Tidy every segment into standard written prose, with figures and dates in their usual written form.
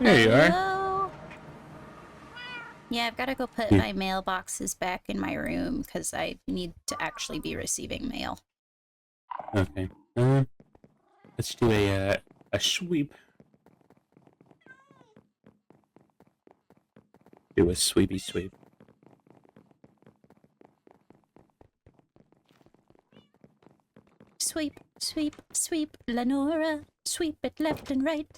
There you are. Hello? Yeah, I've got to go put my mailboxes back in my room because I need to actually be receiving mail. Okay. Let's do a sweep. Do a sweepy sweep. Sweep, sweep, sweep, Lenora. Sweep it left and right.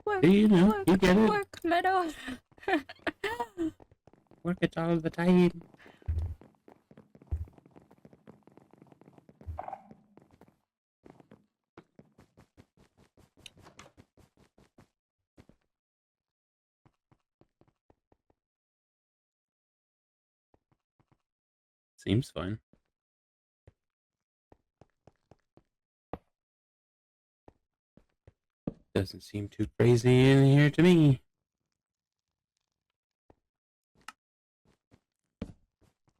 Work, You know, work, you get it. work, Lenora. Work it all the time. Seems fine. Doesn't seem too crazy in here to me.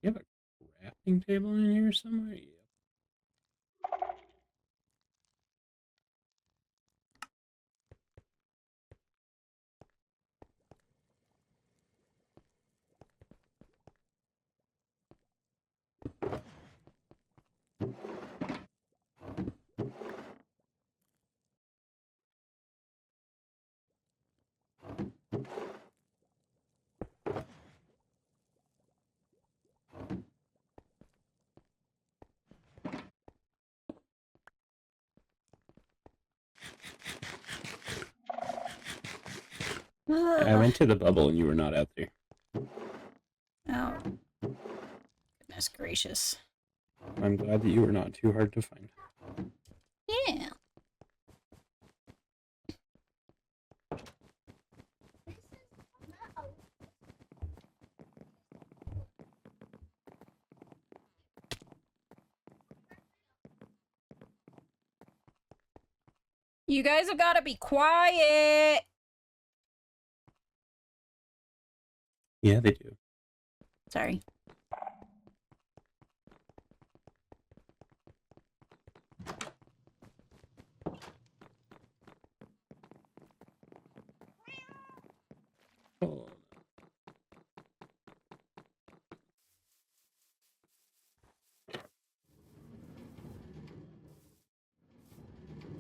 You have a crafting table in here somewhere? Yeah. I went to the bubble and you were not out there. Oh. Goodness gracious. I'm glad that you were not too hard to find. Yeah. You guys have got to be quiet. Yeah, they do. Sorry. Oh.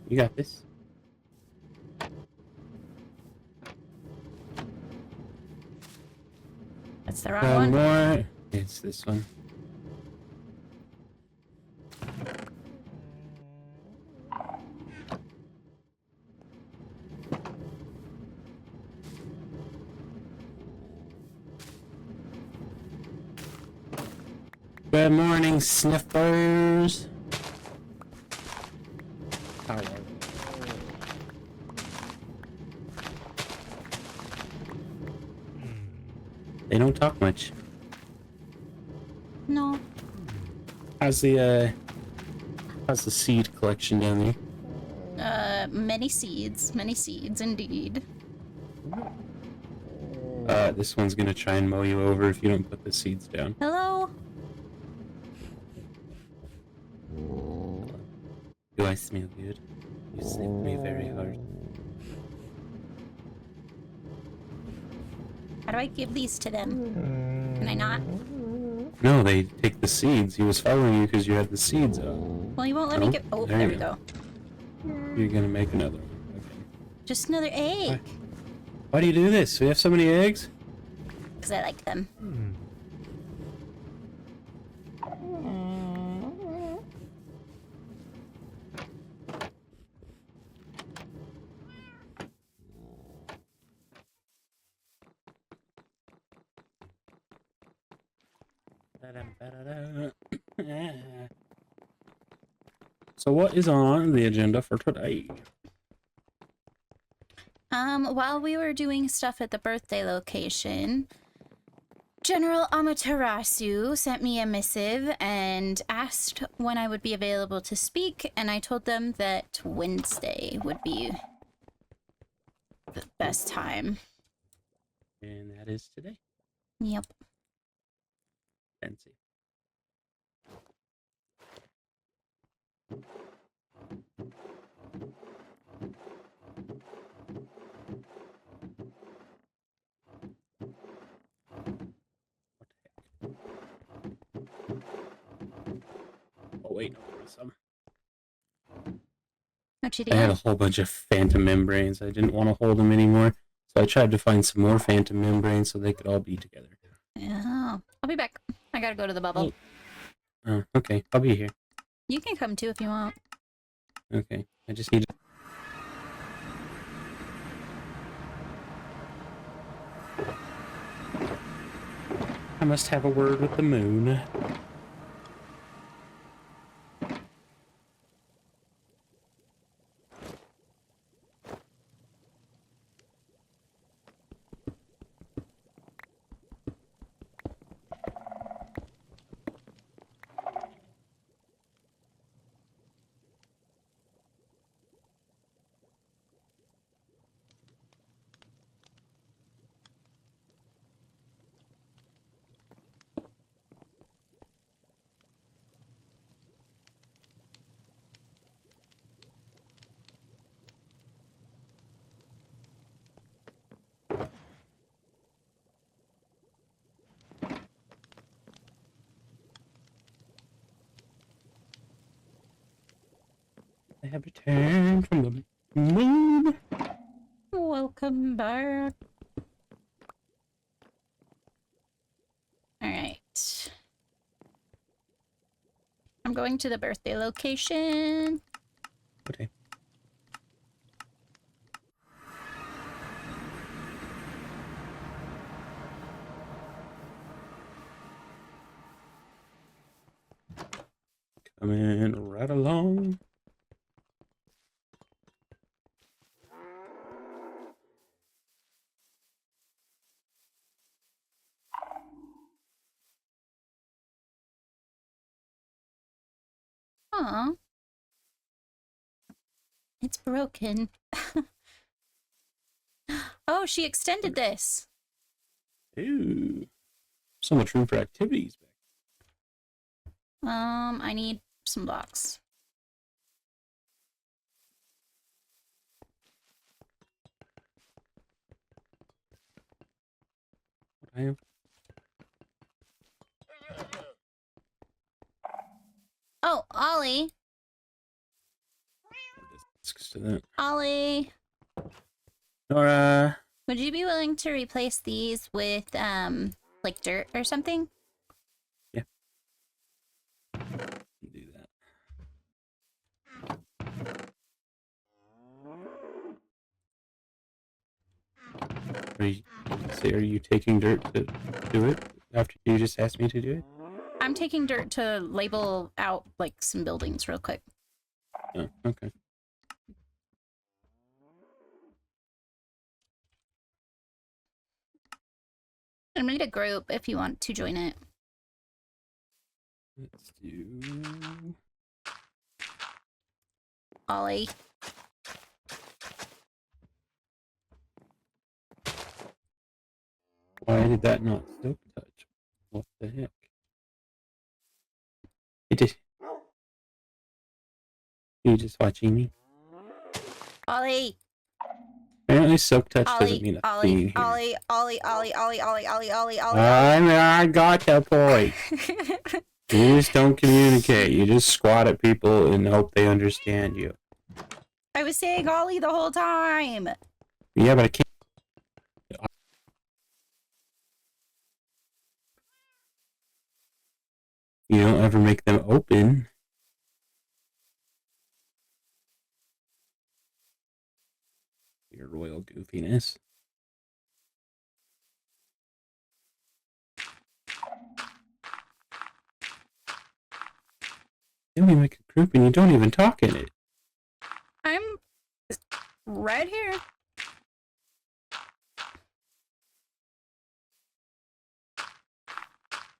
You got this. That's the wrong one. More. It's this one. Good morning, sniffers. How are you? They don't talk much. No. How's the seed collection down there? Many seeds indeed. This one's gonna try and mow you over if you don't put the seeds down. Hello? Do I smell good? You sniffed me very hard. How do I give these to them? Can I not? No, they take the seeds. He was following you because you had the seeds out. Well, you won't let me get... Oh, there we go. You're gonna make another one. Okay. Just another egg. Why do you do this? We have so many eggs? Because I like them. So what is on the agenda for today? While we were doing stuff at the birthday location, General Amaterasu sent me a missive and asked when I would be available to speak, and I told them that Wednesday would be the best time. And that is today. Yep. Fancy. wait, some. What you I had a doing? whole bunch of phantom membranes. I didn't want to hold them anymore, so I tried to find some more phantom membranes so they could all be together. Oh, I'll be back. I gotta go to the bubble. Oh, okay. I'll be here. You can come too if you want. Okay. I just need to... I must have a word with the moon. I have returned from the moon. Welcome back. Alright. I'm going to the birthday location. Okay. Coming right along. Aw. It's broken. Oh, she extended this. Ooh. So much room for activities back. I need some blocks. I have Oh, Ollie. discs to that. Ollie. Nora. Would you be willing to replace these with, like dirt or something? Yeah. Do that. Are you taking dirt to do it after you just asked me to do it? I'm taking dirt to label out, like, some buildings real quick. Oh, okay. I made a group if you want to join it. Let's do... Ollie. Why did that not silk touch? What the heck? It did. You just watching me? Ollie. Apparently silk touch doesn't Ollie. mean a Ollie. thing here. Ollie. Ollie. Ollie. Ollie. Ollie. Ollie. Ollie. Ollie. I got the point. You just don't communicate. You just squat at people and hope they understand you. I was saying Ollie the whole time. Yeah, but I can't. You don't ever make them open. Your royal goofiness. Then we make a group and you don't even talk in it. I'm right here.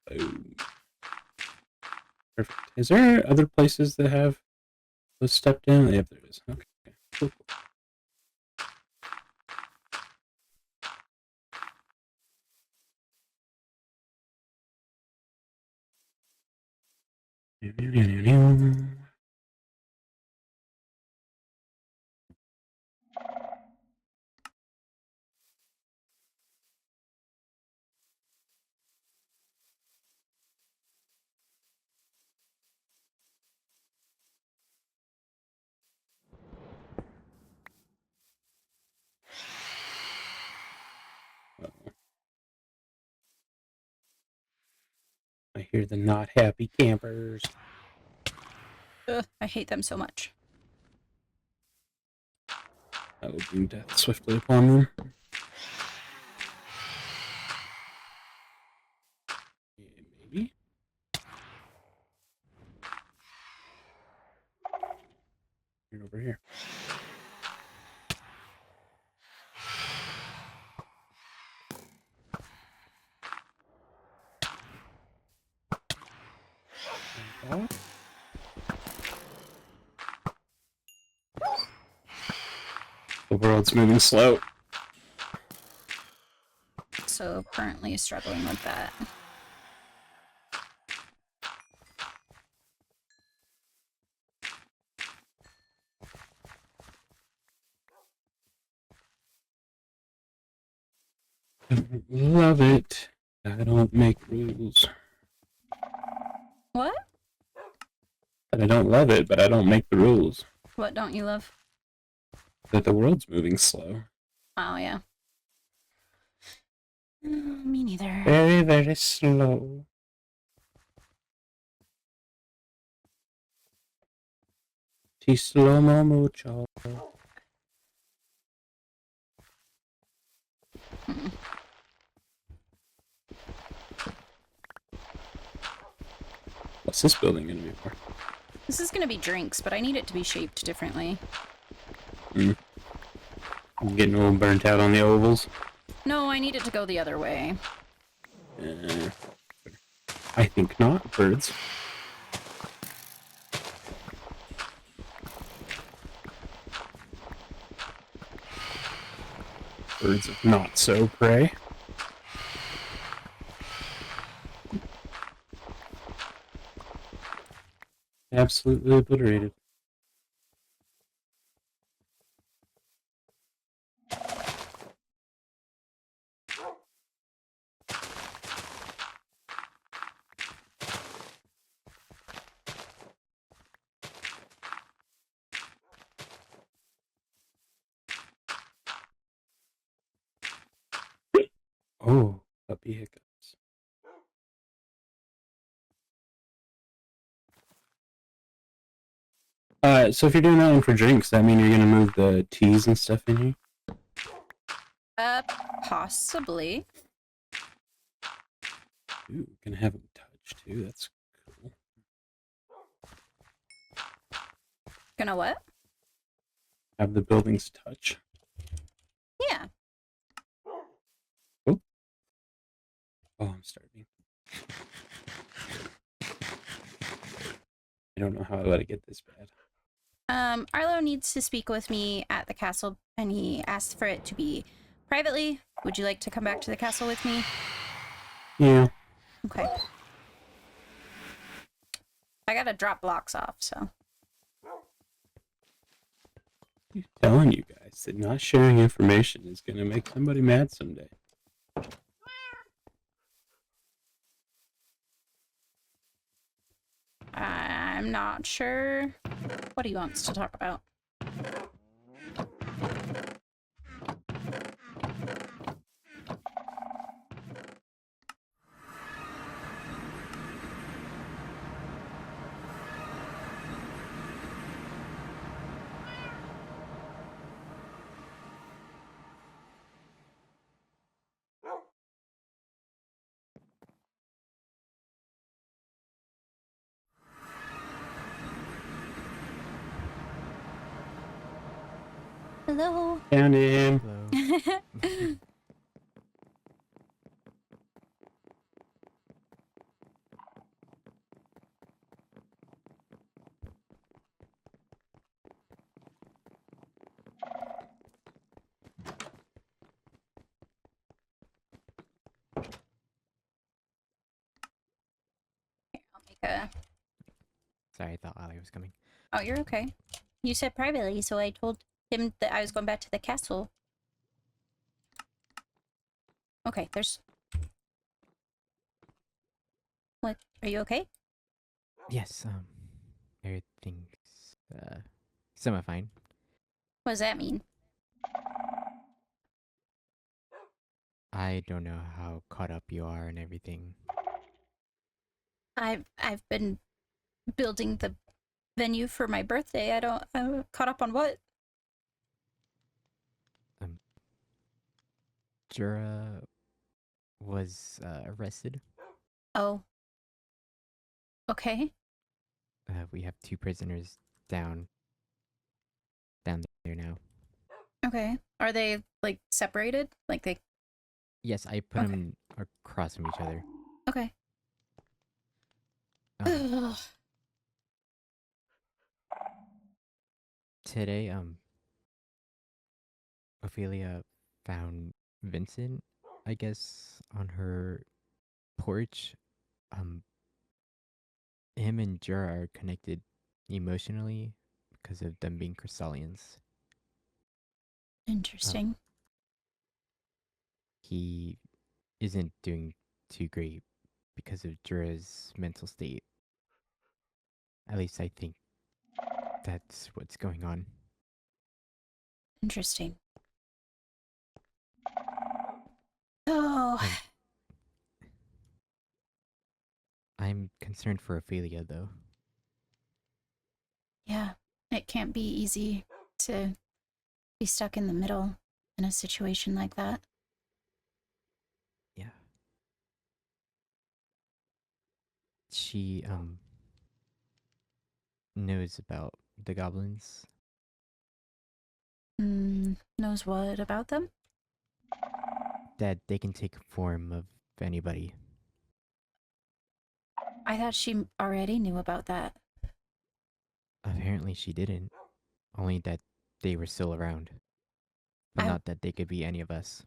Boom. Perfect. Is there other places that have those step down? Yep, there is. Okay. Cool. Hear the not happy campers. Ugh, I hate them so much. I will bring death swiftly upon them. Yeah, maybe. You're over here. Oh. The world's moving slow. So currently struggling with that. Love it. I don't make rules. What? But I don't love it, but I don't make the rules. What don't you love? That the world's moving slow. Oh, yeah. Me neither. Very, very slow. Ti slow-mo mucho. What's this building gonna be for? This is gonna be drinks, but I need it to be shaped differently. I'm getting a little burnt out on the ovals. No, I need it to go the other way. I think not. Birds. Birds of not so prey. Absolutely obliterated. Oh, puppy hiccups. So if you're doing that one for drinks, that mean you're gonna move the teas and stuff in here? Possibly. Ooh, gonna have them touch too. That's cool. Gonna what? Have the buildings touch. Yeah. Oh, I'm starving. I don't know how I let it get this bad. Arlo needs to speak with me at the castle, and he asked for it to be privately. Would you like to come back to the castle with me? Yeah. Okay. I gotta drop blocks off, so. I'm telling you guys that not sharing information is gonna make somebody mad someday. I'm not sure what he wants to talk about. Hello. Found him. Hello. Here, I'll make a... Sorry, I thought Ali was coming. Oh, you're okay. You said privately, so I told him that I was going back to the castle. Okay, there's... What? Are you okay? Yes, everything's, semi-fine. What does that mean? I don't know how caught up you are and everything. I've been building the venue for my birthday. I'm caught up on what? Jura was arrested. Oh. Okay. We have 2 prisoners down there now. Okay. Are they like separated? Like they Yes, I put Okay. them across from each other. Okay. Um, today, Ophelia found Vincent, I guess, on her porch. Um, him and Jura are connected emotionally because of them being Crystallians. Interesting. He isn't doing too great because of Jura's mental state. At least I think that's what's going on. Interesting. Oh. I'm concerned for Ophelia, though. Yeah. It can't be easy to be stuck in the middle in a situation like that. Yeah. She, knows about the goblins. Knows what about them? That they can take form of anybody. I thought she already knew about that. Apparently she didn't. Only that they were still around. But I not that they could be any of us.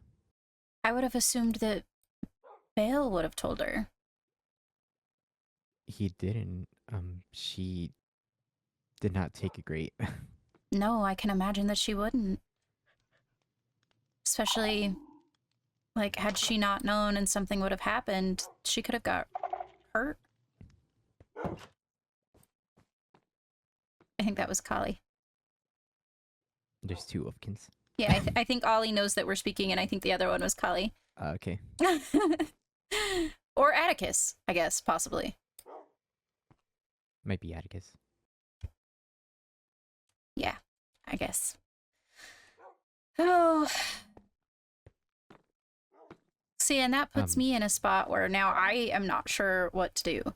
I would have assumed that Bale would have told her. He didn't. She did not take it great. No, I can imagine that she wouldn't. Especially, like, had she not known and something would have happened, she could have got hurt. I think that was Kali. There's 2 Wolfkins. Yeah, I think Ollie knows that we're speaking, and I think the other one was Kali. Okay. Or Atticus, I guess, possibly. Might be Atticus. Yeah, I guess. Oh. See, and that puts me in a spot where now I am not sure what to do.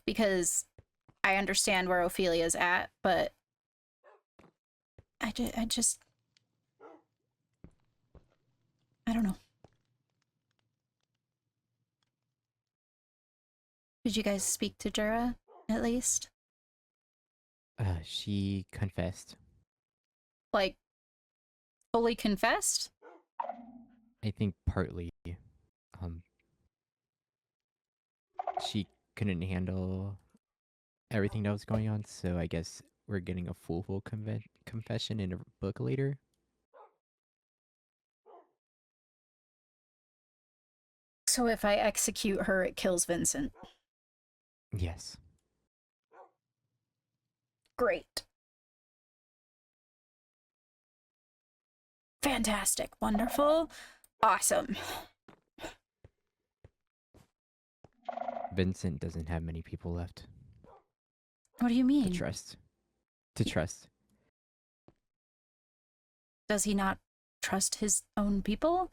Because I understand where Ophelia's at, but I just I don't know. Did you guys speak to Jura, at least? She confessed. Like, fully confessed? I think partly. She couldn't handle everything that was going on, so I guess we're getting a full confession in a book later. So if I execute her, it kills Vincent. Yes. Great. Fantastic. Wonderful. Awesome. Vincent doesn't have many people left What do you to mean? trust. To trust. Does he not trust his own people?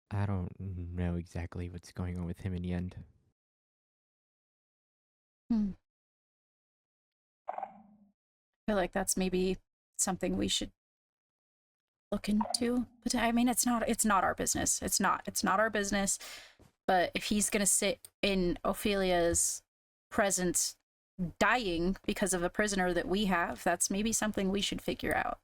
I don't know exactly what's going on with him in the end. I feel like that's maybe something we should look into. But I mean, it's not our business. It's not our business. But if he's gonna sit in Ophelia's presence dying because of a prisoner that we have, that's maybe something we should figure out.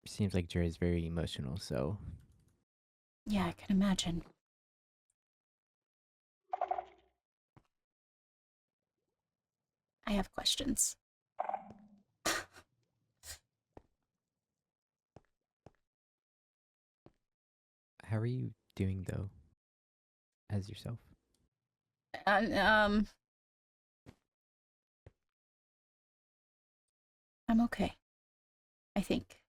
Seems like Jerry is very emotional, so Yeah, I can imagine. I have questions. how are you doing though? As yourself? I'm okay. I think.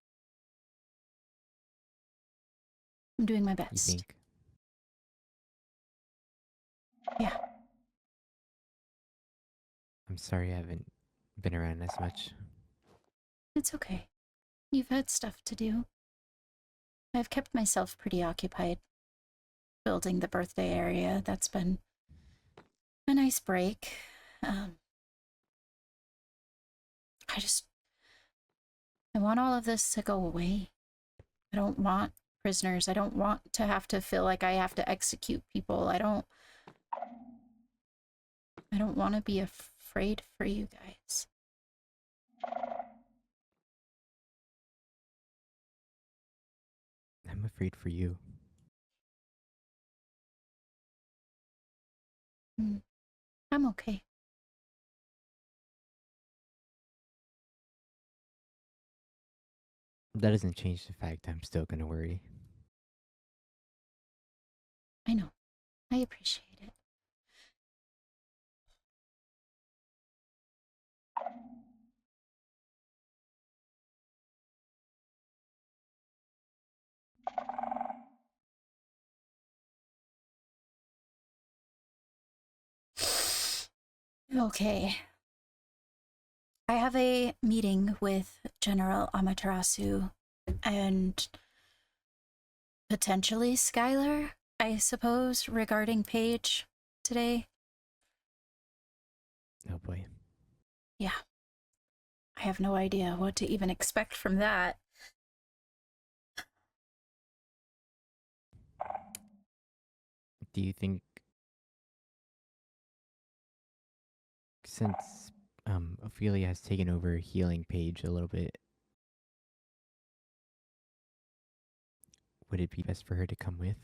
I'm doing my You best. think? Yeah. I'm sorry I haven't been around as much. It's okay. You've had stuff to do. I've kept myself pretty occupied building the birthday area. That's been a nice break. I want all of this to go away. I don't want prisoners. I don't want to have to feel like I have to execute people. I don't want to be afraid for you guys. I'm afraid for you. I'm okay. That doesn't change the fact I'm still gonna worry. I know. I appreciate it. Okay. I have a meeting with General Amaterasu and potentially Skylar, I suppose, regarding Paige today. Oh boy. Yeah. I have no idea what to even expect from that. Do you think since Ophelia has taken over healing Paige a little bit, would it be best for her to come with?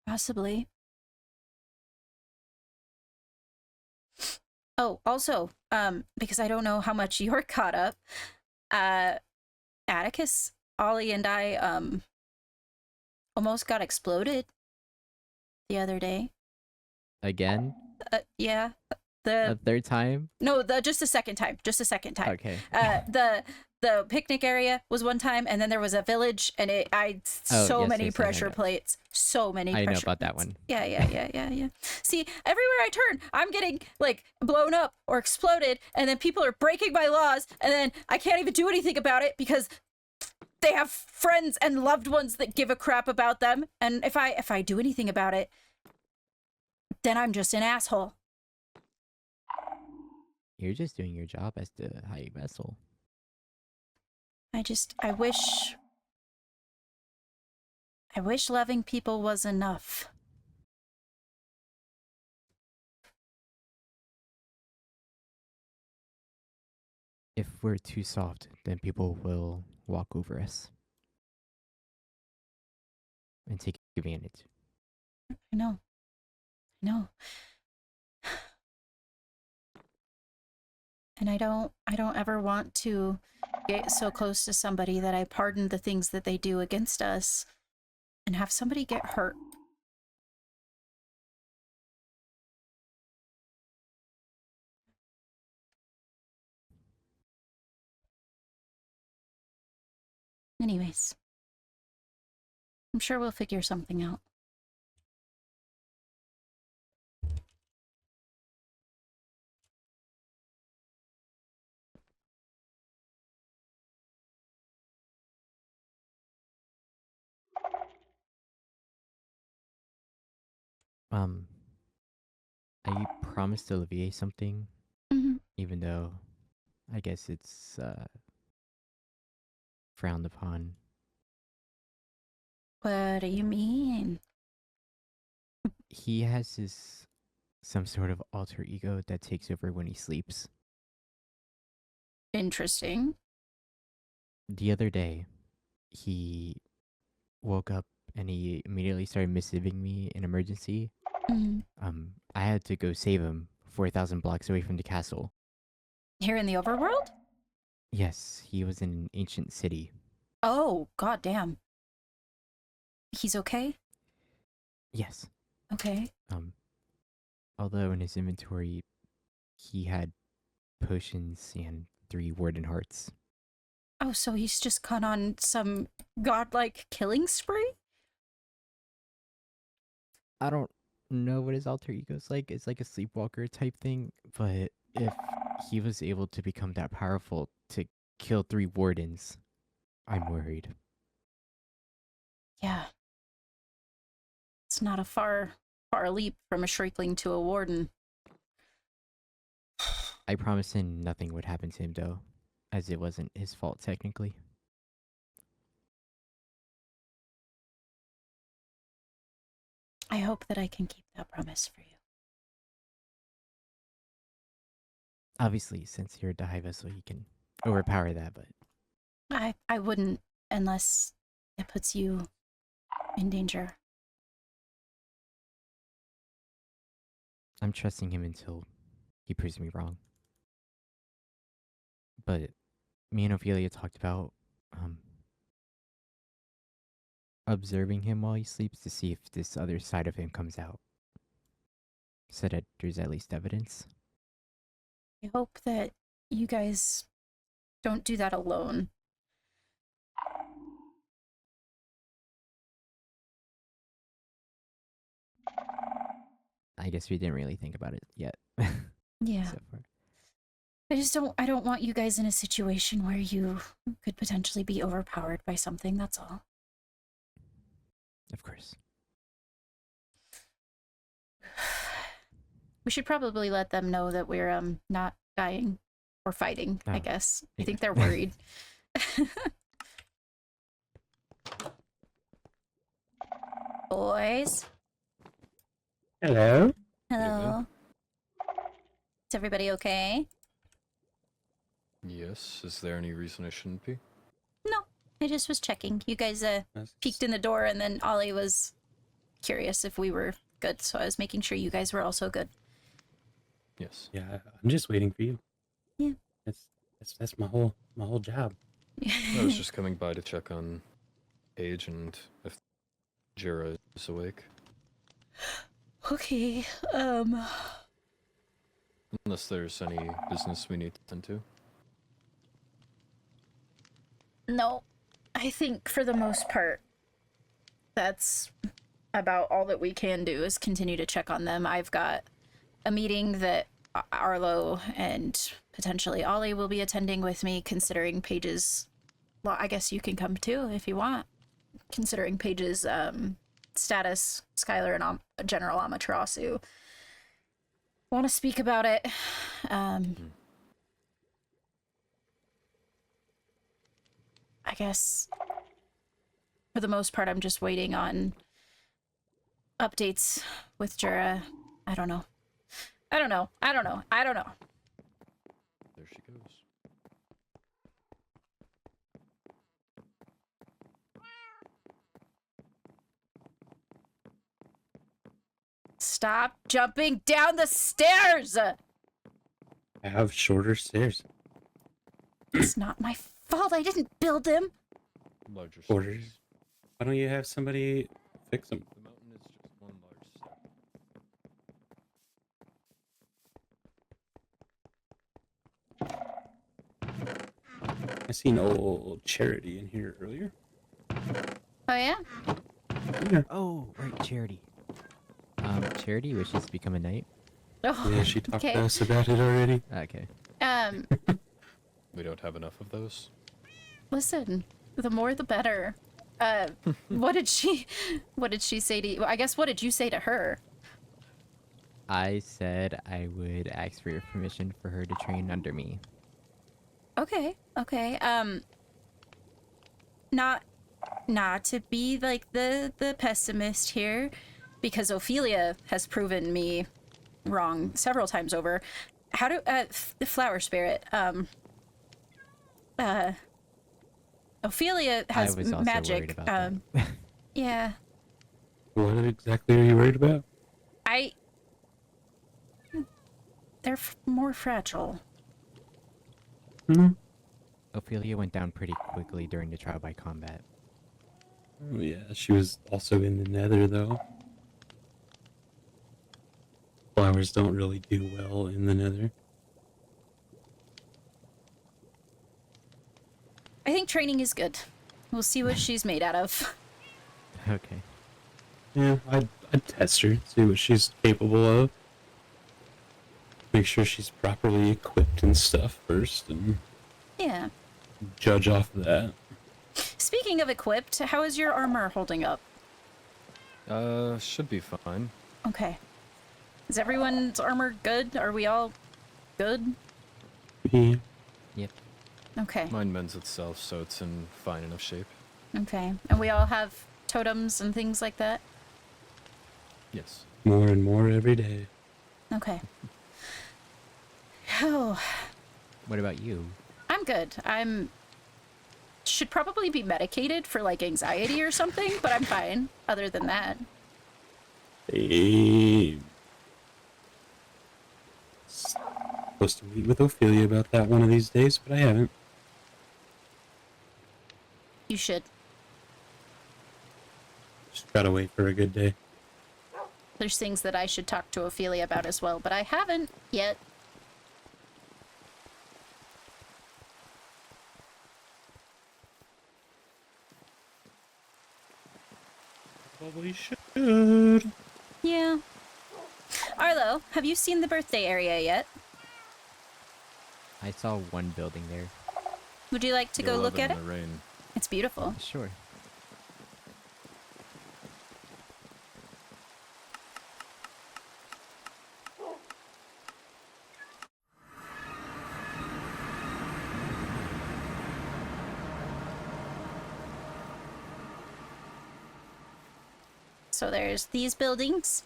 Possibly. Oh, also, because I don't know how much you're caught up, Atticus, Ollie, and I, almost got exploded the other day. Again? Yeah. A third time? No, just a second time. Just a second time. Okay. The picnic area was one time, and then there was a village, and so many pressure plates. So many pressure I know about plates. that one. Yeah. See, everywhere I turn, I'm getting, like, blown up or exploded, and then people are breaking my laws, and then I can't even do anything about it because they have friends and loved ones that give a crap about them. And if I do anything about it, then I'm just an asshole. You're just doing your job as the high vessel. I wish loving people was enough. If we're too soft, then people will walk over us and take advantage. I know. And I don't ever want to get so close to somebody that I pardon the things that they do against us and have somebody get hurt. Anyways, I'm sure we'll figure something out. I promised Olivier something, Mm-hmm. even though I guess it's frowned upon. What do you mean? He has some sort of alter ego that takes over when he sleeps. Interesting. The other day, he woke up and he immediately started missiving me in emergency. Mm-hmm. I had to go save him 4,000 blocks away from the castle. Here in the overworld? Yes, he was in an ancient city. Oh, goddamn. He's okay? Yes. Okay. Although in his inventory, he had potions and 3 warden hearts. Oh, so he's just gone on some godlike killing spree? I don't know what his alter ego's like. It's like a sleepwalker type thing, but if he was able to become that powerful to kill 3 wardens, I'm worried. Yeah. It's not a far leap from a Shriekling to a warden. I promised him nothing would happen to him, though, as it wasn't his fault, technically. I hope that I can keep that promise for you. Obviously, since you're the high vessel, you can overpower that, but I wouldn't unless it puts you in danger. I'm trusting him until he proves me wrong. But me and Ophelia talked about observing him while he sleeps to see if this other side of him comes out, so that there's at least evidence. I hope that you guys don't do that alone. I guess we didn't really think about it yet. Yeah. So far. I don't want you guys in a situation where you could potentially be overpowered by something, that's all. Of course. We should probably let them know that we're not dying or fighting, I Oh, guess. I yeah. think they're worried. Boys. Hello. Hello. Is everybody okay? Yes. Is there any reason I shouldn't be? No, I just was checking. You guys peeked in the door, and then Ollie was curious if we were good, so I was making sure you guys were also good. Yes. Yeah, I'm just waiting for you. Yeah. That's my whole job. I was just coming by to check on Paige and if Jira is awake. Okay, Unless there's any business we need to tend to. no, I think for the most part, that's about all that we can do is continue to check on them. I've got a meeting that Arlo and potentially Ollie will be attending with me, considering Paige's, well, I guess you can come too if you want, considering Paige's status. Skylar and General Amaterasu want to speak about it. I guess for the most part, I'm just waiting on updates with Jura. I don't know. There she goes. Stop jumping down the stairs! I have shorter stairs. It's not my fault. I didn't build them. Larger Orders. stairs. Why don't you have somebody fix them? The mountain is just one large step. I seen old Charity in here earlier. Oh, yeah? Yeah. Oh, right, Charity. Charity wishes to become a knight. Oh, Yeah, she talked okay. to us about it already. Okay. We don't have enough of those. Listen, the more the better. What did she say to you? I guess, what did you say to her? I said I would ask for your permission for her to train under me. Okay. Not to be like the pessimist here, because Ophelia has proven me wrong several times over. How do the flower spirit? Ophelia has I was also magic. worried about that. Yeah. What exactly are you worried about? They're more fragile. Hmm. Ophelia went down pretty quickly during the trial by combat. Oh, yeah, she was also in the Nether, though. Flowers don't really do well in the Nether. think training is good. We'll see what she's made out of. Okay. Yeah, I'd test her, see what she's capable of. Make sure she's properly equipped and stuff first, and Yeah. judge off of that. Speaking of equipped, how is your armor holding up? Should be fine. Okay. Is everyone's armor good? Are we all good? Yeah. Yep. Okay. Mine mends itself, so it's in fine enough shape. Okay. And we all have totems and things like that? Yes. More and more every day. Okay. Oh, What about you? I'm good. Should probably be medicated for like anxiety or something, but I'm fine other than that. Hey. Supposed to meet with Ophelia about that one of these days, but I haven't. You should. Just gotta wait for a good day. There's things that I should talk to Ophelia about as well, but I haven't yet. Probably should. Yeah. Arlo, have you seen the birthday area yet? I saw one building there. Would you like to go You'll look love at it? in the rain. It's beautiful. Sure. So there's these buildings.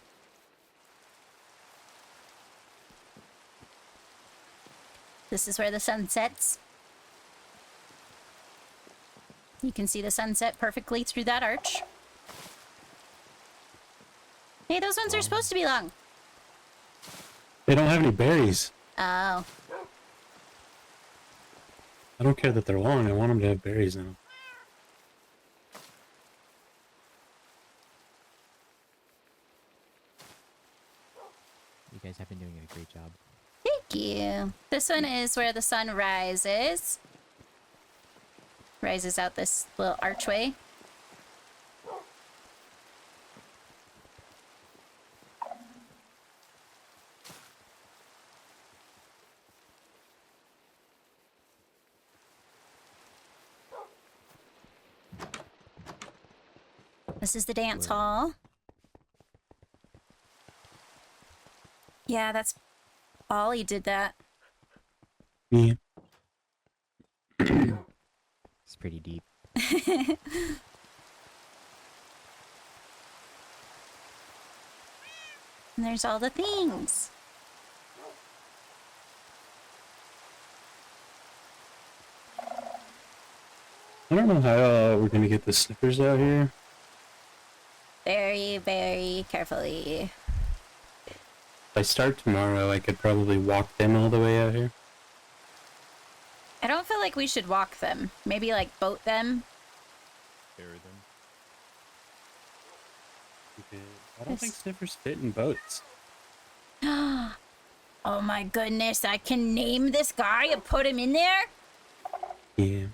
This is where the sun sets. You can see the sunset perfectly through that arch. Hey, those ones are supposed to be long. They don't have any berries. Oh. I don't care that they're long. I want them to have berries in them. You guys have been doing a great job. Thank you. This one is where the sun rises. Rises out this little archway. This is the dance hall. Yeah, that's Ollie did that. Yeah. It's pretty deep. And there's all the things. I don't know how we're gonna get the snippers out here. Very, very carefully. If I start tomorrow, I could probably walk them all the way out here. I don't feel like we should walk them. Maybe like boat them. Bury them. Okay. I don't think snippers fit in boats. Oh my goodness, I can name this guy and put him in there? Yeah.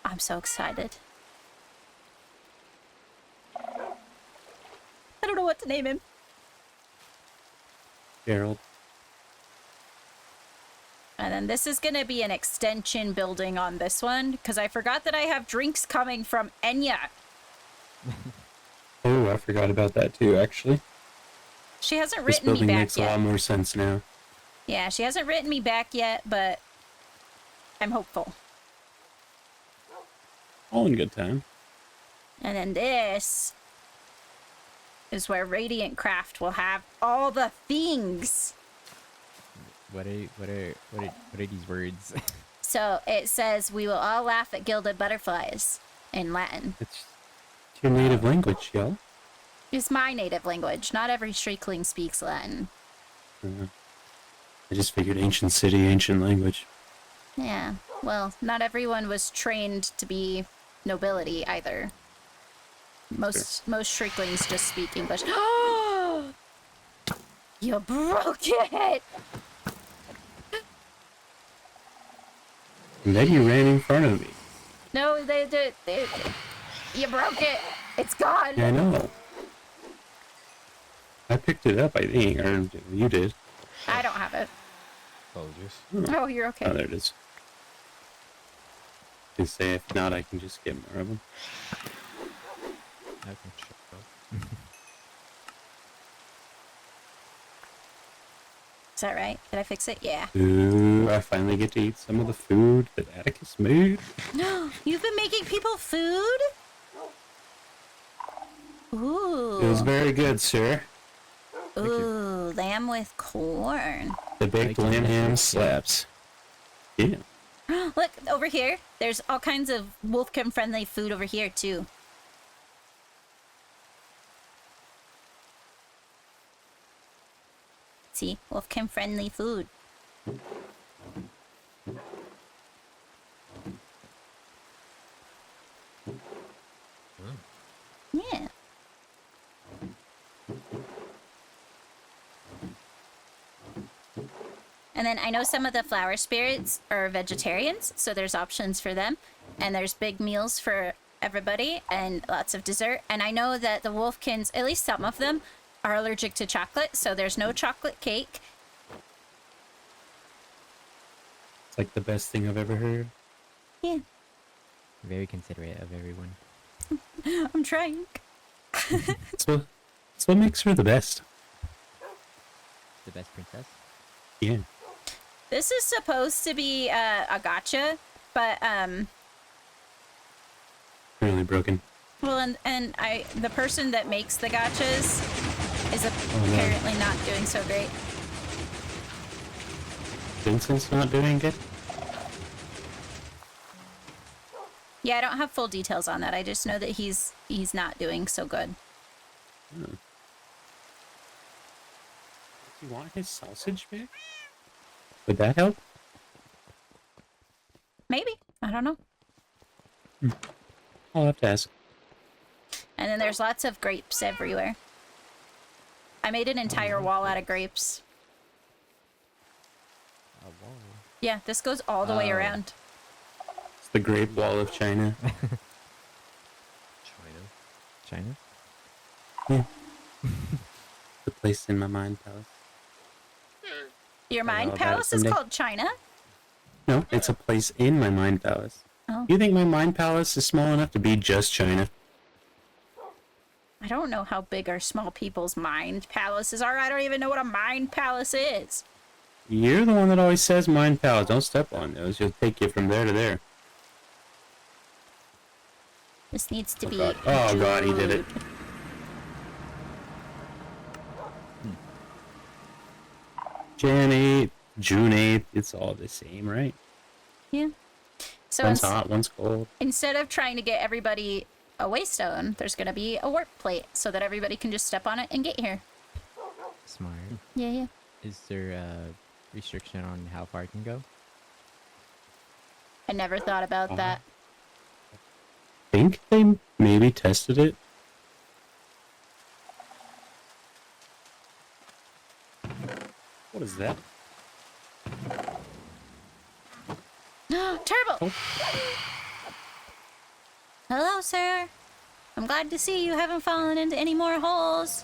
I'm so excited. I don't know what to name him. Gerald. And then this is gonna be an extension building on this one, because I forgot that I have drinks coming from Enya. Oh, I forgot about that too, actually. She hasn't This written me building back makes a lot yet. more sense now. Yeah, she hasn't written me back yet, but I'm hopeful. All in good time. And then this is where Radiant Craft will have all the things. What are these words? So it says, "We will all laugh at gilded butterflies" in Latin. It's your native language, y'all. It's my native language. Not every Shriekling speaks Latin. I just figured ancient city, ancient language. Yeah, well, not everyone was trained to be nobility either. Most Shrieklings just speak English. You broke it! And then you ran in front of me. No, they you broke it. It's gone. Yeah, I know. I picked it up, I think, or you did. I don't have it. Apologies. Oh, you're okay. Oh, there it is. They say if not, I can just get more of them. Okay. Shut up. Is that right? Did I fix it? Yeah. Ooh, I finally get to eat some of the food that Atticus made. You've been making people food? Ooh. It was very good, sir. Ooh, lamb with corn. The baked Like lamb it, ham yeah. slaps. Yeah. Look, over here. There's all kinds of Wolfkin friendly food over here, too. See? Wolfkin friendly food. Yeah. And then I know some of the flower spirits are vegetarians, so there's options for them. And there's big meals for everybody and lots of dessert. And I know that the Wolfkins, at least some of them, are allergic to chocolate, so there's no chocolate cake. It's like the best thing I've ever heard. Yeah, Very considerate of everyone. I'm trying. That's what makes her the best. The best princess. Yeah. This is supposed to be a gotcha, but Really broken. well, and the person that makes the gotchas is apparently not doing so great. Vincent's not doing good? Yeah, I don't have full details on that. I just know that he's not doing so good. Do you want his sausage back? Would that help? Maybe. I don't know. I'll have to ask. And then there's lots of grapes everywhere. I made an entire wall out of grapes. Oh, whoa. Yeah, this goes all the way Oh. around. It's the Great Wall of China. China. China? The place in my mind palace. Your I'll mind know about it palace is someday. called China? No, it's a place in my mind palace. Oh. You think my mind palace is small enough to be just China? I don't know how big or small people's mind palaces are. I don't even know what a mind palace is. You're the one that always says mind palace. Don't step on those. You'll take you from there to there. This needs to Oh be. god. Oh god, he did it. Jan 8th, June 8th, it's all the same, right? Yeah. So One's hot, one's cold. instead of trying to get everybody a waystone, there's going to be a warp plate so that everybody can just step on it and get here. Smart. Yeah, yeah. Is there a restriction on how far it can go? I never thought about that. I think they maybe tested it. What is that? Turbo! Oh. Hello, sir. I'm glad to see you haven't fallen into any more holes.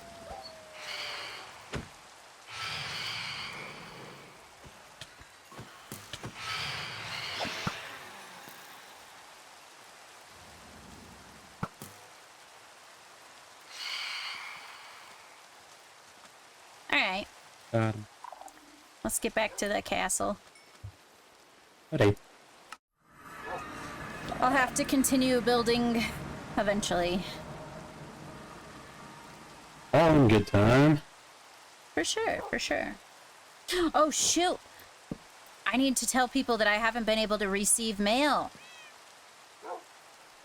Alright, God. let's get back to the castle. Alright. I'll have to continue building eventually. All in good time. For sure, for sure. Oh, shoot! I need to tell people that I haven't been able to receive mail.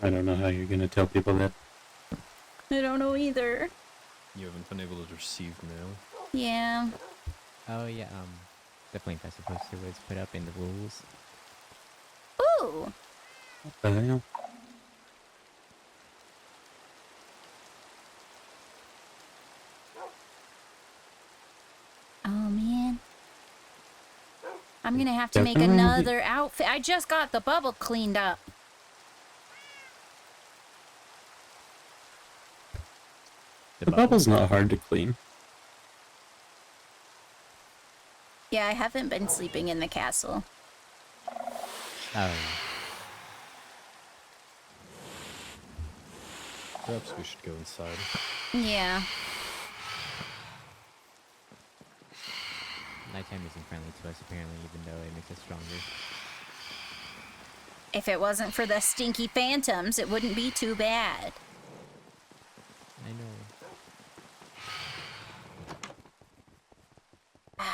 I don't know how you're gonna tell people that. I don't know either. You haven't been able to receive mail. Yeah. Oh yeah, the flame fest poster was put up in the rules. Ooh! What the hell? Oh, man. I'm I'm gonna have to make Definitely. another outfit. I just got the bubble cleaned up. The bubble's not hard to clean. Yeah, I haven't been sleeping in the castle. Oh, Perhaps we should go inside. Yeah. nighttime isn't friendly to us apparently, even though it makes us stronger. If it wasn't for the stinky phantoms, it wouldn't be too bad. I know.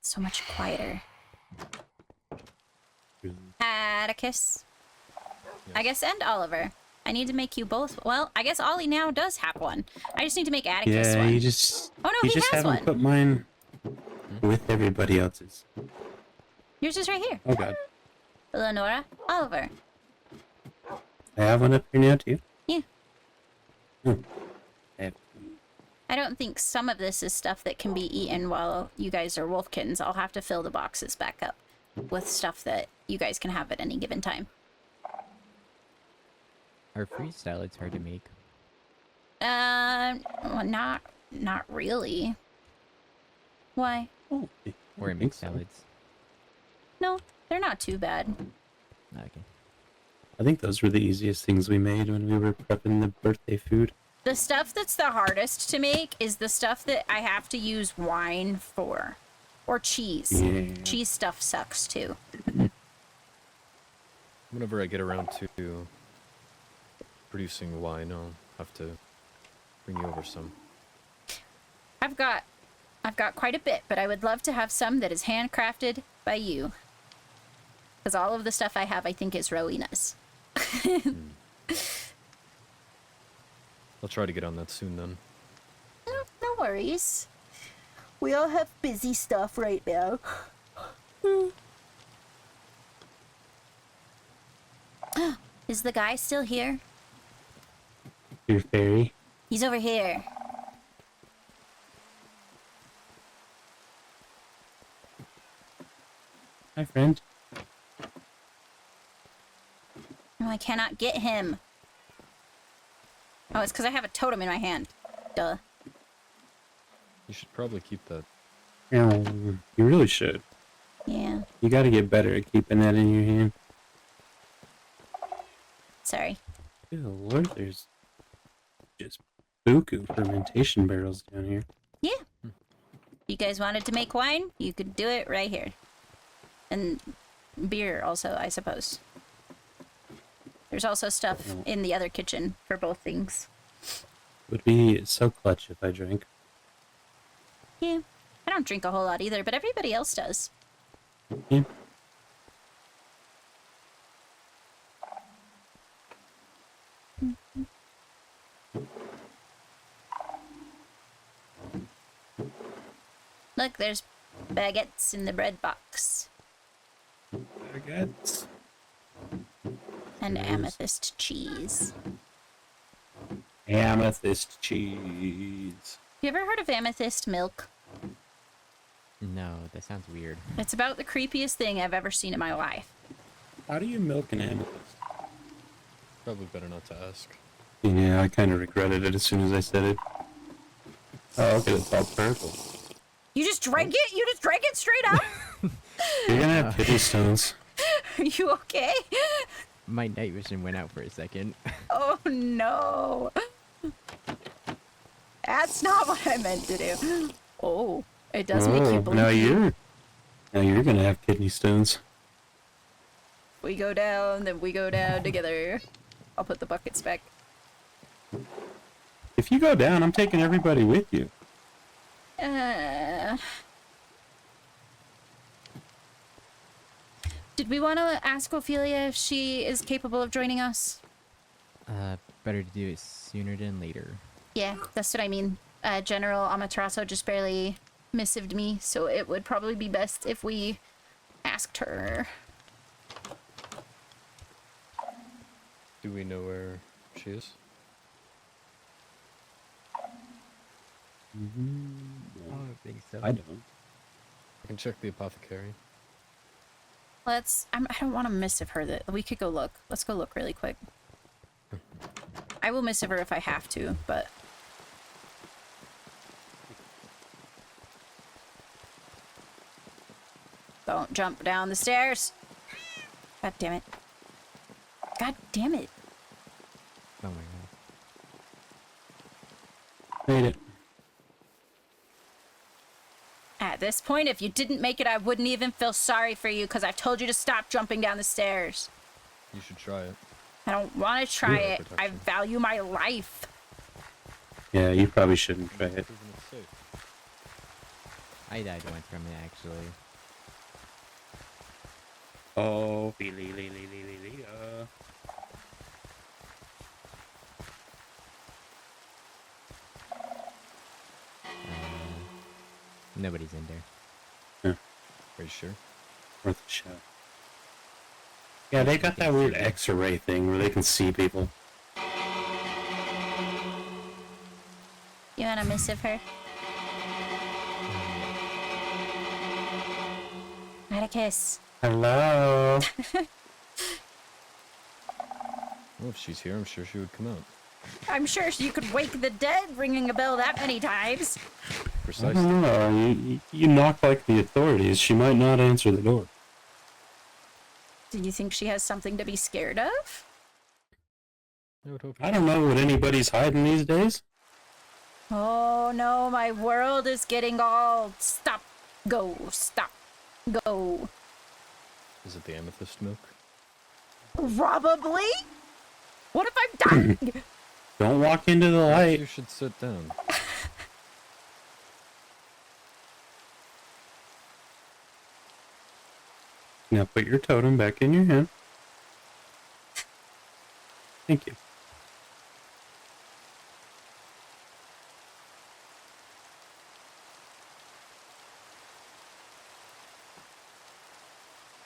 So much quieter. Really. Atticus. Yeah. I guess, and Oliver. I need to make you both. Well, I guess Ollie now does have one. I just need to make Atticus Yeah, one. you just. Oh no, you he just has haven't one. put mine with everybody else's. Yours is right here. Oh god. Hello, Nora. Oliver. I have one up here now too. Yeah. I have I don't think some of this is stuff that can be eaten while you guys are Wolfkins. I'll have to fill the boxes back up with stuff that you guys can have at any given time. Are fruit salads hard to make? Well, not really. Why? Oh, Or mixed salads? No, they're not too bad. Okay. I think those were the easiest things we made when we were prepping the birthday food. The stuff that's the hardest to make is the stuff that I have to use wine for. Or cheese. Yeah. Cheese stuff sucks too. Whenever I get around to producing wine, I'll have to bring you over some. I've got quite a bit, but I would love to have some that is handcrafted by you. Because all of the stuff I have, I think, is Rowena's. I'll try to get on that soon then. No worries. We all have busy stuff right now. Is the guy still here? Your fairy. He's over here. Hi, friend. No, I cannot get him. Oh, it's because I have a totem in my hand. Duh. You should probably keep that. Yeah, you really should. Yeah. You gotta get better at keeping that in your hand. Sorry. Good lord, there's just buku fermentation barrels down here. Yeah. If you guys wanted to make wine, you could do it right here. And beer also, I suppose. There's also stuff in the other kitchen for both things. Would be so clutch if I drank. Yeah. I don't drink a whole lot either, but everybody else does. Yeah. Look, there's baguettes in the bread box. Baguettes. And Yes. amethyst cheese. Amethyst cheese. You ever heard of amethyst milk? No, that sounds weird. It's about the creepiest thing I've ever seen in my life. How do you milk an amethyst? Probably better not to ask. Yeah, I kind of regretted it as soon as I said it. Oh, okay, it's all purple. You just drank it? You just drank it straight up? You're gonna have kidney stones. Are you okay? My night vision went out for a second. Oh no. That's not what I meant to do. Oh, it does make you blink. Now you're gonna have kidney stones. We go down, then we go down together. I'll put the buckets back. If you go down, I'm taking everybody with you. Did we want to ask Ophelia if she is capable of joining us? Better to do it sooner than later. Yeah, that's what I mean. General Amaterasu just barely missived me, so it would probably be best if we asked her. Do we know where she is? I don't think so. I don't. I can check the apothecary. Let's. I don't want to missive her. That we could go look. Let's go look really quick. I will missive her if I have to, but. Don't jump down the stairs. God damn it. God damn it. Oh my god. Made it. At this point, if you didn't make it, I wouldn't even feel sorry for you because I've told you to stop jumping down the stairs. You should try it. I don't want to try Yeah, it. I protection. value my life. Yeah, you probably shouldn't try it. Proven it's safe. I died once from it actually. Oh, Nobody's in there. Are you sure? worth a shot. Yeah, they got that weird X-ray thing where they can see people. You want to missive her? Not a kiss. Hello. Well, if she's here, I'm sure she would come out. I'm sure you could wake the dead ringing a bell that many times. I Precisely. don't know. You knock like the authorities. She might not answer the door. Do you think she has something to be scared of? I would hope. I don't know what anybody's hiding these days. Oh no, my world is getting all stop, go, stop, go. Is it the amethyst milk? Probably? What if I'm dying? Don't walk into the Maybe light. you should sit down. Now put your totem back in your hand. Thank you.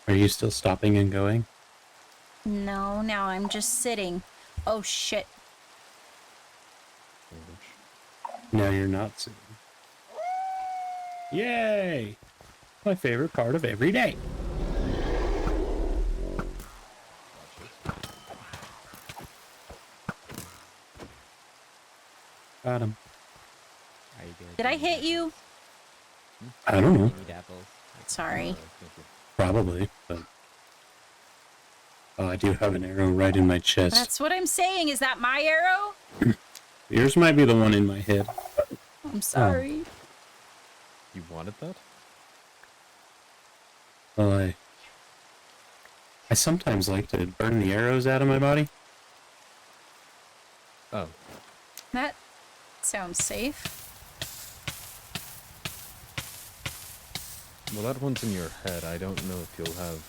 Are you still stopping and going? No, now I'm just sitting. Oh shit. Now you're not sitting. Yay! My favorite part of every day. Got him. Are you good? Did I hit you? I don't know. You need apples. Sorry. Thank you. Probably, but... Oh, I do have an arrow right in my chest. That's what I'm saying. Is that my arrow? Yours might be the one in my head. I'm sorry. You wanted that? Well, I sometimes like to burn the arrows out of my body. Oh, That sounds safe. well, that one's in your head. I don't know if you'll have.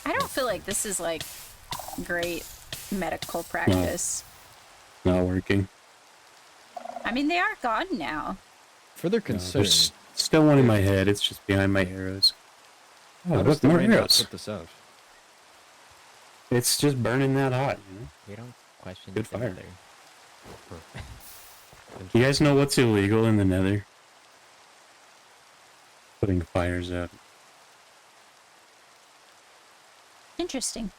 I don't feel like this is like great medical practice. Not working. I mean, they are gone now. Further No, concern. there's still one in my head. It's just behind my arrows. Oh, how does look, the more rain not arrows. put this out? It's just burning that hot, you know? We don't question Good the fire. Nether. You guys know what's illegal in the Nether? Putting fires out. Interesting.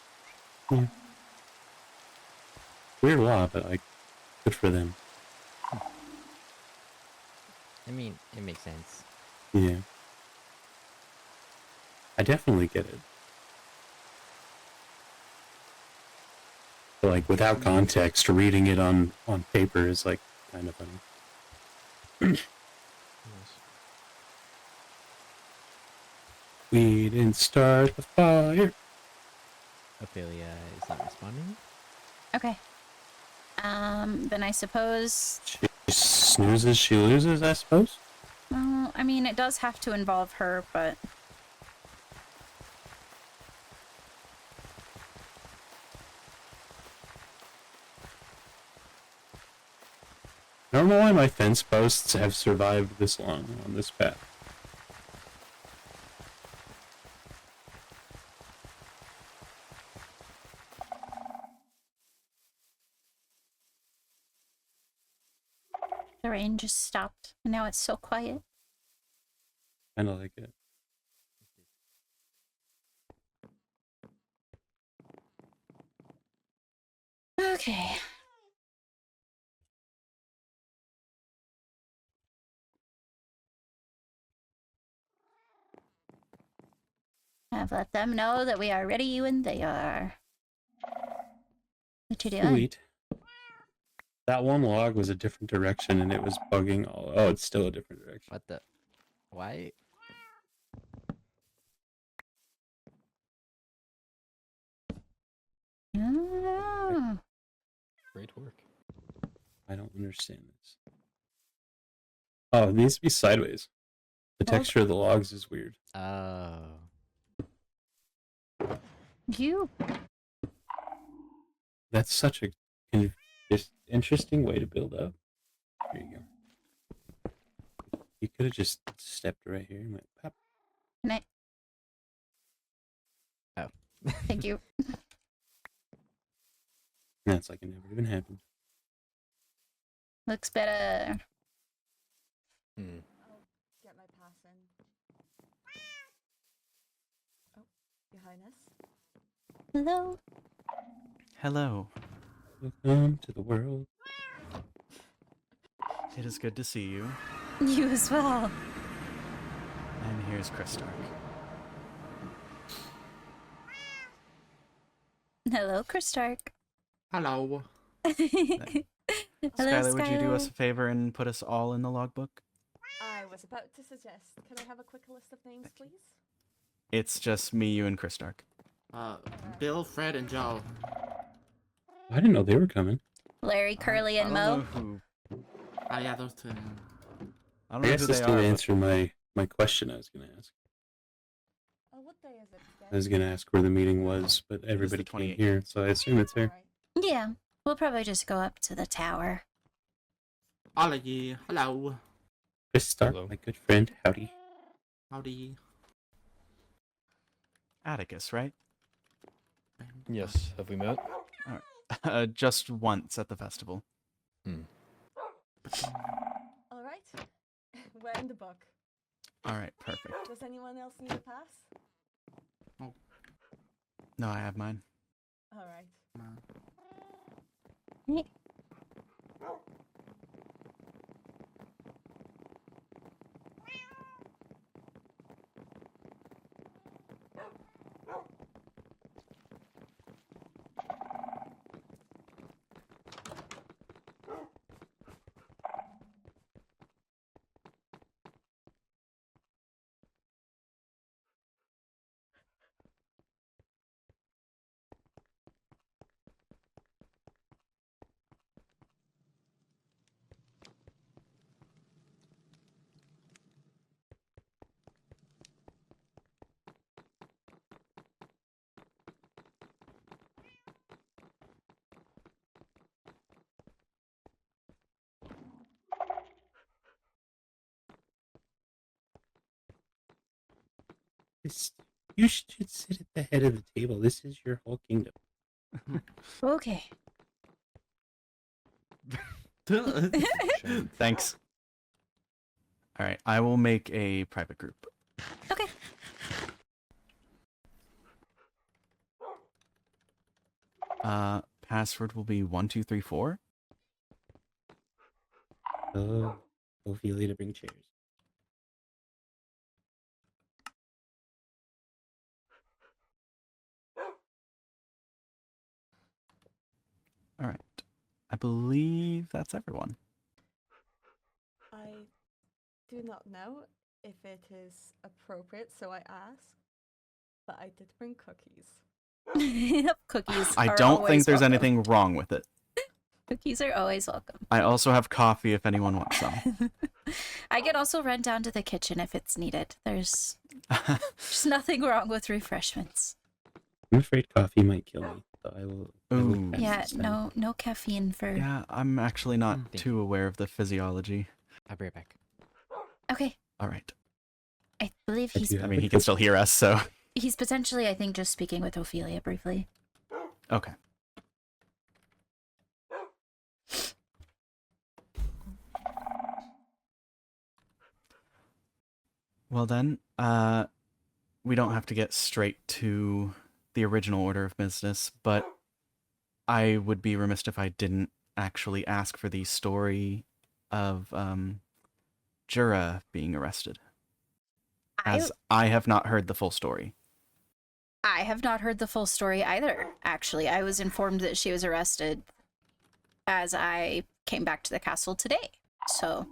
Weird law, but like, good for them. I mean, it makes sense. Yeah. I definitely get it. But like, without context, reading it on paper is like kind of funny. Yes. We didn't start the fire. Ophelia is not responding. Okay. Then I suppose. She snoozes, she loses, I suppose. Well, I mean, it does have to involve her, but. I don't know why my fence posts have survived this long on this path. The rain just stopped, and now it's so quiet. Kinda like it. Okay. I've let them know that we are ready when they are. What you doing? Sweet. That one log was a different direction and it was bugging all. Oh, it's still a different direction. What the? Why? Oh. Great work. I don't understand this. Oh, it needs to be sideways. The Well- texture of the logs is weird. Oh. You. That's such a just interesting way to build up. Here you go. You could have just stepped right here and went pop. Can I? Oh. Thank you. That's like it never even happened. Looks better. Hmm. Get my pass in. Oh, Your Highness. Hello. Hello. Welcome to the world. It is good to see you. You as well. And here's Chris Stark. Hello, Chris Stark. Hello. Hello, Skylar, would you do us Skylar. a favor and put us all in the logbook? I was about to suggest. Can I have a quick list of names, please? It's just me, you, and Chris Stark. Bill, Fred, and Joe. I didn't know they were coming. Larry, Curly, and I don't Mo. know who. Oh yeah, those two. I don't I know guess who this they didn't are. answer my question I was going to ask. Oh, what day is it today? I was going to ask where the meeting was, but everybody came 28th. here, so I assume it's here. Alright. Yeah, we'll probably just go up to the tower. All of ye. Hello. Chris Stark, Hello. my good friend. Howdy. Howdy. Atticus, right? Yes. Have we met? Just once at the festival. Hmm. Alright. We're in the book. Alright, perfect. Does anyone else need a pass? No, I have mine. Alright. You should sit at the head of the table. This is your whole kingdom. Okay. Thanks. Alright, I will make a private group. Okay. Password will be 1234. Oh, Ophelia to bring chairs. Alright. I believe that's everyone. I do not know if it is appropriate, so I ask. But I did bring cookies. Cookies. I are don't think always there's welcome. anything wrong with it. Cookies are always welcome. I also have coffee if anyone wants some. I can also run down to the kitchen if it's needed. There's just nothing wrong with refreshments. I'm afraid coffee might kill me, so I will. Ooh. pass Yeah, this time. no caffeine for. Yeah, I'm actually not Thank too aware of the physiology. I'll be right back. Okay, Alright. I believe I he's do I have mean, a he can still hear us, so. he's potentially, I think, just speaking with Ophelia briefly. Okay. Well then, we don't have to get straight to the original order of business, but I would be remiss if I didn't actually ask for the story of Jura being arrested, as I have not heard the full story. I have not heard the full story either, actually. I was informed that she was arrested as I came back to the castle today. So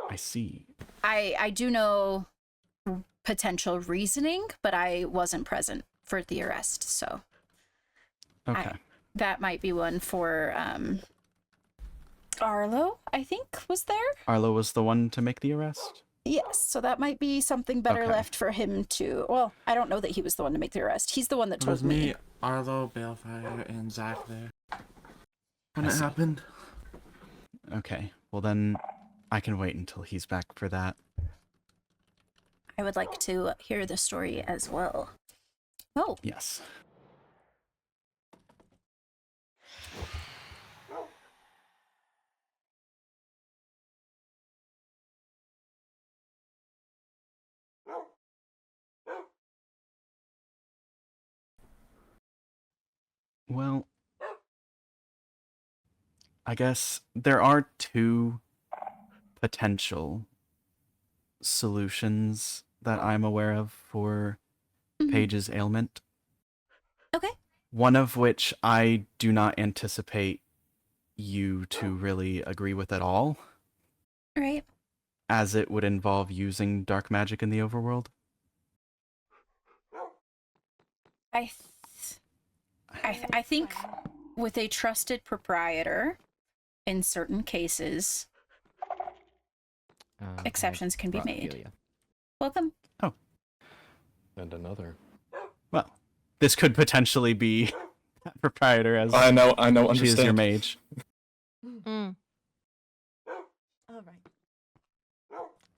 I see. I do know potential reasoning, but I wasn't present for the arrest, so Okay. that might be one for Arlo, I think, was there. Arlo was the one to make the arrest? Yes, so that might be something better Okay. left for him to. Well, I don't know that he was the one to make the arrest. He's the one that It told was me, Arlo, Balefire, and Zach there when I it see. happened. Okay. Well, then I can wait until he's back for that. I would like to hear the story as well. Oh, Yes. Well, I guess there are two potential solutions that I'm aware of for mhm. Paige's ailment. Okay. One of which I do not anticipate you to really agree with at all, Right. as it would involve using dark magic in the overworld. I think with a trusted proprietor, in certain cases, I exceptions can be brought made. Ophelia. Welcome. And another. Well, this could potentially be that proprietor, as I know, she is your understand. mage. All right.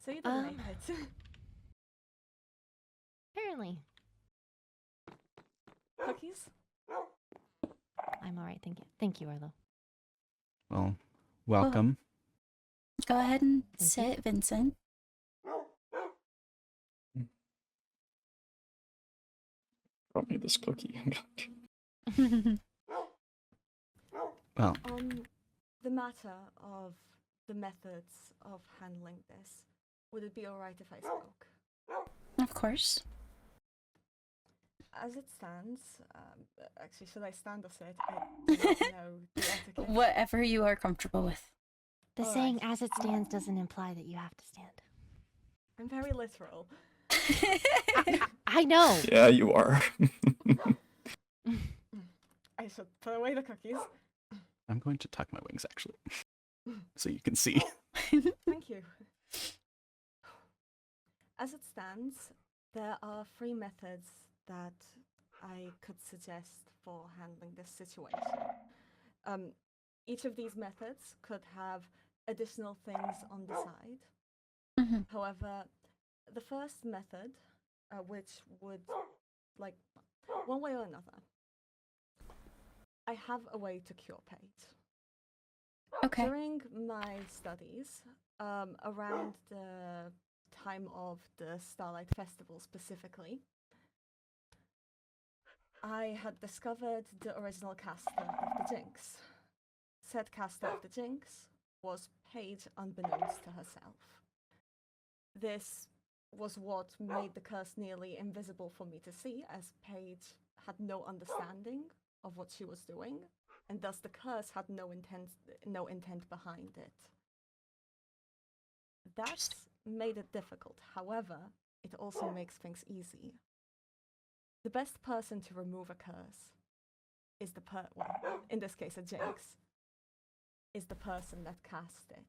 So you didn't make it. Apparently. Cookies? I'm alright, thank you. Thank you, Arlo. Well, welcome. Go ahead and Thank sit, Vincent. Brought me this cookie. Well, On the matter of the methods of handling this, would it be alright if I spoke? Of course. As it stands, actually, should I stand or sit? I do not know the etiquette. Whatever you are comfortable with. The All saying right. as it stands doesn't imply that you have to stand. I'm very literal. I know. Yeah, you are. I should put away the cookies. I'm going to tuck my wings, actually, so you can see. Thank you. As it stands, there are 3 methods that I could suggest for handling this situation. Each of these methods could have additional things on the side. Mhm. However, the first method, which would, like, one way or another, I have a way to cure Paige. Okay. During my studies, around the time of the Starlight Festival specifically, I had discovered the original caster of the Jinx. Said caster of the Jinx was Paige unbeknownst to herself. This was what made the curse nearly invisible for me to see, as Paige had no understanding of what she was doing, and thus the curse had no intent behind it. That made it difficult. However, it also makes things easy. The best person to remove a curse is well, in this case a Jinx, is the person that cast it.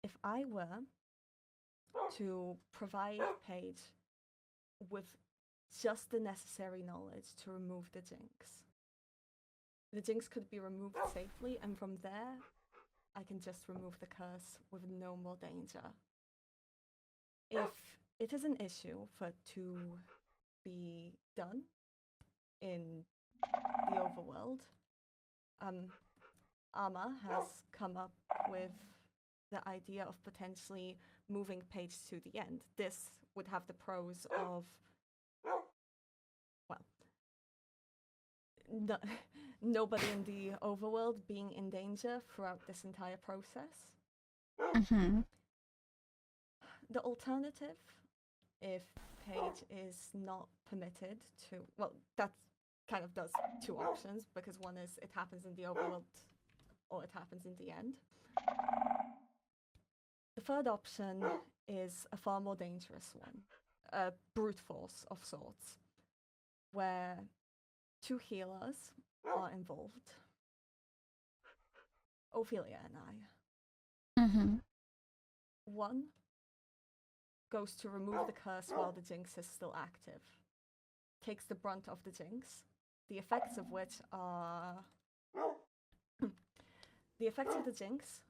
If I were to provide Paige with just the necessary knowledge to remove the Jinx could be removed safely, and from there, I can just remove the curse with no more danger. If it is an issue for it to be done in the overworld, Ama has come up with the idea of potentially moving Paige to the end. This would have the pros of, well, no, nobody in the overworld being in danger throughout this entire process. Mm-hmm. The alternative, if Paige is not permitted to, well, that kind of does two options, because one is it happens in the overworld or it happens in the end. The third option is a far more dangerous one, a brute force of sorts, where two healers are involved, Ophelia and I. Mm-hmm. One goes to remove the curse while the jinx is still active, takes the brunt of the jinx, the effects of which are... the effects of the jinx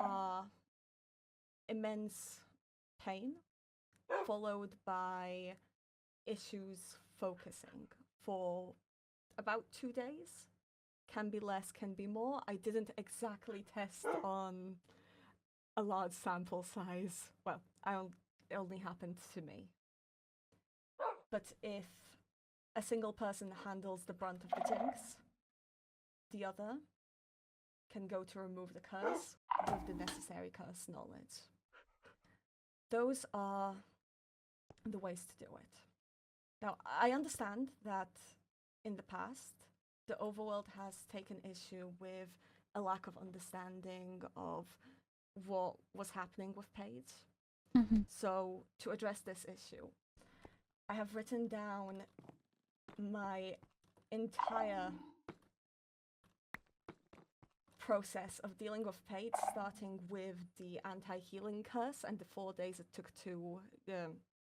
are immense pain, followed by issues focusing for about 2 days. Can be less, can be more. I didn't exactly test on a large sample size. Well, it only happened to me. But if a single person handles the brunt of the jinx, the other can go to remove the curse with the necessary curse knowledge. Those are the ways to do it. Now, I understand that in the past, the overworld has taken issue with a lack of understanding of what was happening with Paige. Mm-hmm. So, to address this issue, I have written down my entire process of dealing with Paige, starting with the anti-healing curse and the 4 days it took to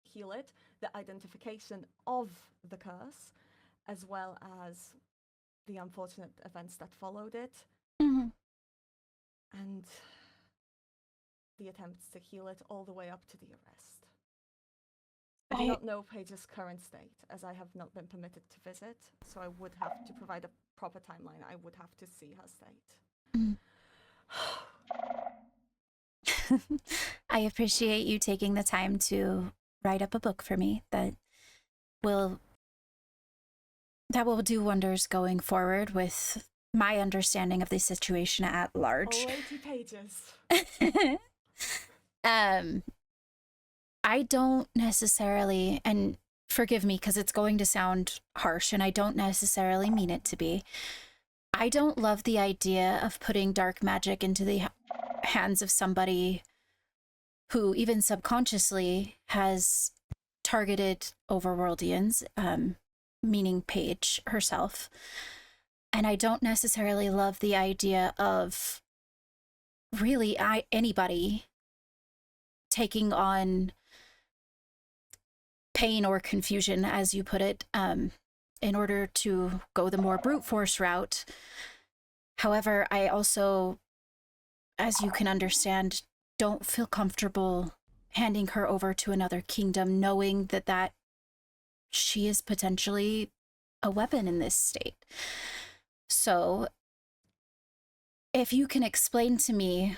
heal it, the identification of the curse, as well as the unfortunate events that followed it, Mm-hmm. and the attempts to heal it all the way up to the arrest. I do not know Paige's current state, as I have not been permitted to visit, so I would have to provide a proper timeline. I would have to see her state. I appreciate you taking the time to write up a book for me that will do wonders going forward with my understanding of the situation at large. All 80 pages. I don't necessarily, and forgive me because it's going to sound harsh and I don't necessarily mean it to be, I don't love the idea of putting dark magic into the hands of somebody who even subconsciously has targeted overworldians, meaning Paige herself. And I don't necessarily love the idea of really anybody taking on pain or confusion, as you put it, in order to go the more brute force route. However, I also, as you can understand, don't feel comfortable handing her over to another kingdom, knowing that she is potentially a weapon in this state. So, if you can explain to me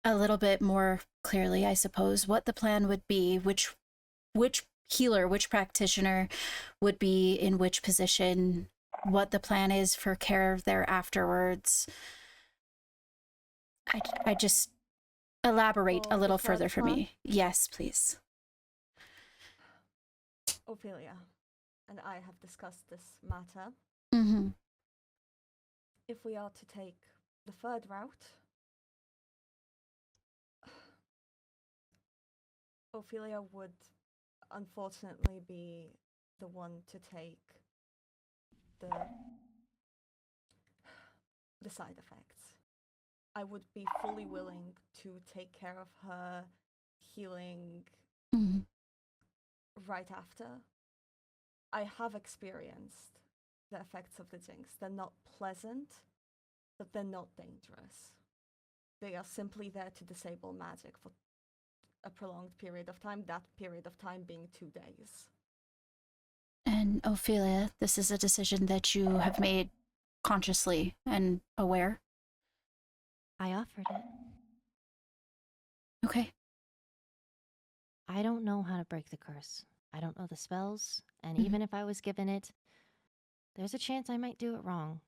a little bit more clearly, I suppose, what the plan would be, which healer, which practitioner would be in which position, what the plan is for care there afterwards. I just elaborate a little further for me. Yes, please. Ophelia and I have discussed this matter. Mm-hmm. If we are to take the third route, Ophelia would unfortunately be the one to take the side effects. I would be fully willing to take care of her healing right after. I have experienced the effects of the jinx. They're not pleasant, but they're not dangerous. They are simply there to disable magic for a prolonged period of time, that period of time being 2 days. And Ophelia, this is a decision that you have made consciously and aware? I offered it. Okay. I don't know how to break the curse. I don't know the spells, and even if I was given it, there's a chance I might do it wrong.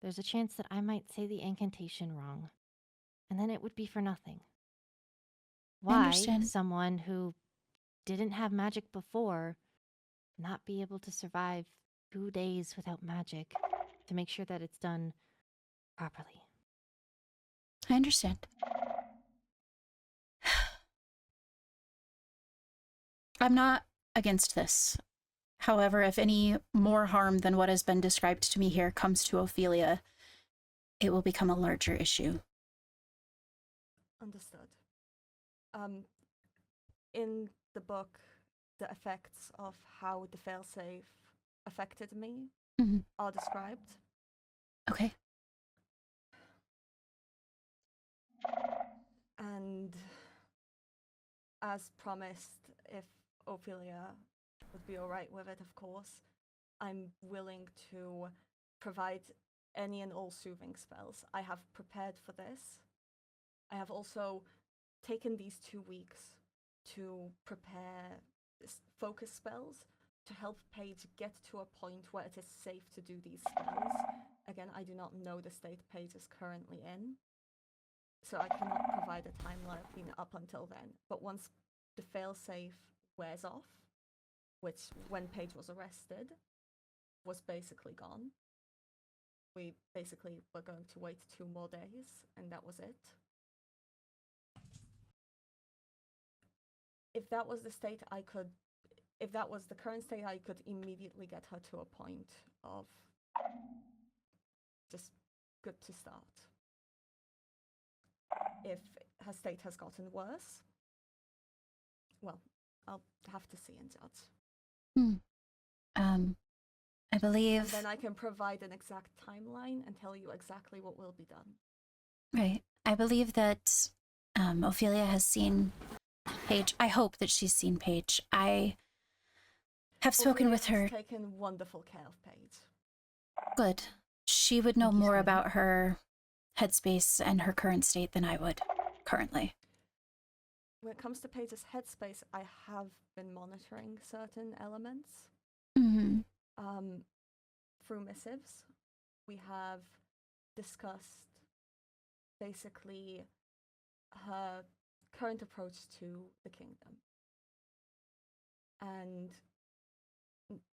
There's a chance that I might say the incantation wrong. And then it would be for nothing. I Why understand. someone who didn't have magic before not be able to survive 2 days without magic to make sure that it's done properly? I understand. I'm not against this. However, if any more harm than what has been described to me here comes to Ophelia, it will become a larger issue. Understood. In the book, the effects of how the failsafe affected me Mhm. are described. Okay. And as promised, if Ophelia would be alright with it, of course, I'm willing to provide any and all soothing spells. I have prepared for this. I have also taken these 2 weeks to prepare focus spells to help Paige get to a point where it is safe to do these spells. Again, I do not know the state Paige is currently in, so I cannot provide a timeline up until then. But once the failsafe wears off, which when Paige was arrested was basically gone, we basically were going to wait 2 more days, and that was it. If that was the state if that was the current state, I could immediately get her to a point of just good to start. If her state has gotten worse, well, I'll have to see and judge. I believe... And then I can provide an exact timeline and tell you exactly what will be done. Right. I believe that Ophelia has seen Paige. I hope that she's seen Paige. I have spoken with her. Has taken wonderful care of Paige. Good. She would know Thank you, more Skylar. about her headspace and her current state than I would currently. When it comes to Paige's headspace, I have been monitoring certain elements. Mm-hmm. Through missives, we have discussed basically her current approach to the kingdom. And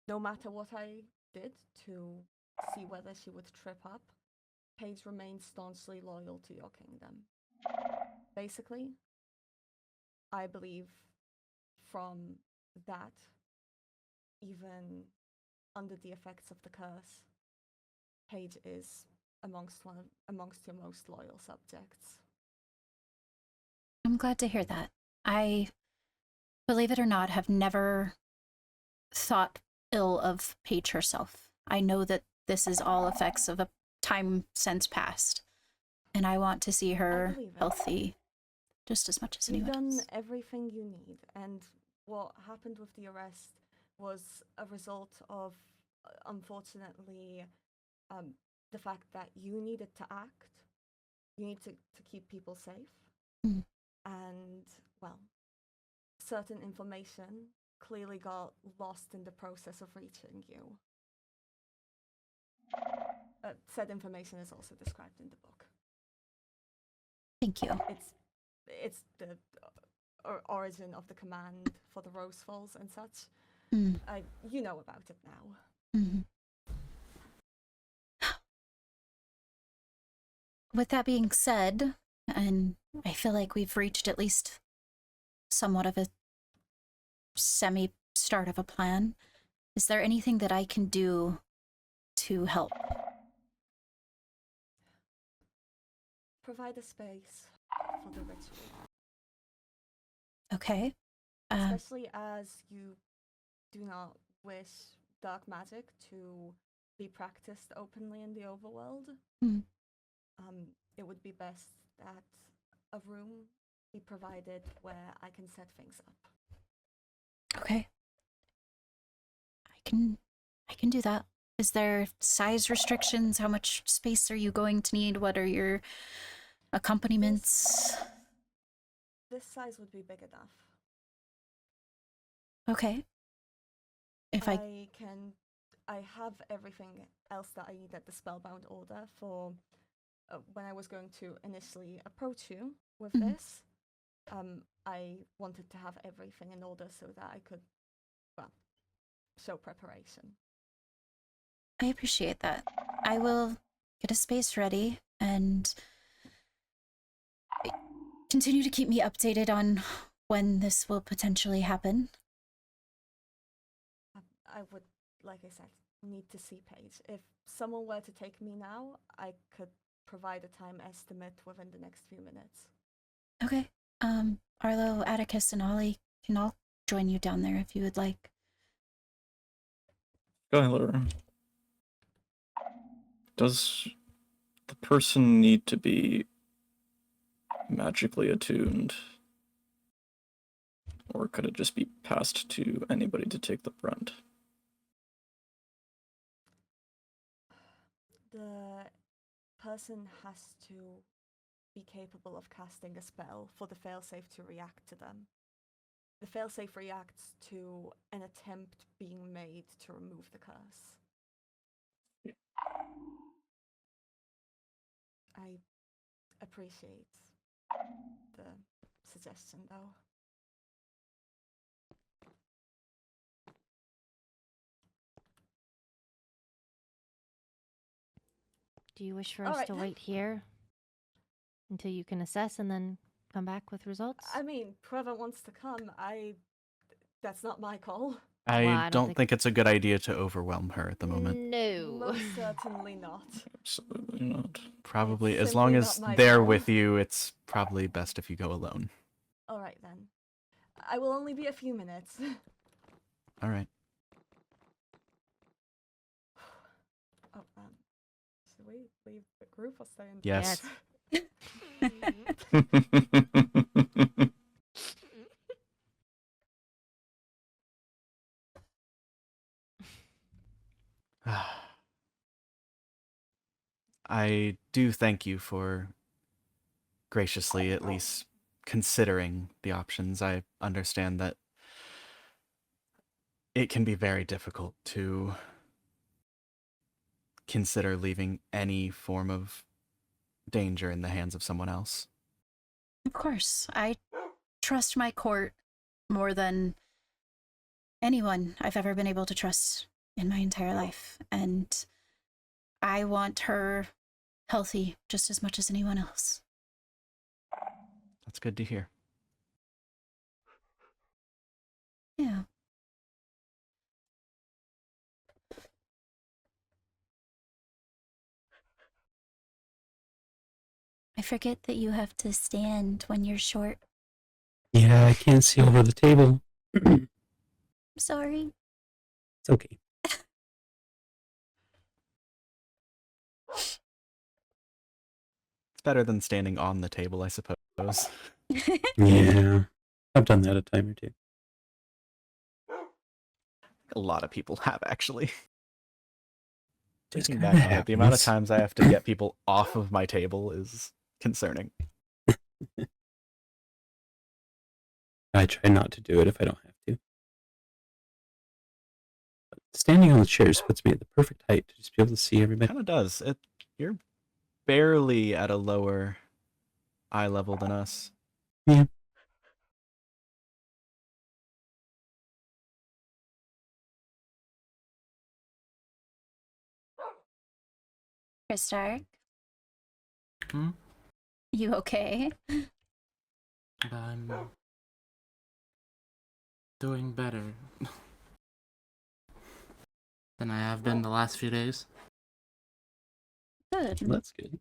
no matter what I did to see whether she would trip up, Paige remains staunchly loyal to your kingdom. Basically, I believe from that, even under the effects of the curse, Paige is amongst your most loyal subjects. I'm glad to hear that. I, believe it or not, have never thought ill of Paige herself. I know that this is all effects of a time since past, and I want to see her healthy just as much as You've anyone done else. everything you need, and what happened with the arrest was a result of, unfortunately, the fact that you needed to act. You need to keep people safe. Mm. And, well, certain information clearly got lost in the process of reaching you. Said information is also described in the book. Thank you. It's the origin of the command for the Rose Falls and such. Mm. You know about it now. Mm-hmm. With that being said, and I feel like we've reached at least somewhat of a semi-start of a plan, is there anything that I can do to help? Provide a space for the ritual. Okay. Especially as you do not wish dark magic to be practiced openly in the overworld. Mm. It would be best that a room be provided where I can set things up. Okay. I can do that. Is there size restrictions? How much space are you going to need? What are your accompaniments? This size would be big enough. Okay. If I I have everything else that I need at the spellbound order for when I was going to initially approach you with Mhm. this. I wanted to have everything in order so that I could, well, show preparation. I appreciate that. I will get a space ready and continue to keep me updated on when this will potentially happen. I would, like I said, need to see Paige. If someone were to take me now, I could provide a time estimate within the next few minutes. Okay. Arlo, Atticus, and Ollie can all join you down there if you would like. Skylar, does the person need to be magically attuned? Or could it just be passed to anybody to take the brunt? The person has to be capable of casting a spell for the failsafe to react to them. The failsafe reacts to an attempt being made to remove the curse. I appreciate the suggestion, though. Do you wish for All us right, to then. wait here until you can assess and then come back with results? I mean, whoever wants to come, that's not my call. I Well, I don't think it's a good idea to overwhelm her at the moment. No. Most certainly not. Absolutely not. Probably, It's as long simply as not my they're call. with you, it's probably best if you go alone. All right, then. I will only be a few minutes. All right. Oh, should we leave the group or stay in? Yes. I do thank you for graciously at least considering the options. I understand that it can be very difficult to consider leaving any form of danger in the hands of someone else. Of course, I trust my court more than anyone I've ever been able to trust in my entire life, and I want her healthy just as much as anyone else. That's good to hear. Yeah. I forget that you have to stand when you're short. Yeah, I can't see over the table. It's Sorry. okay. It's better than standing on the table, I suppose. Yeah, I've done that a time or two. A lot of people have, actually. Just Thinking kinda back on it, the amount of happens. times I have to get people off of my table is concerning. I try not to do it if I don't have to. But standing on the chairs puts me at the perfect height to just be able to see everybody. Kind of does. You're barely at a lower eye level than us. Yeah. Kristark, Hmm? you okay? I'm doing better than I have been the last few days. Good. That's good.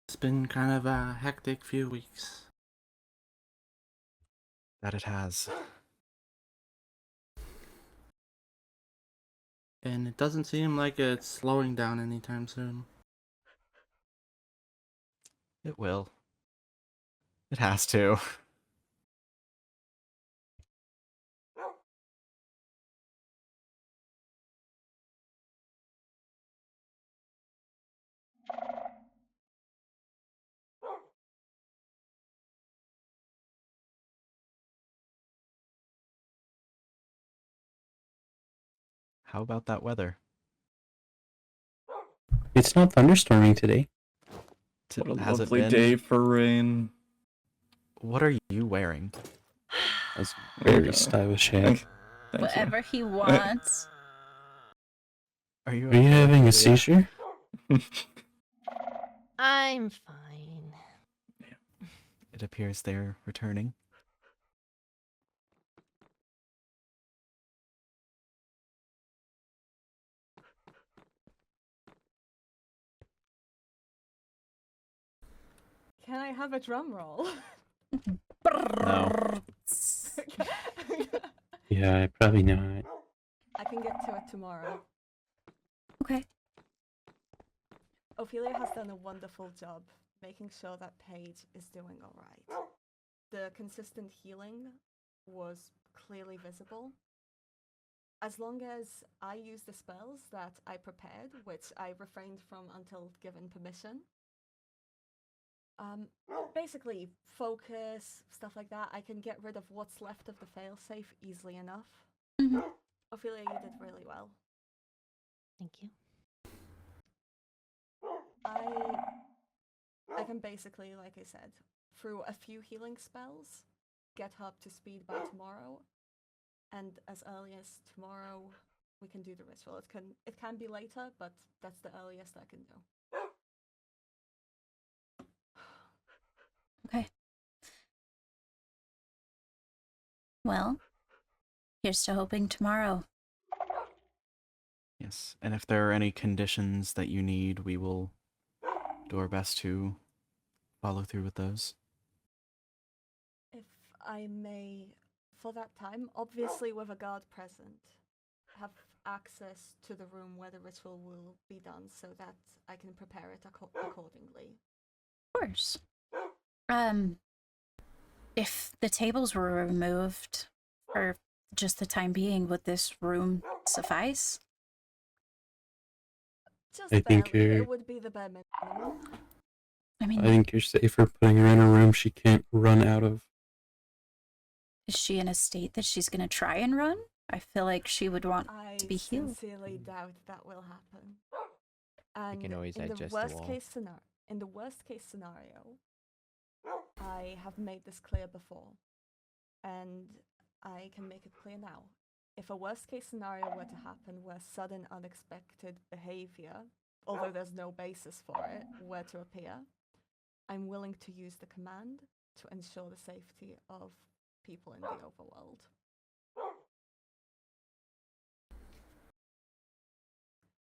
It's been kind of a hectic few weeks. That it has. And it doesn't seem like it's slowing down anytime soon. It will. It has to. How about that weather? It's not thunderstorming today. What a Has it lovely been? day for rain. What are you wearing? That's There you very go. stylish hat. Thank you. Whatever he wants. Are you Are you okay, having a Ophelia? seizure? I'm fine. It appears they're returning. Can I have a drum roll? No. Yeah, probably not. I can get to it tomorrow. Okay. Ophelia has done a wonderful job making sure that Paige is doing alright. The consistent healing was clearly visible. As long as I use the spells that I prepared, which I refrained from until given permission, basically focus, stuff like that, I can get rid of what's left of the failsafe easily enough. Mhm. Ophelia, you did really well. Thank you. I can basically, like I said, through a few healing spells, get her up to speed by tomorrow, and as early as tomorrow, we can do the ritual. It can be later, but that's the earliest I can do. Okay. Well, here's to hoping tomorrow. Yes, and if there are any conditions that you need, we will do our best to follow through with those. If I may, for that time, obviously with a guard present, have access to the room where the ritual will be done so that I can prepare it accordingly. Of course. If the tables were removed for just the time being, would this room suffice? Just I think barely. you're- It would be the bare minimum. I mean, I think you're safer putting her in a room she can't run out of. is she in a state that she's going to try and run? I feel like she would want I to be healed. sincerely doubt that will happen. And can always in the adjust the worst wall. case scenario, I have made this clear before, and I can make it clear now. If a worst case scenario were to happen where sudden unexpected behavior, although there's no basis for it, were to appear, I'm willing to use the command to ensure the safety of people in the overworld.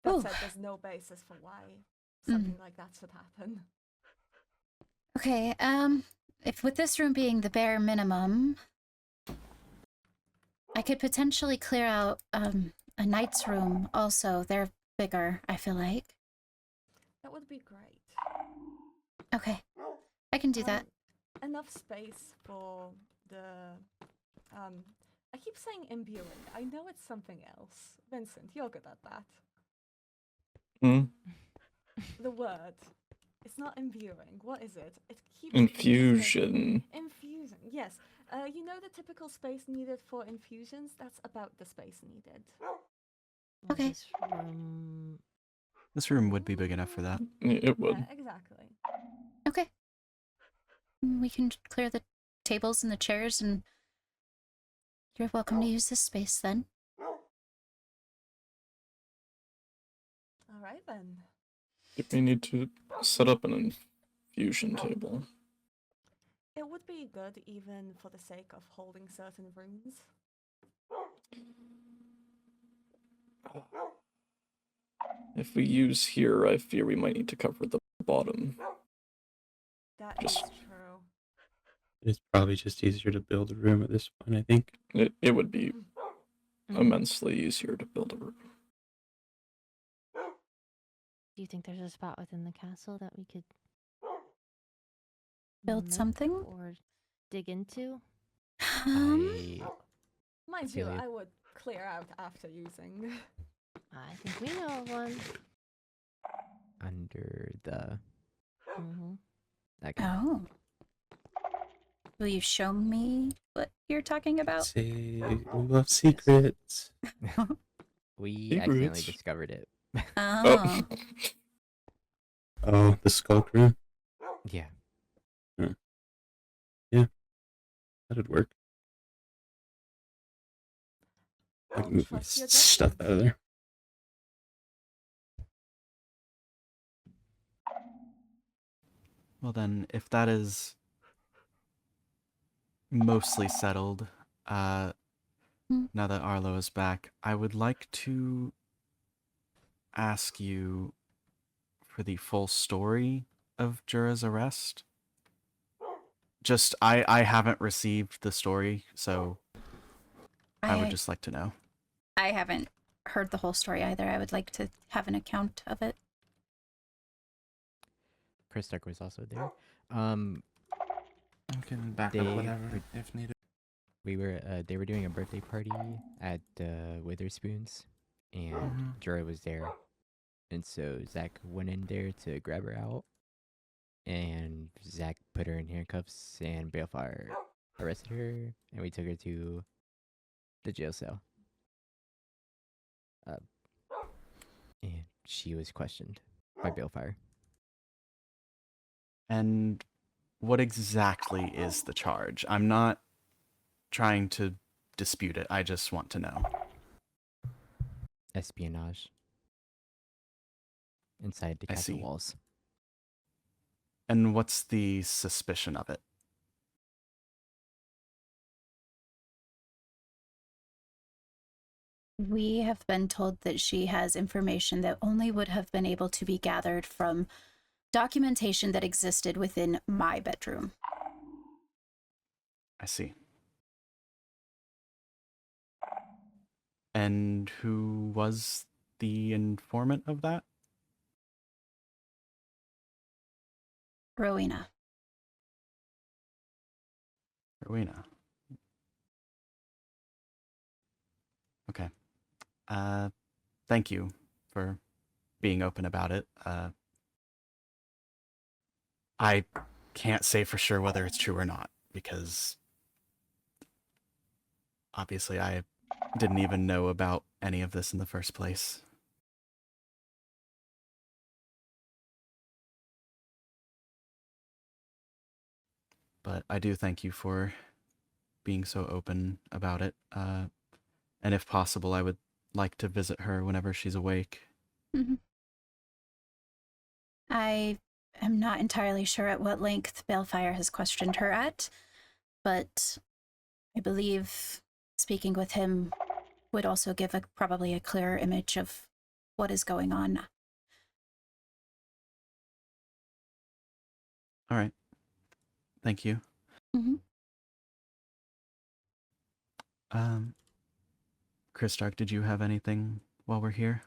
That Ooh. said, there's no basis for why something like that should happen. Okay, if with this room being the bare minimum, I could potentially clear out a knight's room also. They're bigger, I feel like. That would be great. Okay, I can do that. Enough space for the I keep saying imbuing. I know it's something else. Vincent, you're good at that. Hmm? The word. It's not imbuing. What is it? It keeps Infusion. Infusion. Yes. You know the typical space needed for infusions? That's about the space needed. Okay. This room... This room would be big enough for that. It would. Yeah, exactly. Okay. We can clear the tables and the chairs, and you're welcome to use this space then. All right then. If we need to set up an infusion table. It would be good even for the sake of holding certain rooms. If we use here, I fear we might need to cover the bottom. That is Just- true. It's probably just easier to build a room at this point, I think. It would be Mhm. immensely easier to build a room. Do you think there's a spot within the castle that we could Build nook something? or dig into? I Mind you, Ophelia. I would clear out after using. I think we know of one. under the Mm-hmm. okay. Oh. Will you show me what you're talking about? Say we love secrets. We accidentally Secrets. discovered it. Oh. Oh, the skull crew. Yeah. Yeah, that'd work. I I'll can move my trust your stuff judgment. out of there. Well then, if that is mostly settled, now that Arlo is back, I would like to ask you for the full story of Jura's arrest. Just, I haven't received the story, so I would just like to know. I haven't heard the whole story either. I would like to have an account of it. Chris Stark was also there. I can back They up whatever were- if needed. They were doing a birthday party at Witherspoon's, and Jura was there, and so Zach went in there to grab her out, and Zach put her in handcuffs, and Balefire arrested her, and we took her to the jail cell. And she was questioned by Balefire. And what exactly is the charge? I'm not trying to dispute it. I just want to know. Espionage. Inside the I castle see. walls. And what's the suspicion of it? We have been told that she has information that only would have been able to be gathered from documentation that existed within my bedroom. I see. And who was the informant of that? Rowena. Rowena. Okay. Thank you for being open about it. I can't say for sure whether it's true or not, because obviously I didn't even know about any of this in the first place. But I do thank you for being so open about it. And if possible, I would like to visit her whenever she's awake. Mm-hmm. I am not entirely sure at what length Balefire has questioned her at, but I believe speaking with him would also give probably a clearer image of what is going on. All right. Thank you. Mm-hmm. Chris Stark, did you have anything while we're here?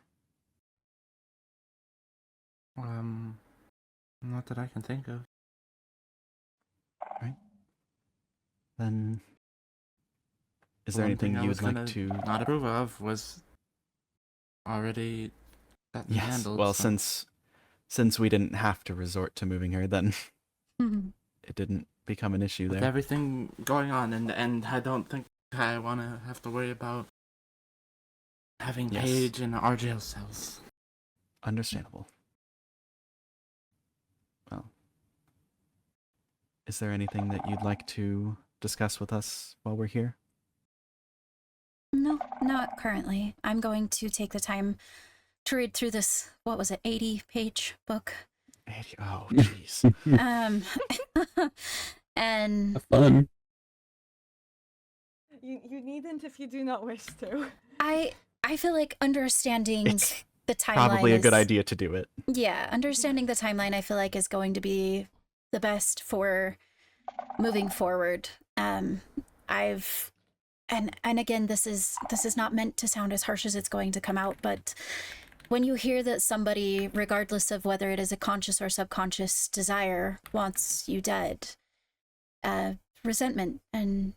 Not that I can think of. Right. Then, is there One anything thing I you was would like gonna to... not approve of was already set and Yes, handled. well, so since we didn't have to resort to moving her, then Mm-hmm. it didn't become an issue with there. everything going on in the end, I don't think I want to have to worry about having Yes. Paige in our jail cells. Understandable. Well, is there anything that you'd like to discuss with us while we're here? No, not currently. I'm going to take the time to read through this, 80-page book. 80, oh, jeez. And Have fun. You needn't if you do not wish to. I feel like understanding It's the timeline probably a good is- idea to do it. Yeah, understanding the timeline I feel like is going to be the best for moving forward. And again, this is not meant to sound as harsh as it's going to come out, but when you hear that somebody, regardless of whether it is a conscious or subconscious desire, wants you dead, resentment and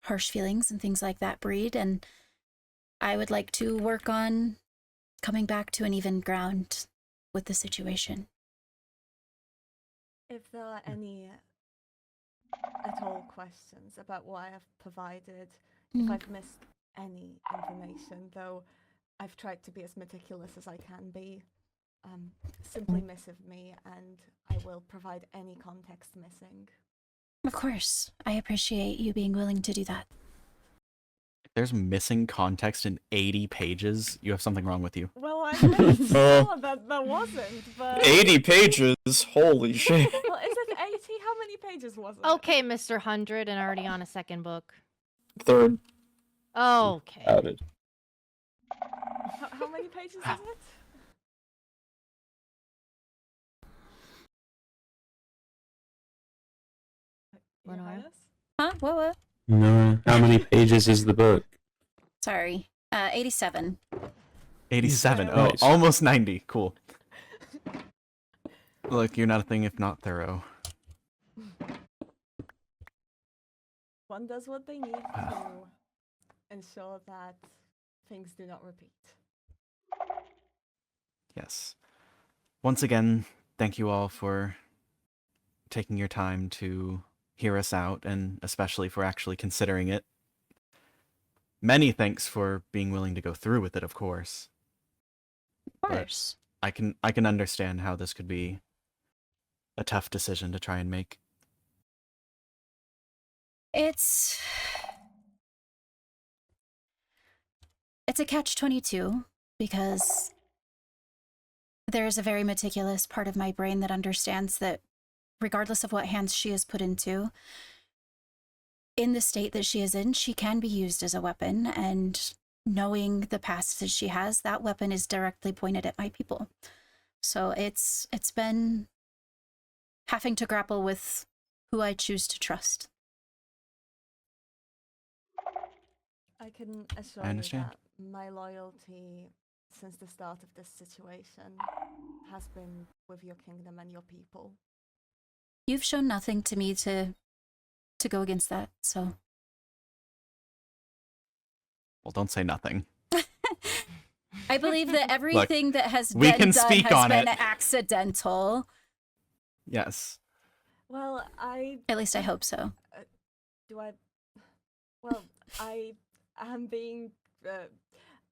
harsh feelings and things like that breed, and I would like to work on coming back to an even ground with the situation. If there are any at all questions about what I have provided, if I've missed any information, though I've tried to be as meticulous as I can be. Simply missive me, and I will provide any context missing. Of course. I appreciate you being willing to do that. If there's missing context in 80 pages, you have something wrong with you. Well, I made sure that there wasn't, but... 80 pages? Holy shit. Well, is it 80? How many pages was it? Okay, Mr. 100 and already on a second book. Third. Okay. Outed. How many pages is it? Your Lenore? Highness? Huh? What? No. How many pages is the book? Sorry. 87. 87. Yeah, Oh, nice. almost 90. Cool. Look, you're not a thing if not thorough. One does what they need to ensure that things do not repeat. Yes. Once again, thank you all for taking your time to hear us out, and especially for actually considering it. Many thanks for being willing to go through with it, of course. Of course. I can understand how this could be a tough decision to try and make. It's a catch-22 because there is a very meticulous part of my brain that understands that regardless of what hands she is put into, in the state that she is in, she can be used as a weapon, and knowing the past that she has, that weapon is directly pointed at my people. So it's been having to grapple with who I choose to trust. I can assure I you understand. that my loyalty since the start of this situation has been with your kingdom and your people. You've shown nothing to me to go against that, so. Well, don't say nothing. I believe that everything that has we been can done speak has on been it. accidental. Yes. Well, At least I hope so. Well, I am being...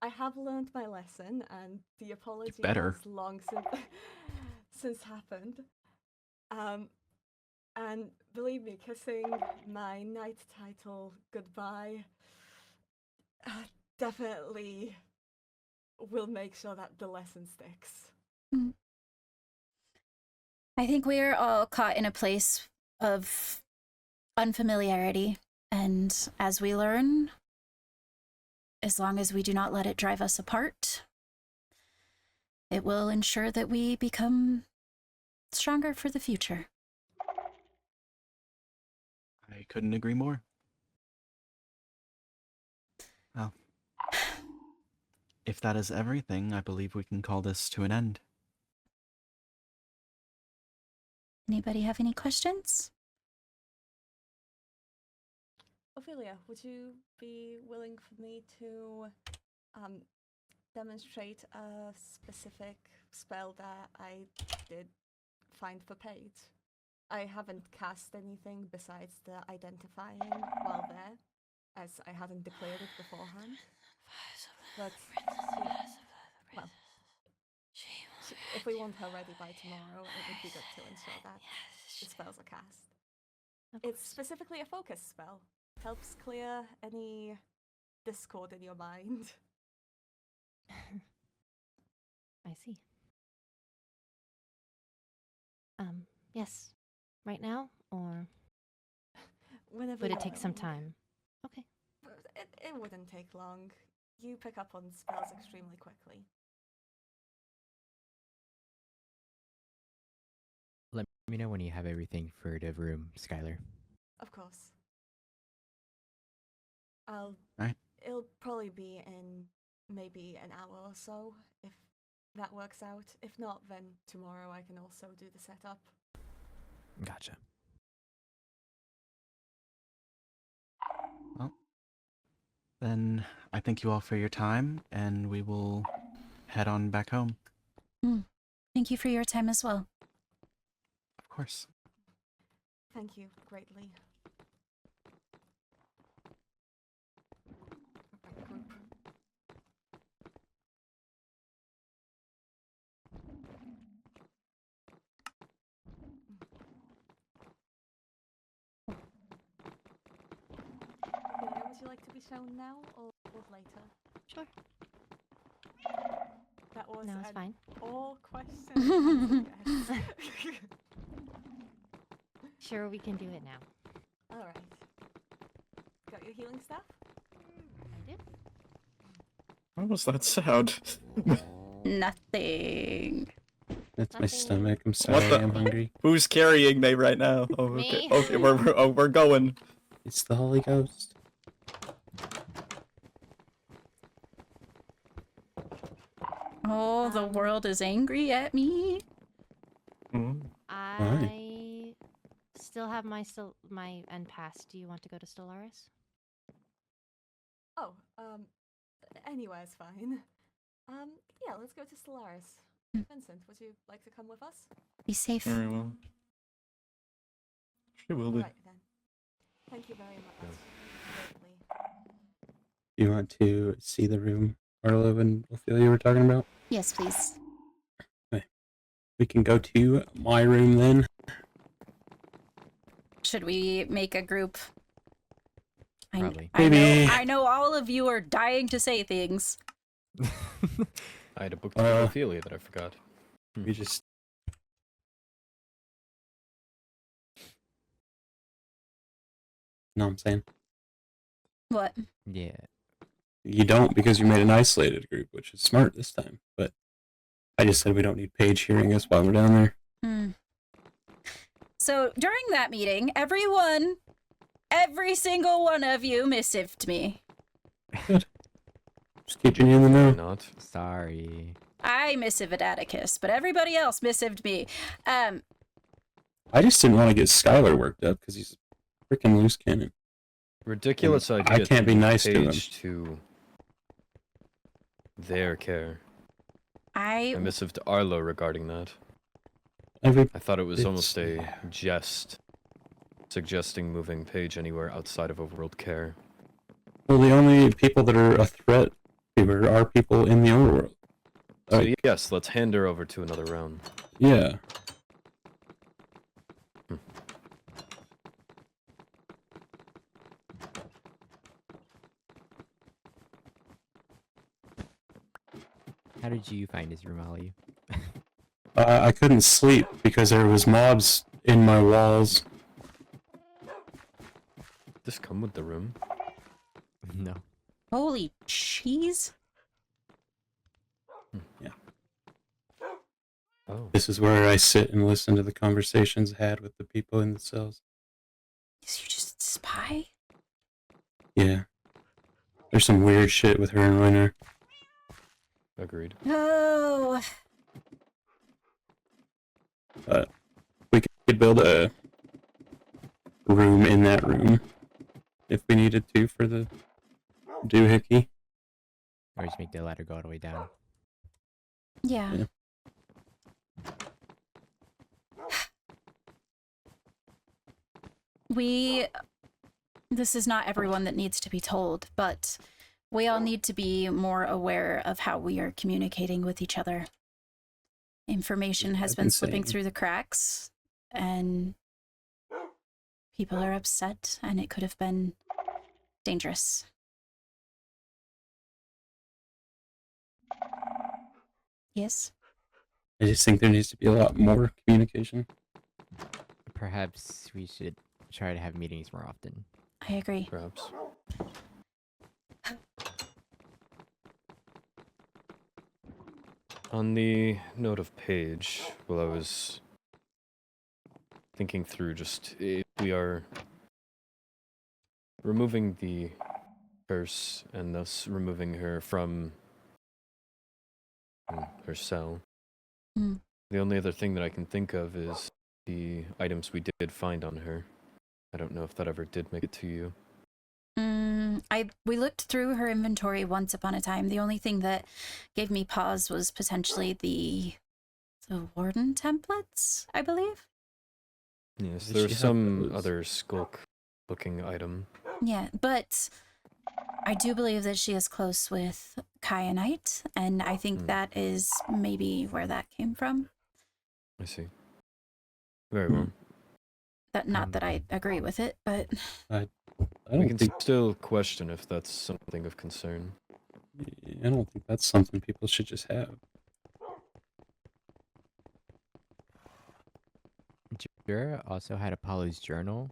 I have learned my lesson, and the apology better. has long since happened. And believe me, kissing my knight title goodbye definitely will make sure that the lesson sticks. I think we are all caught in a place of unfamiliarity, and as we learn, as long as we do not let it drive us apart, it will ensure that we become stronger for the future. I couldn't agree more. Well, if that is everything, I believe we can call this to an end. Anybody have any questions? Ophelia, would you be willing for me to demonstrate a specific spell that I did find for Paige? I haven't cast anything besides the identifying while there, as I hadn't declared it beforehand. But, well, if we want her ready by tomorrow, it would be good to ensure that the spells are cast. It's specifically a focus spell. Helps clear any discord in your mind. I see. Yes. Right now, or Whenever would it you're take some willing. time? Okay. It wouldn't take long. You pick up on spells extremely quickly. Let me know when you have everything for the room, Skylar. Of course. Right. It'll probably be in maybe an hour or so, if that works out. If not, then tomorrow I can also do the setup. Gotcha. Well, then I thank you all for your time, and we will head on back home. Thank you for your time as well. Of course. Thank you greatly. you like to be shown now or later? Sure. That was No, it's an fine. all question. Yes. Sure, we can do it now. All right. Got your healing staff? I did. What was that sound? Nothing. That's my Nothing. stomach. I'm sorry. the- I'm hungry. Who's carrying me right now? Oh, okay. Me. Okay, we're going. It's the Holy Ghost. Oh, the world is angry at me. Mm. I still have my end pass. Do you want to go to Stellaris? Oh, anywhere's fine. Yeah, let's go to Stellaris. Vincent, would you like to come with us? Be safe. Very well. She will be. Right then. Thank you very much. Greatly. You want to see the room Arlo and Ophelia were talking about? Yes, please. We can go to my room then. Should we make a group? Probably. Maybe. I know all of you are dying to say things. I had a book to Ophelia that I forgot. We just... know what I'm saying? What? Yeah. You don't because you made an isolated group, which is smart this time. But I just said we don't need Paige hearing us while we're down there. So during that meeting, every single one of you missived me. Good. Just keeping you in the Why know. not? Sorry. I missived Atticus, but everybody else missived me. I just didn't want to get Skylar worked up because he's a freaking loose cannon. Ridiculous I idea. can't be leave nice to him. Paige to their care. I I missived Arlo regarding that. Every I thought it was It's- almost a jest, suggesting moving Paige anywhere outside of overworld care. well, the only people that are a threat to her are people in the overworld. So Like, yes, let's hand her over to another round. yeah. How did you find his room, Ollie? I couldn't sleep because there was mobs in my walls. This come with the room. No. holy cheese. Oh, This is where I sit and listen to the conversations had with the people in the cells. Is you just a spy? Yeah. There's some weird shit with her and Rainer. agreed. Oh, But we could build a room in that room if we needed to for the doohickey. Or just make the ladder go all the way down. yeah. Yeah. This is not everyone that needs to be told, but we all need to be more aware of how we are communicating with each other. Information has I've been been slipping saying. through the cracks, and people are upset, and it could have been dangerous. Yes? I just think there needs to be a lot more communication. Perhaps we should try to have meetings more often. I agree. Perhaps. On the note of Paige, well, I was thinking through just if we are removing the curse and thus removing her from her cell. Mm. The only other thing that I can think of is the items we did find on her. I don't know if that ever did make it to you. We looked through her inventory once upon a time. The only thing that gave me pause was potentially the warden templates, I believe. Yes, Did there's she have some those? other skulk-looking item. Yeah, but I do believe that she is close with Kyanite, and I think that is maybe where that came from. I see. Very well. Not that I agree with it, but I I We don't can think still question if that's something of concern. I don't think that's something people should just have. Jura also had Apollo's journal.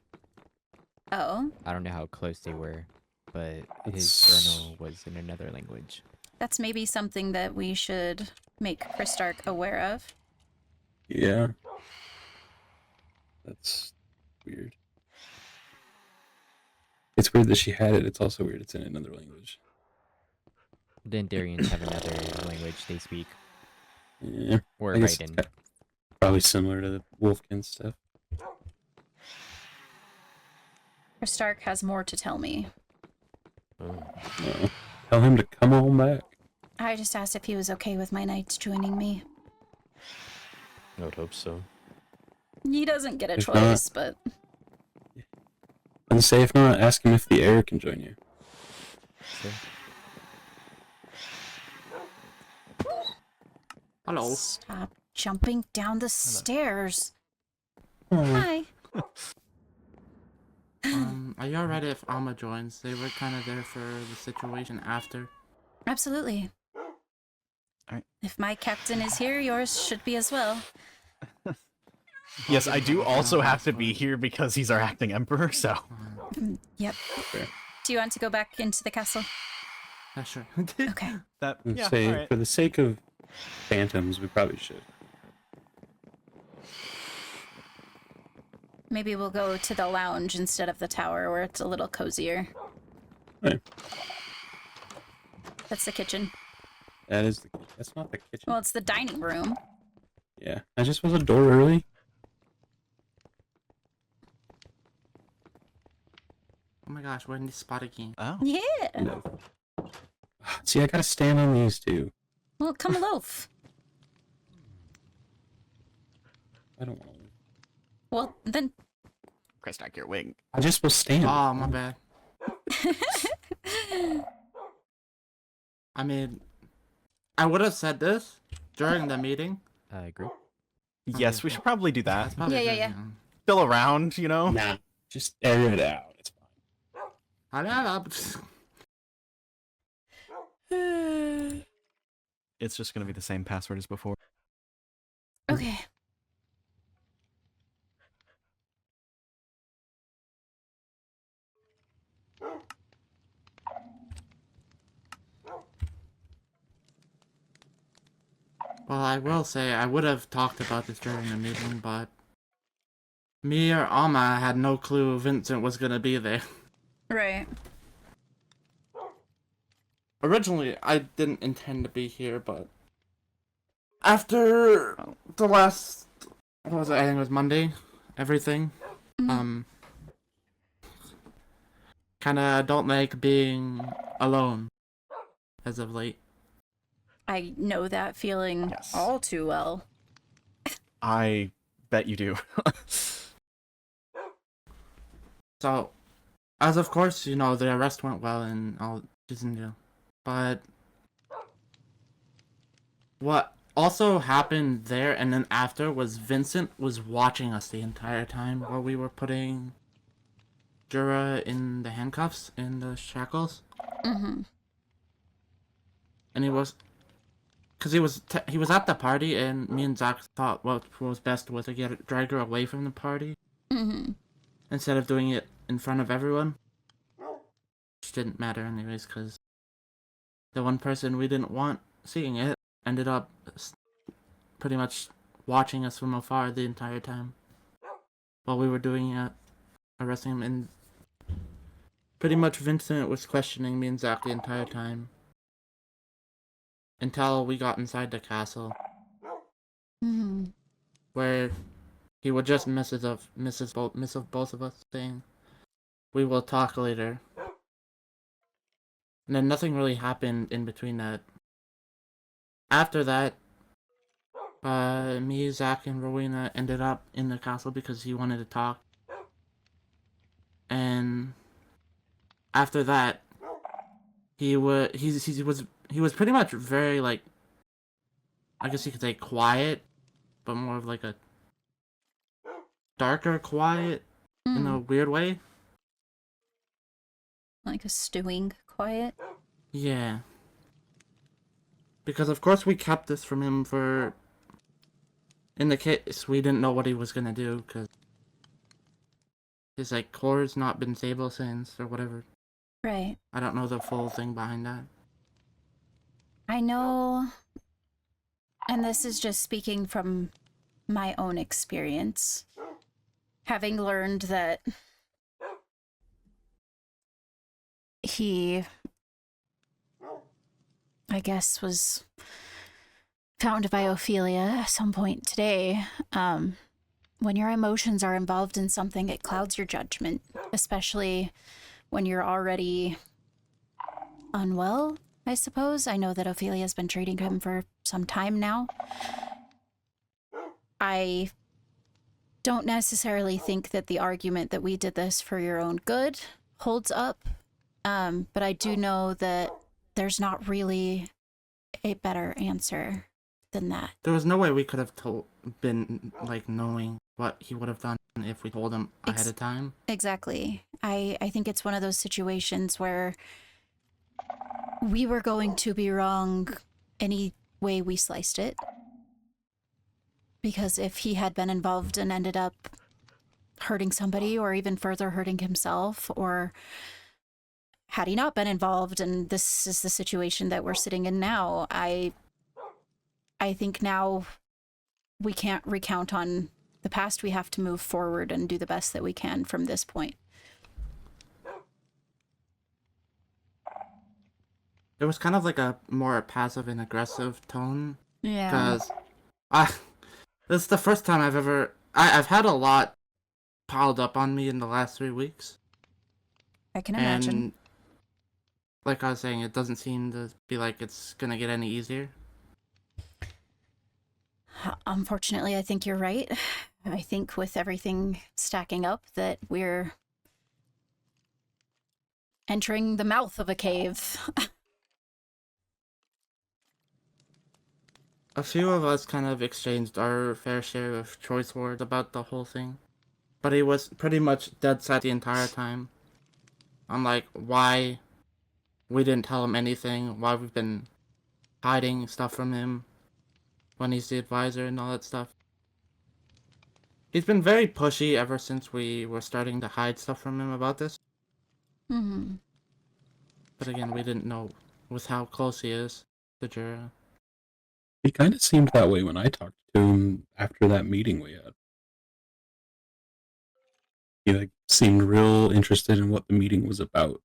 Oh, I don't know how close they were, but his That's- journal was in another language. that's maybe something that we should make Christark aware of. Yeah. That's weird. It's weird that she had it. It's also weird it's in another language. The Endarians have another language they speak, Yeah. or I guess write it's in. probably similar to the Wolfkins stuff. Christark has more to tell me. Oh. Tell him to come on back. I just asked if he was okay with my knights joining me. I would hope so. He doesn't get a If choice, but And say if not, ask him if the air can join you. So, Hello. stop jumping down the stairs. Oh, Hi. Are you alright if Alma joins? They were kind of there for the situation after. Absolutely. Alright. If my captain is here, yours should be as well. Yes, I do also have to be here because he's our acting emperor, so. Yep. fair. Do you want to go back into the castle? Yeah, sure. Okay. That, I'd yeah, say alright. for the sake of phantoms, we probably should. Maybe we'll go to the lounge instead of the tower where it's a little cozier. Right. That's the kitchen. That is the. That's not the kitchen. Well, it's the dining room. Yeah, I just was a door early. Oh my gosh, we're in this spot again. Oh. Yeah. No. See, I gotta stand on these two. Well, come loaf. I don't want to. Well, then. Christark, your wing. I just will stand. Oh, my bad. I mean, I would have said this during the meeting. group. Yes, we should probably do that. That's probably Yeah, good, yeah. Still around, you know? Nah, just air it out. It's fine. It's just gonna be the same password as before. Okay. Well, I will say I would have talked about this during the meeting, but me or Alma had no clue Vincent was gonna be there. Right. Originally, I didn't intend to be here, but after the last, what was it? I think it was Monday. Everything, kind of don't like being alone as of late. I know that feeling Yes. all too well. I bet you do. So, as of course, you know, the arrest went well and all isn't new. But what also happened there and then after was Vincent was watching us the entire time while we were putting Jura in the handcuffs, in the shackles. Mm-hmm. And he was, because he was at the party and me and Zach thought what was best was to drag her away from the party. Mm-hmm. Instead of doing it in front of everyone. Which didn't matter anyways, because the one person we didn't want seeing it ended up pretty much watching us from afar the entire time. While we were doing it, arresting him, and pretty much Vincent was questioning me and Zach the entire time. Until we got inside the castle. Mm-hmm. Where he would just miss of both of us saying, "We will talk later." And then nothing really happened in between that. After that, me, Zach, and Rowena ended up in the castle because he wanted to talk. And after that, he was pretty much very, like, I guess you could say quiet, but more of like a darker quiet in a weird way. Like a stewing quiet? Yeah. Because of course we kept this from him for... In the case we didn't know what he was gonna do, because... His, like, core's not been stable since, or whatever. Right. I don't know the full thing behind that. I know, and this is just speaking from my own experience, having learned that he, I guess, was found by Ophelia at some point today. When your emotions are involved in something, it clouds your judgment, especially when you're already unwell, I suppose. I know that Ophelia's been treating him for some time now. I don't necessarily think that the argument that we did this for your own good holds up, but I do know that there's not really a better answer than that. There was no way we could have been, like, knowing what he would have done if we told him ahead of time. Exactly. I think it's one of those situations where we were going to be wrong any way we sliced it. Because if he had been involved and ended up hurting somebody or even further hurting himself, or had he not been involved and this is the situation that we're sitting in now, I think now we can't recount on the past. We have to move forward and do the best that we can from this point. It was kind of like a more passive and aggressive tone. Yeah. Because this is the first time I've had a lot piled up on me in the last 3 weeks. I can imagine. And like I was saying, it doesn't seem to be like it's gonna get any easier. Unfortunately, I think you're right. I think with everything stacking up that we're entering the mouth of a cave. A few of us kind of exchanged our fair share of choice words about the whole thing. But he was pretty much dead set the entire time. On, like, why we didn't tell him anything, why we've been hiding stuff from him when he's the advisor and all that stuff. He's been very pushy ever since we were starting to hide stuff from him about this. Mm-hmm. But again, we didn't know with how close he is to Jura. He kind of seemed that way when I talked to him after that meeting we had. He like seemed real interested in what the meeting was about.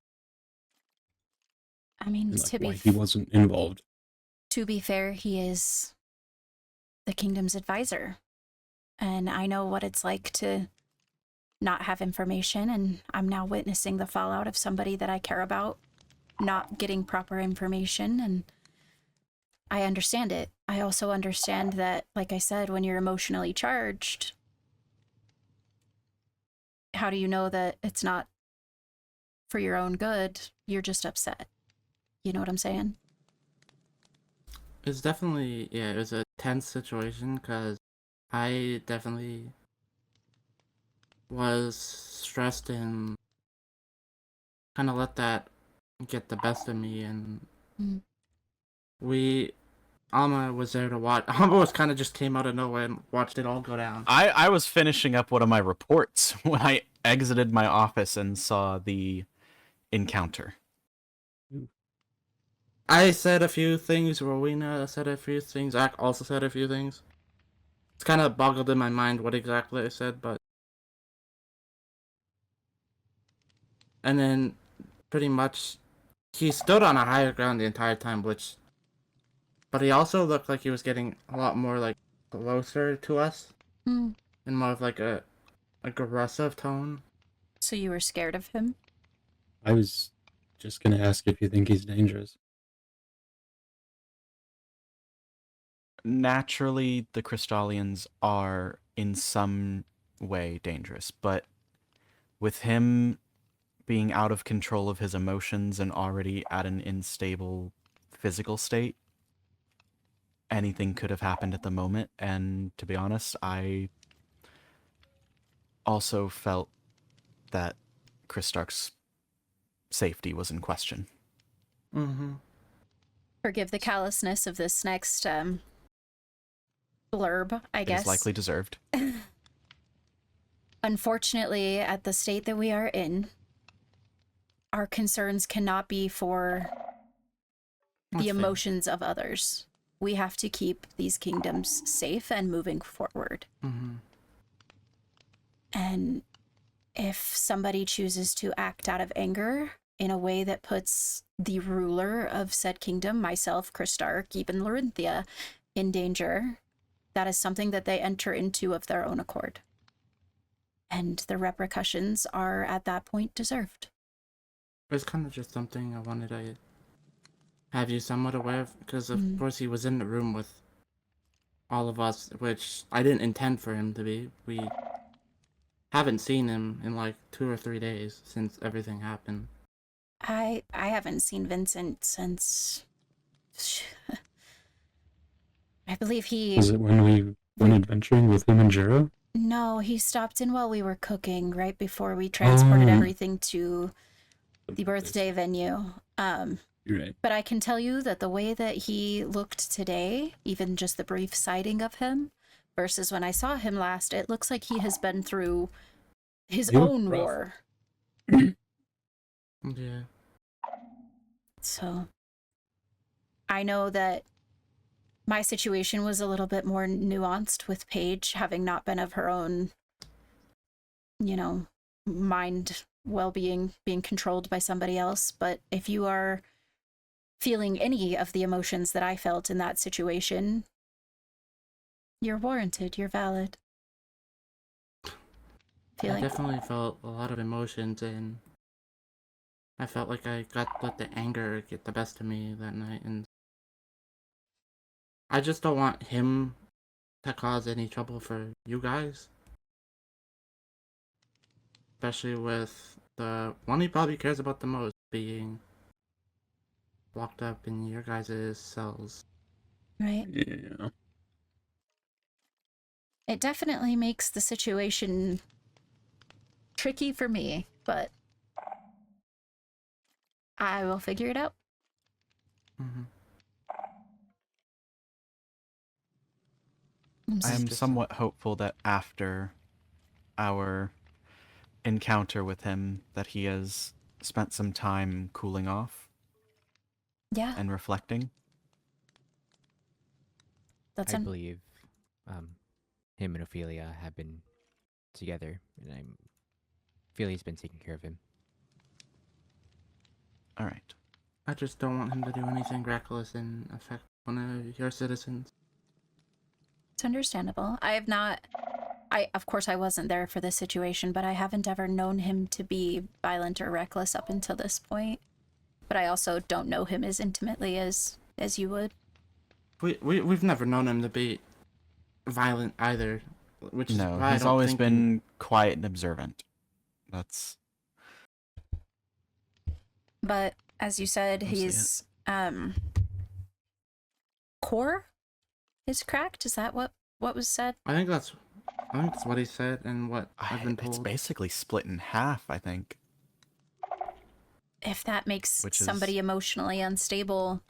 I mean, And, like, why he wasn't involved. To be fair, he is the kingdom's advisor. And I know what it's like to not have information, and I'm now witnessing the fallout of somebody that I care about not getting proper information, and I understand it. I also understand that, like I said, when you're emotionally charged, how do you know that it's not for your own good? You're just upset. You know what I'm saying? It's definitely, yeah, it was a tense situation because I definitely was stressed and kind of let that get the best of me, and Alma was there to watch. Alma was kind of just came out of nowhere and watched it all go down. I was finishing up one of my reports when I exited my office and saw the encounter. I said a few things, Rowena said a few things, Zach also said a few things. It's kind of boggled in my mind what exactly I said, but... And then, pretty much, he stood on a higher ground the entire time, which... But he also looked like he was getting a lot more, like, closer to us. Mm. In more of, like, a aggressive tone. So you were scared of him? I was just gonna ask if you think he's dangerous. Naturally, the Crystallians are in some way dangerous, but with him being out of control of his emotions and already at an unstable physical state, anything could have happened at the moment. And to be honest, I also felt that Chris Stark's safety was in question. Mm-hmm. Forgive the callousness of this next blurb, I It guess. is likely deserved. Unfortunately, at the state that we are in, our concerns cannot be for the That's fair. emotions of others. We have to keep these kingdoms safe and moving forward. Mm-hmm. And if somebody chooses to act out of anger in a way that puts the ruler of said kingdom, myself, Kristark, even Lorinthia, in danger, that is something that they enter into of their own accord. And the repercussions are at that point deserved. It's kind of just something I wanted to have you somewhat aware of, because of course he was in the room with all of us, which I didn't intend for him to be. We haven't seen him in like 2 or 3 days since everything happened. I haven't seen Vincent since... I believe he... Was it when we went adventuring with him and Jero? No, he stopped in while we were cooking, right before we transported everything to the birthday venue. You're right. But I can tell you that the way that he looked today, even just the brief sighting of him, versus when I saw him last, it looks like he has been through his He looked own rough. war. Yeah. So I know that my situation was a little bit more nuanced with Paige having not been of her own, mind well-being being controlled by somebody else. But if you are feeling any of the emotions that I felt in that situation, you're warranted, you're valid. I definitely felt a lot of emotions, and I felt like I let the anger get the best of me that night, and I just don't want him to cause any trouble for you guys. Especially with the one he probably cares about the most being locked up in your guys' cells. Right. Yeah. It definitely makes the situation tricky for me, but I will figure it out. Mm-hmm. I am Just- somewhat hopeful that after our encounter with him, that he has spent some time cooling off Yeah, and reflecting. that's I believe him and Ophelia have been together, and I feel he's been taking care of him. All right. I just don't want him to do anything reckless and affect one of your citizens. It's understandable. Of course I wasn't there for this situation, but I haven't ever known him to be violent or reckless up until this point. But I also don't know him as intimately as you would. We've never known him to be violent either, which is No, why he's I don't always think been quiet and observant. That's But as you said, Mostly he's core is cracked. Is that what was said? I think that's what he said and what I've been it's told. basically split in half, I think. If that makes Which is- somebody emotionally unstable,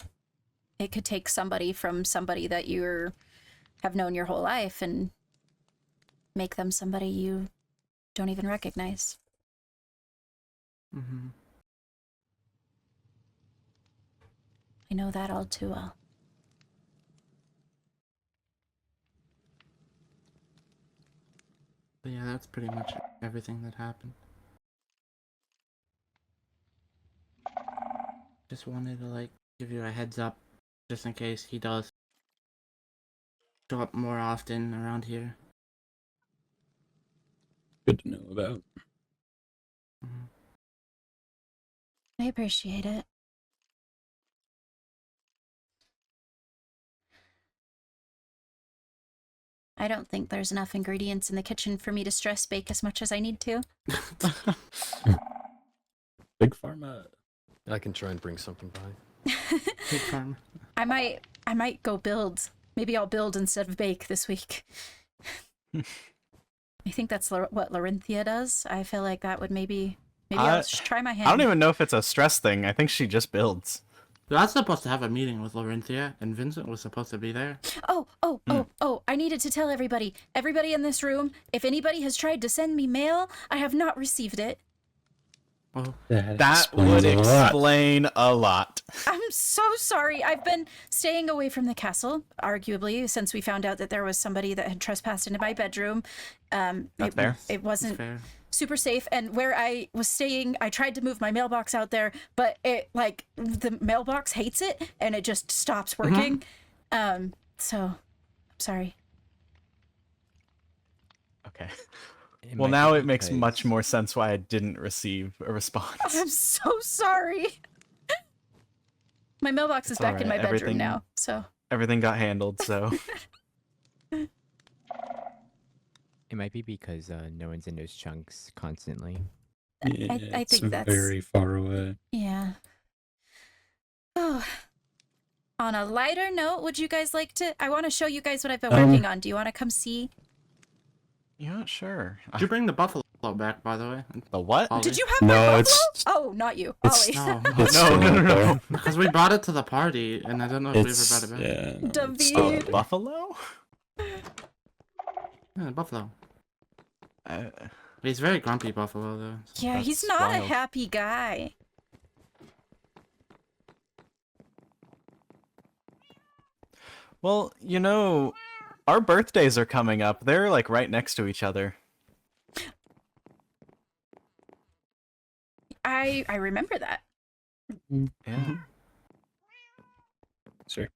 it could take somebody from somebody that you have known your whole life and make them somebody you don't even recognize. Mm-hmm. I know that all too well. But yeah, that's pretty much everything that happened. Just wanted to give you a heads up, just in case he does show up more often around here. Good to know about. Mm-hmm. I appreciate it. I don't think there's enough ingredients in the kitchen for me to stress bake as much as I need to. Big Pharma. I can try and bring something by. Big farm. I might go build. Maybe I'll build instead of bake this week. I think that's what Lorinthia does. I feel like that would maybe Maybe I'll try my hand. I don't even know if it's a stress thing. I think she just builds. I was supposed to have a meeting with Laurentia, and Vincent was supposed to be there. Oh, I needed to tell everybody. Everybody in this room, if anybody has tried to send me mail, I have not received it. Oh, That would explain a lot. I'm so sorry. I've been staying away from the castle, arguably, since we found out that there was somebody that had trespassed into my bedroom. That's fair. It wasn't fair. super safe, and where I was staying, I tried to move my mailbox out there, but it, like, the mailbox hates it, and it just stops working. So, I'm sorry. Okay. Well, now it makes much more sense why I didn't receive a response. I'm so sorry. My mailbox is back in my bedroom now, so. Everything got handled, so. It might be because no one's in those chunks constantly. Yeah, I it's think that's very far away. Yeah. Oh. On a lighter note, would you guys like to? I want to show you guys what I've been working on. Do you want to come see? Yeah, sure. Did you bring the buffalo back, by the way? The what? Ollie? Did you have No, that it's- buffalo? Oh, not you, it's- Ollie. No, It's still out there. because we brought it to the party, and I don't know if we ever brought it back. Yeah, no, David. it's still out there. Buffalo? Yeah, buffalo. Uh, He's very grumpy, buffalo, though. Yeah, he's That's not a wild. happy guy. well, you know, our birthdays are coming up. They're like right next to each other. I remember that. Yeah. Sure.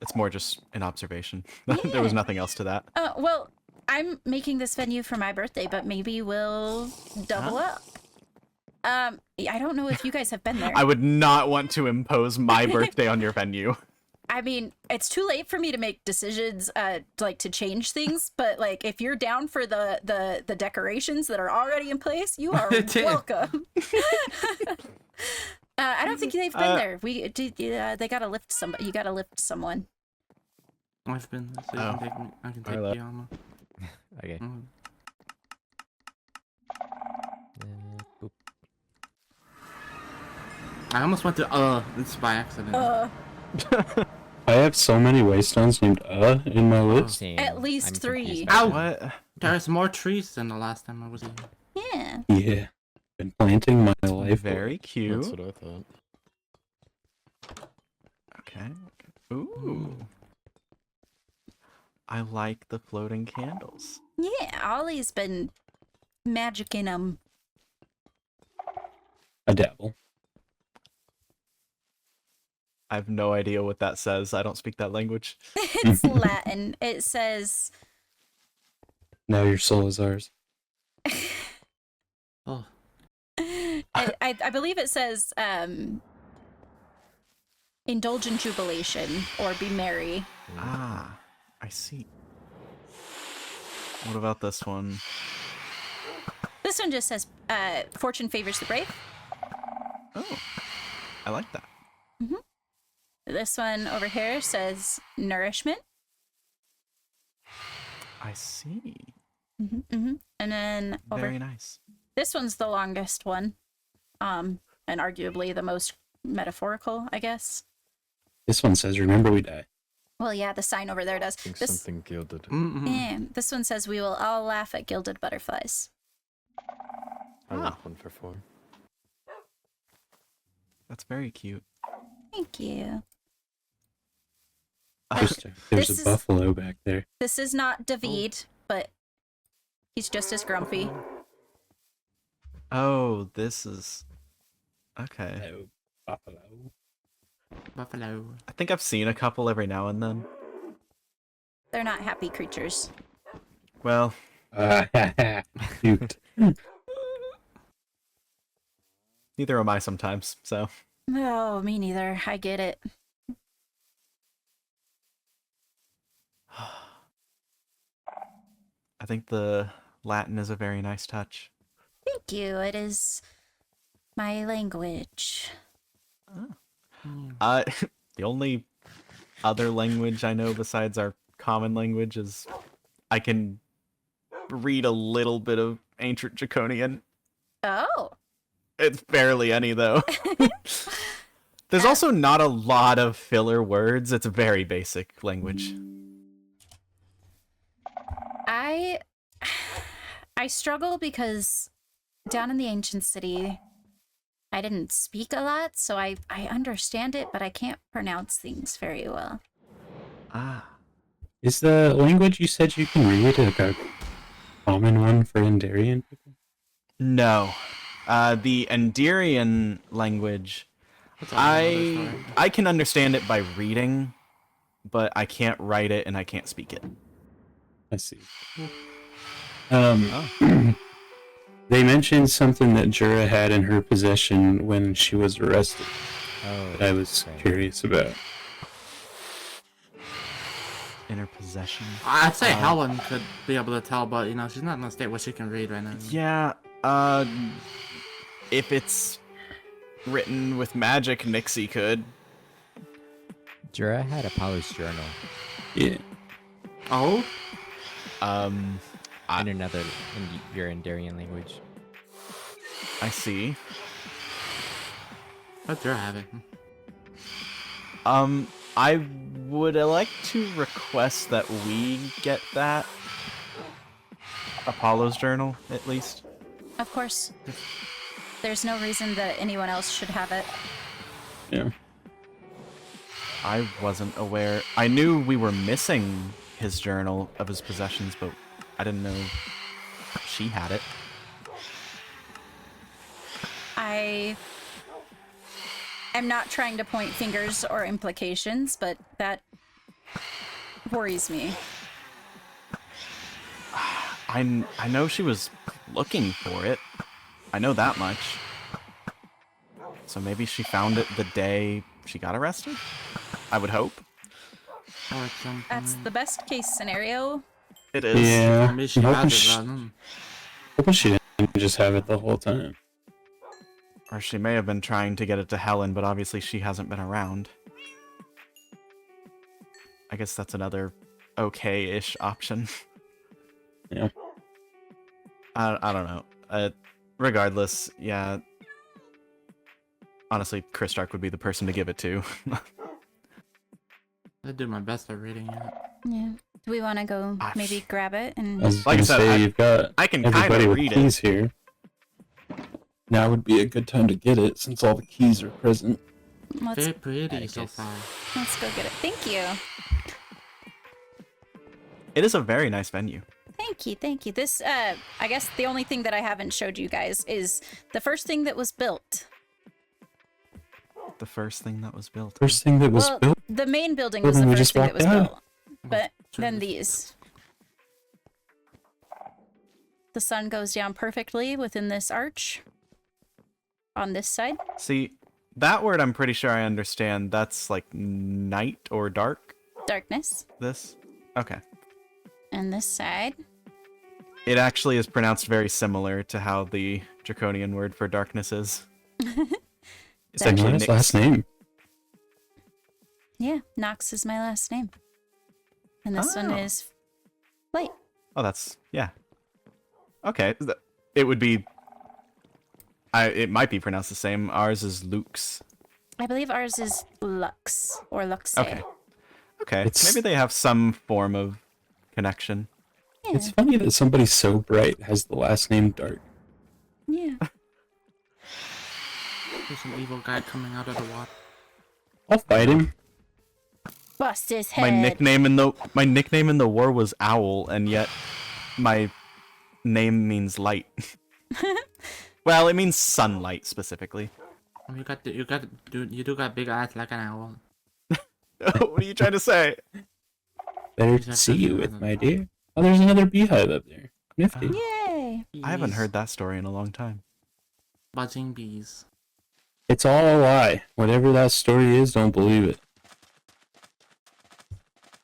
It's more just an observation. There was nothing else to that. Well, I'm making this venue for my birthday, but maybe we'll double up. I don't know if you guys have been there. I would not want to impose my birthday on your venue. I mean, it's too late for me to make decisions, like to change things. But like, if you're down for the decorations that are already in place, you are welcome. I don't think they've been there. They gotta lift somebody. You gotta lift someone. I've been there, so you can take me. I can take Alright. Diana. Okay. Mm. Boop. I almost went to it's by accident. I have so many waystones named in my list. Same. At least I'm 3. confused. Ow! What? There's more trees than the last time I was here. Yeah. Yeah, been planting my life. Very cute. That's what I thought. Okay. Ooh. I like the floating candles. Yeah, Ollie's been magicking them. I dabble. I have no idea what that says. I don't speak that language. It's Latin. It says, Now your soul is ours. Oh, I believe it says, indulge in jubilation or be merry. Ah, I see. What about this one? This one just says, fortune favors the brave. Oh, I like that. This one over here says nourishment. I see. And then over Very nice. this one's the longest one, and arguably the most metaphorical, I guess. This one says, "Remember we die." Well, yeah, the sign over there does. I think This, something gilded. yeah, this one says, "We will all laugh at gilded butterflies." I want one for 4. That's very cute. Thank you. There's This a is- buffalo back there. This is not David, but he's just as grumpy. Oh, this is... Okay. Hello, buffalo. buffalo. I think I've seen a couple every now and then. They're not happy creatures. Well, Cute. neither am I sometimes, so... No, me neither. I get it. I think the Latin is a very nice touch. Thank you. It is my language. The only other language I know besides our common language is I can read a little bit of ancient Draconian. Oh, It's barely any, though. There's also not a lot of filler words. It's a very basic language. I struggle because down in the ancient city, I didn't speak a lot, so I understand it, but I can't pronounce things very well. Ah. Is the language you said you can read a common one for Endarian people? No. The Endarian language, That's a whole other story. I can understand it by reading, but I can't write it and I can't speak it. I see. They mentioned something that Jura had in her possession when she was arrested. Oh, That I was okay. curious about. In her possession. I'd say Helen could be able to tell, but you know she's not in a state where she can read right now. Yeah, if it's written with magic, Nixie could. Jura had Apollo's journal Yeah. Oh, in your Endarian language. I see. what's your habit? I would like to request that we get that. Apollo's journal, at least. Of course. There's no reason that anyone else should have it. Yeah. I wasn't aware. I knew we were missing his journal of his possessions, but I didn't know she had it. I am not trying to point fingers or implications, but that worries me. I know she was looking for it. I know that much. So maybe she found it the day she got arrested? I would hope. Or something. That's the best case scenario. It is. Yeah. Maybe she I'm hoping has it. hoping she didn't just have it the whole time. Or she may have been trying to get it to Helen, but obviously she hasn't been around. I guess that's another okay-ish option. Yeah. I don't know. Regardless, yeah. Honestly, Chris Stark would be the person to give it to. I do my best at reading it. Yeah. Do we want to go maybe grab it and... I was Like I gonna said, say, you've got I can kind everybody of with read keys it. here. Now would be a good time to get it since all the keys are present. Let's Very pretty so far. go get it. Thank you. It is a very nice venue. Thank you, thank you. This, I guess the only thing that I haven't showed you guys is the first thing that was built. The first thing that was built. First thing that was Well, built. the main building Well, was the then we first just thing that walked was out. built. But then these. The sun goes down perfectly within this arch. On this side. See, that word I'm pretty sure I understand. That's like night or dark? Darkness. This? Okay. And this side. It actually is pronounced very similar to how the draconian word for darkness is. It's Like actually Nora's Nyx. last name. Yeah, Nox is my last name. And this one Oh. is Light. Oh, that's, yeah. Okay. It would be, it might be pronounced the same. Ours is Lux. I believe ours is Lux or Luxe. Okay. Okay. It's- Maybe they have some form of connection. Yeah. It's funny that somebody so bright has the last name Dark. Yeah. There's an evil guy coming out of the water. I'll fight him. Bust his head. My nickname in the war was Owl, and yet my name means light. Well, it means sunlight specifically. You do got big eyes like an owl. What are you trying to say? Better Is to that see you something with, I my dear. Oh, there's another beehive up there. Nifty. Yay. I haven't heard that story in a long time. Buzzing bees. It's all a lie. Whatever that story is, don't believe it.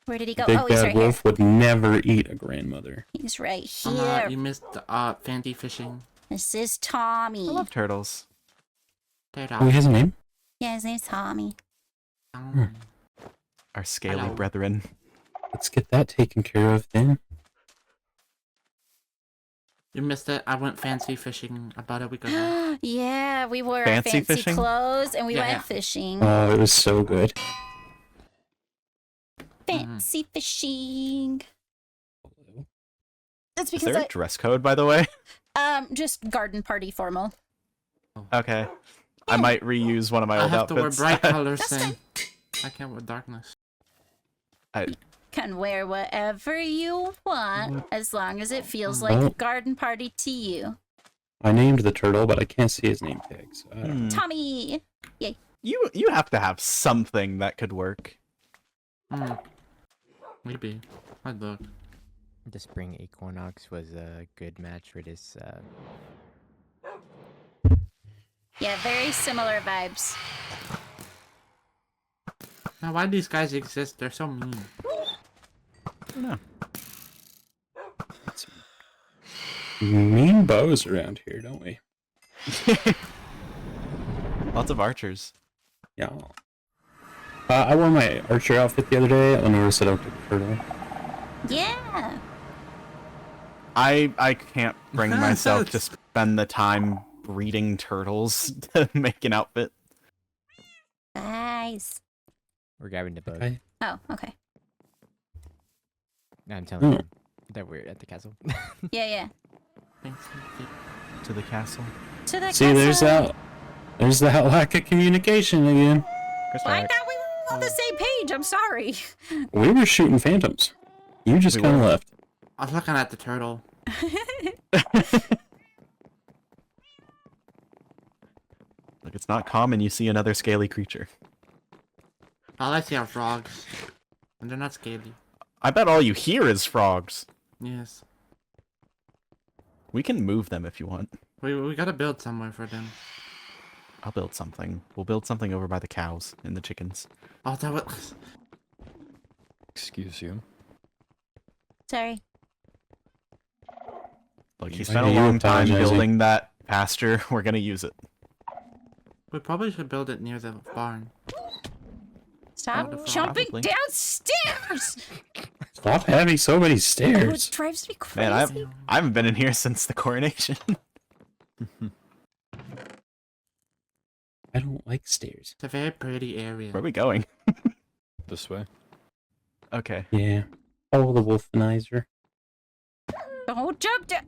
Where did he go? Big Oh, he's Bad right Wolf would never eat a grandmother. here. He's right Oh, here. you missed Fanty fishing. This is Tommy. I love turtles. Oh, he has a name? Yeah, his name's Tommy. Our scaly Hello. brethren. Let's get that taken care of then. You missed it. I went fancy fishing about a week ago. Yeah, we wore our Fancy fancy fishing? clothes and we Yeah, went yeah. fishing. Oh, it was so good. Fancy fishing. That's Is because there a dress code, by the way? just garden party formal. Okay. I might reuse one of my I old have to wear outfits. bright colors That's thing. I can't wear darkness. Can wear whatever you want as long as it feels like Oh. a garden party to you. I named the turtle, but I can't see his name tag. So I don't know. Tommy! Yay. You have to have something that could work. Maybe. I'd look. The spring equinox was a good match for this. Yeah, very similar vibes. Now, why do these guys exist? They're so mean. I don't know. Mean bows around here, don't we? Lots of archers. Yeah. I wore my archer outfit the other day, and Nora said I looked like a turtle. Yeah! I can't bring myself to spend the time breeding turtles to make an outfit. Nice. We're grabbing the boat. Okay. Oh, okay. I'm telling Hmm. you that we're at the castle. Yeah. To the castle. To the See, there's castle. there's that lack of communication again. I thought we were on the same page. I'm sorry. We were shooting phantoms. You just We kind of were. left. I was looking at the turtle. Look, it's not common you see another scaly creature. All I see are frogs. And they're not scaly. I bet all you hear is frogs. Yes. We can move them if you want. We gotta build somewhere for them. I'll build something. We'll build something over by the cows and the chickens. Oh, that was... Excuse you. Sorry. Look, he Why spent are a you long time apologizing? building that pasture. We're gonna use it. We probably should build it near the barn. Stop Probably. jumping downstairs! Stop having so many Oh, it stairs. drives me crazy. Man, I haven't been in here since the coronation. I don't like stairs. It's a very pretty area. Where are we going? This way. Okay. Yeah. Follow the Wolfkinizer. Don't jump down.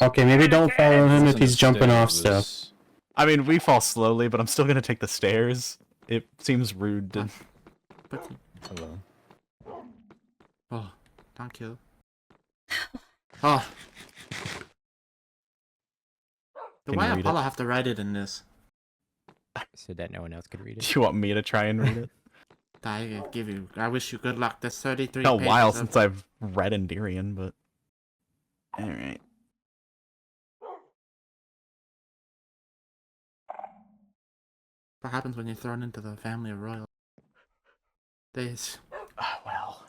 Okay, maybe don't follow him if Wasn't he's the jumping off stairs, stuff. I mean, we fall slowly, but I'm still gonna take the stairs. It seems rude to... But... Hello. Oh, thank you. Oh. Can Why you read Apollo it? have to write it in this? So that no one else could read Do it. you want me to try and read it? I wish you good luck. There's 33 It's been a while pages of- since I've read Endirian, but... Alright. What happens when you're thrown into the family of royal? Days. Oh, well.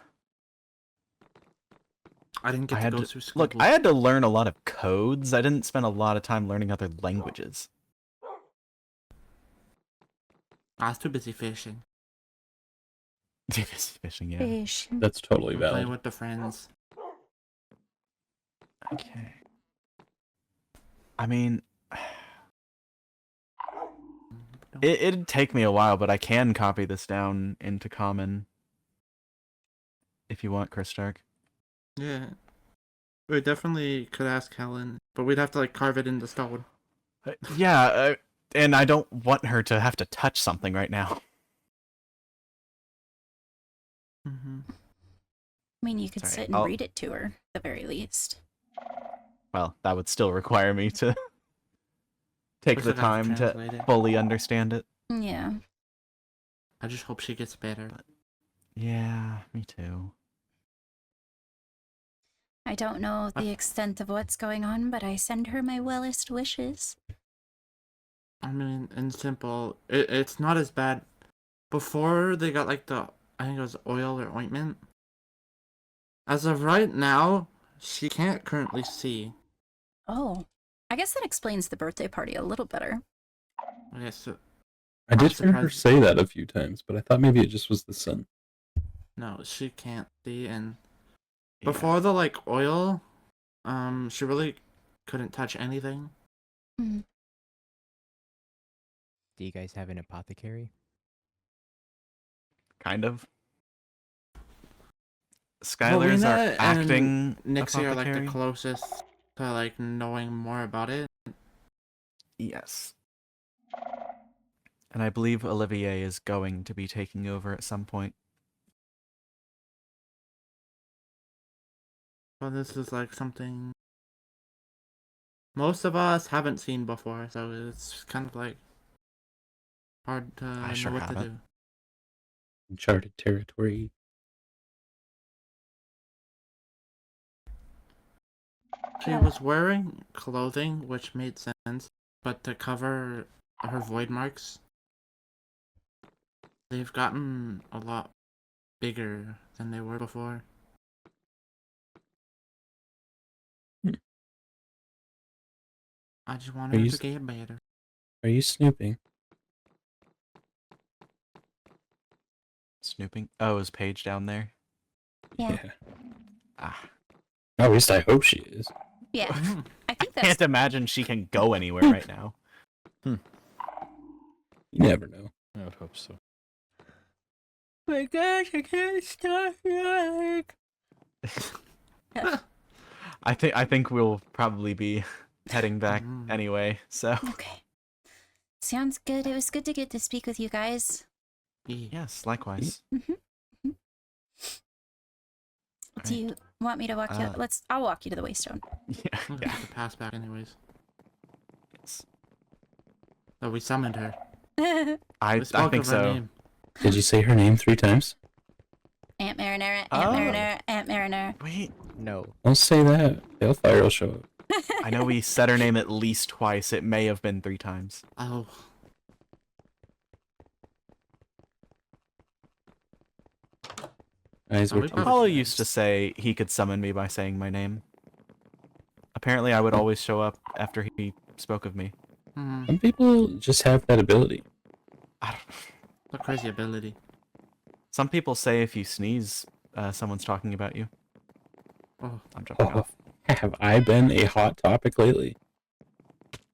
I didn't I get to had go to, through school. look, I had to learn a lot of codes. I didn't spend a lot of time learning other languages. I was too busy fishing. Fishing, yeah. Fish. That's totally Playing valid. with the friends. Okay. I mean... It'd take me a while, but I can copy this down into common. If you want, Chris Stark. Yeah. We definitely could ask Helen, but we'd have to like carve it into stone. Yeah, and I don't want her to have to touch something right now. Mm-hmm. I mean, you could Sorry, sit and I'll- read it to her, at the very least. Well, that would still require me to take We the still have to time to translate it. fully understand it. Yeah. I just hope she gets better. Yeah, me too. I don't know the extent of what's going on, but I send her my wellest wishes. I mean, in simple, it's not as bad. Before they got like the, I think it was oil or ointment. As of right now, she can't currently see. Oh. I guess that explains the birthday party a little better. Okay, so I did I'm hear her surprised- say that a few times, but I thought maybe it just was the sun. no, she can't see, and Yeah. before the like oil, she really couldn't touch anything. Mhm. Do you guys have an apothecary? Kind of. Well, Skylar's our Rena acting and Nixie are like apothecary. the closest to like knowing more about it. Yes. And I believe Olivier is going to be taking over at some point. Well, this is like something most of us haven't seen before, so it's kind of like hard to I know sure what to haven't. do. Uncharted territory. She was wearing clothing, which made sense, but to cover her void marks, they've gotten a lot bigger than they were before. I just want Are her you to s- get better. Are you snooping? Snooping. Oh, is Paige down there? Yeah. Ah. At least I hope she is. Yeah. I think Can't that's imagine she can go anywhere right now. You never know. I would hope so. My gosh, I can't stop yawning. I think we'll probably be heading back anyway. So okay. Sounds good. It was good to get to speak with you guys. yes, likewise. Do you want me to walk you? I'll walk you to the Waystone. Yeah. We'll Yeah. have to pass back anyways. Yes. So we summoned her. I We spoke think of her so. name. Did you say her name 3 times? Aunt Marinara, Aunt Oh. Marinara, Aunt Marinara. Wait, No. Don't say that. Hellfire will show up. I know we said her name at least twice. It may have been 3 times. Oh. Guys, Oh, we're we too- probably Apollo should used to say he could summon me by saying my name. Apparently, I would always show up after he spoke of me. Some people just have that ability. I don't... What a crazy ability. Some people say if you sneeze, someone's talking about you. Oh. I'm jumping Oh, off. have I been a hot topic lately?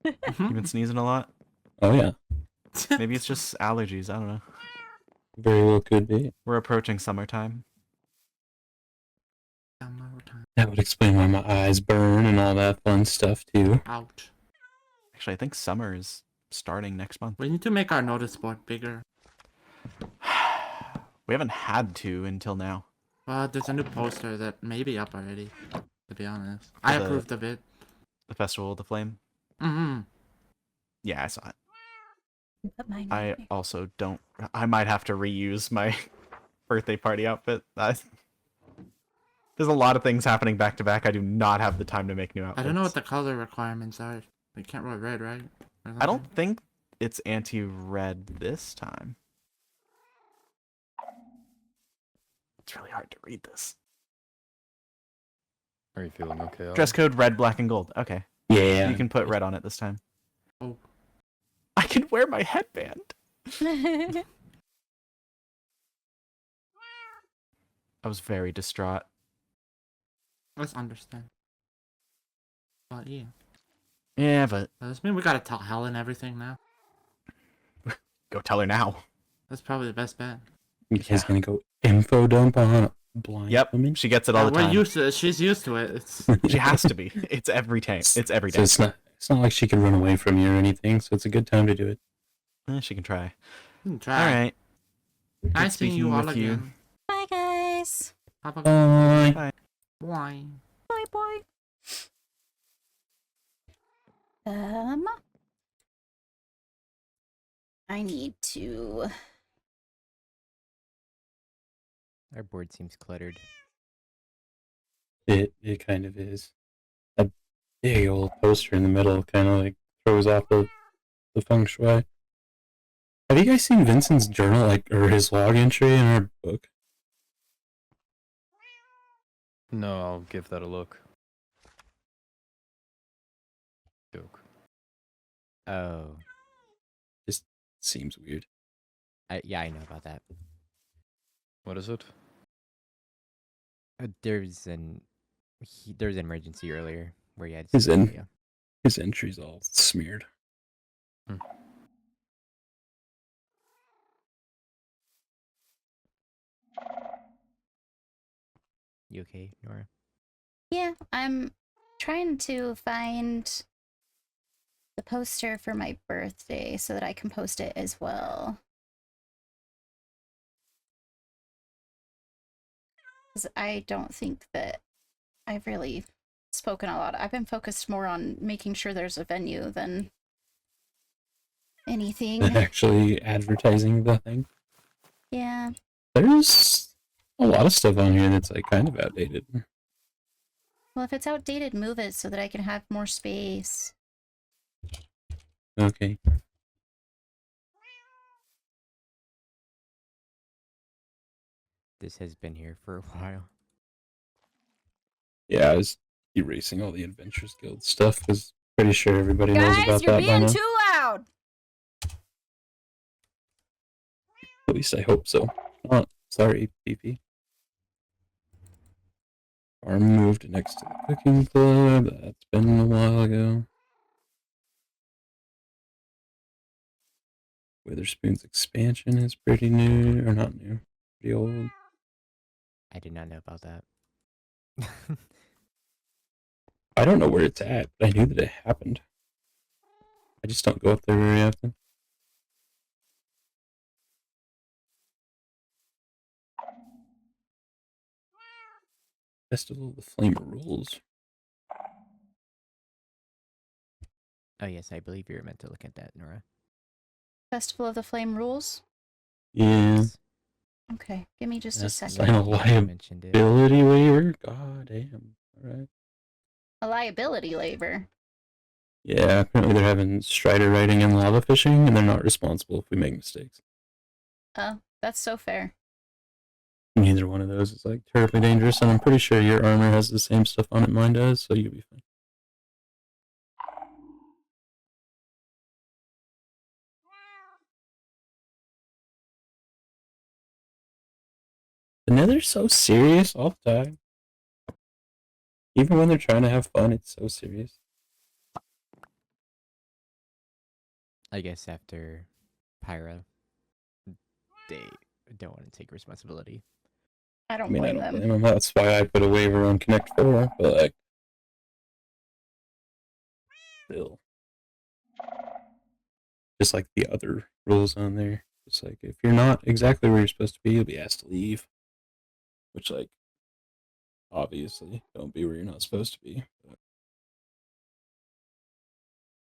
You've been sneezing a lot? Oh yeah, Maybe it's just allergies. I don't know. very well could be. We're approaching summertime. That would explain why my eyes burn and all that fun stuff too. Ouch. Actually, I think summer is starting next month. We need to make our notice board bigger. We haven't had to until now. Well, there's a new poster that may be up already, to be honest. I The- approved of it. The Festival of the Flame? Mm-hmm. Yeah, I saw it. Put mine I right here. also don't... I might have to reuse my birthday party outfit. There's a lot of things happening back to back. I do not have the time to make new outfits. I don't know what the color requirements are. We can't roll red, right? I don't think it's anti-red this time. It's really hard to read this. Are you feeling okay? Dress code red, black, and gold. Okay. Yeah. You can put red on it this time. Oh. I can wear my headband. I was very distraught. Let's understand. But yeah. Yeah, but Does this mean we gotta tell Helen everything now? go tell her now. That's probably the best bet. You guys gonna go info dump on a blind Yep, woman? she gets it all the We're time. used to it. She's used to it. It's She has to be. It's every day. It's every So day. it's not like she could run away from you or anything, so it's a good time to do it. She can try. try. All right. Nice seeing you speaking all with you. again. Bye, guys. Have a Bye. Bye. Bye. Bye, bye. I need to. Our board seems cluttered. It kind of is. A big old poster in the middle kind of like throws off the feng shui. Have you guys seen Vincent's journal, like, or his log entry in our book? No, I'll give that a look. Joke. Oh. Just seems weird. Yeah, I know about that. What is it? There's an emergency earlier where you had Is in- yeah. His entry's all smeared. You okay, Nora? Yeah, I'm trying to find the poster for my birthday so that I can post it as well. Because I don't think that I've really spoken a lot. I've been focused more on making sure there's a venue than anything. And actually advertising the thing. Yeah. There's a lot of stuff on here that's like kind of outdated. Well, if it's outdated, move it so that I can have more space. Okay. This has been here for a while. Yeah, I was erasing all the Adventures Guild stuff because pretty sure everybody knows Guys, about you're that by being now. too loud! At least I hope so. Oh, sorry, PP. Farm moved next to the cooking club. That's been a while ago. Witherspoon's expansion is pretty new, or not new, pretty old. I did not know about that. I don't know where it's at, but I knew that it happened. I just don't go up there very often. Festival of the Flame rules. Oh yes, I believe you were meant to look at that, Nora. Festival of the Flame rules? Yeah. Yes. Okay, give me just a That's second. sign a liability waiver. God damn. Alright. A liability waiver. Yeah, apparently they're having strider riding and lava fishing, and they're not responsible if we make mistakes. Oh, that's so fair. Neither one of those is like terribly dangerous, and I'm pretty sure your armor has the same stuff on it mine does, so you'll be fine. The Nether's so serious all the time. Even when they're trying to have fun, it's so serious. I guess after Pyra, they don't want to take responsibility. I I don't mean, I blame don't them. blame them. That's why I put a waiver on Connect 4, but like, still. Just like the other rules on there. It's like, if you're not exactly where you're supposed to be, you'll be asked to leave. Which, like, obviously, don't be where you're not supposed to be. But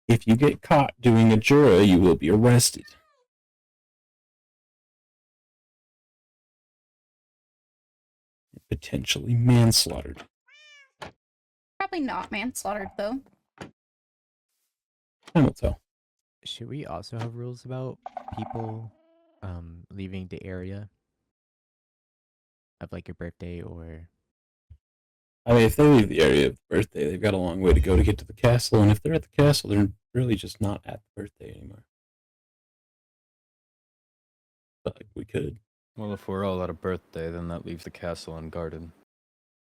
if you get caught doing a jura, you will be arrested. Potentially manslaughtered. Probably not manslaughtered, though. Time will tell. Should we also have rules about people leaving the area of like your birthday or I mean, if they leave the area of the birthday, they've got a long way to go to get to the castle, and if they're at the castle, they're really just not at the birthday anymore. But like, we could. Well, if we're all at a birthday, then that leaves the castle unguarded.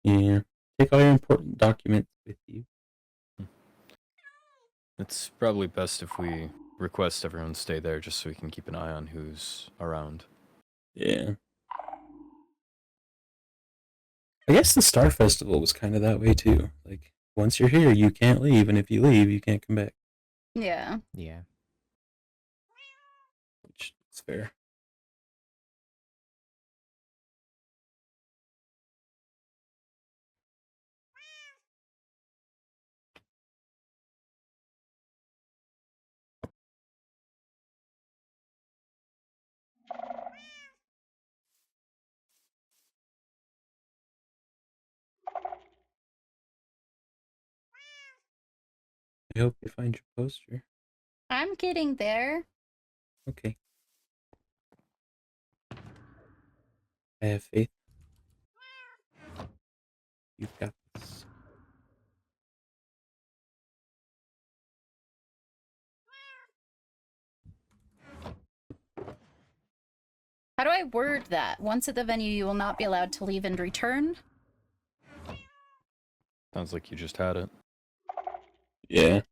Yeah. Take all your important documents with you. It's probably best if we request everyone stay there just so we can keep an eye on who's around. Yeah. I guess the Star Festival was kind of that way too. Like, once you're here, you can't leave, and if you leave, you can't come back. Yeah. yeah. Which is fair. I hope you find your poster. I'm getting there. Okay. I have faith. You've got this. How do I word that? Once at the venue, you will not be allowed to leave and return? Sounds like you just had it. Yeah.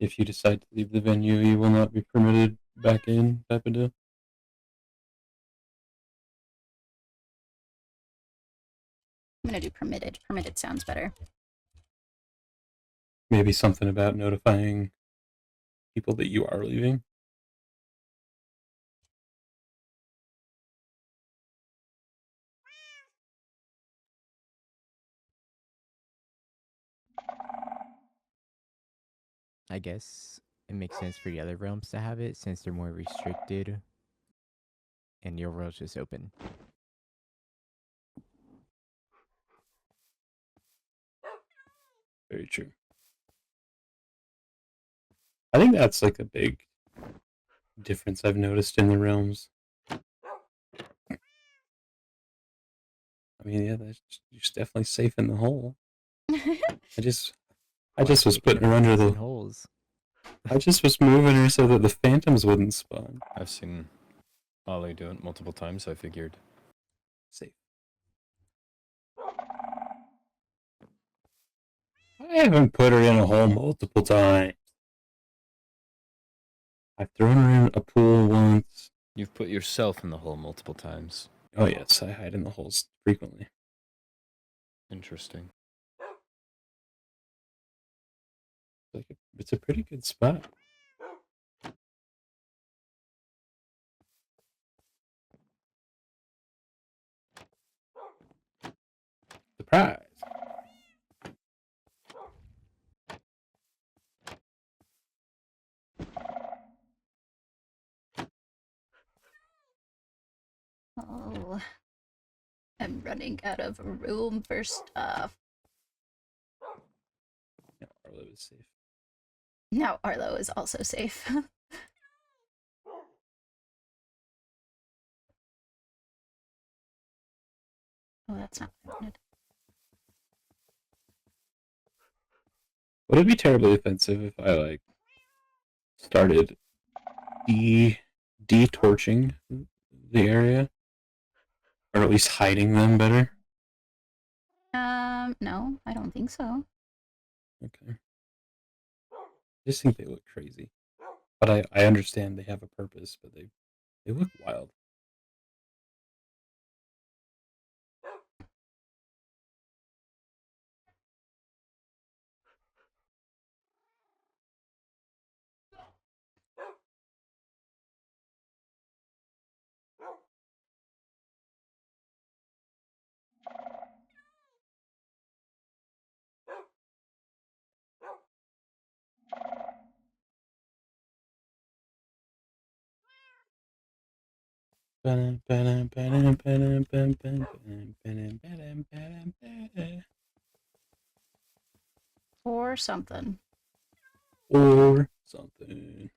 if you decide to leave the venue, you will not be permitted back in, type of deal. I'm gonna do permitted. Permitted sounds better. Maybe something about notifying people that you are leaving. I guess it makes sense for the other realms to have it since they're more restricted and your world's just open. Very true. I think that's like a big difference I've noticed in the realms. I mean, yeah, you're definitely safe in the hole. I just was putting her under the holes. I just was moving her so that the phantoms wouldn't spawn. I've seen Ollie do it multiple times, so I figured. Safe. I haven't put her in a hole multiple times. I've thrown her in a pool once. You've put yourself in the hole multiple times. Oh yes, I hide in the holes frequently. Interesting. It's a pretty good spot. Surprise! Oh, I'm running out of room for stuff. No, Arlo is safe. Now Arlo is also safe. Oh, that's not what I wanted. Would it be terribly offensive if I like started de-torching the area? Or at least hiding them better? No, I don't think so. Okay. I just think they look crazy. But I understand they have a purpose, but they look wild. Or something. Or something.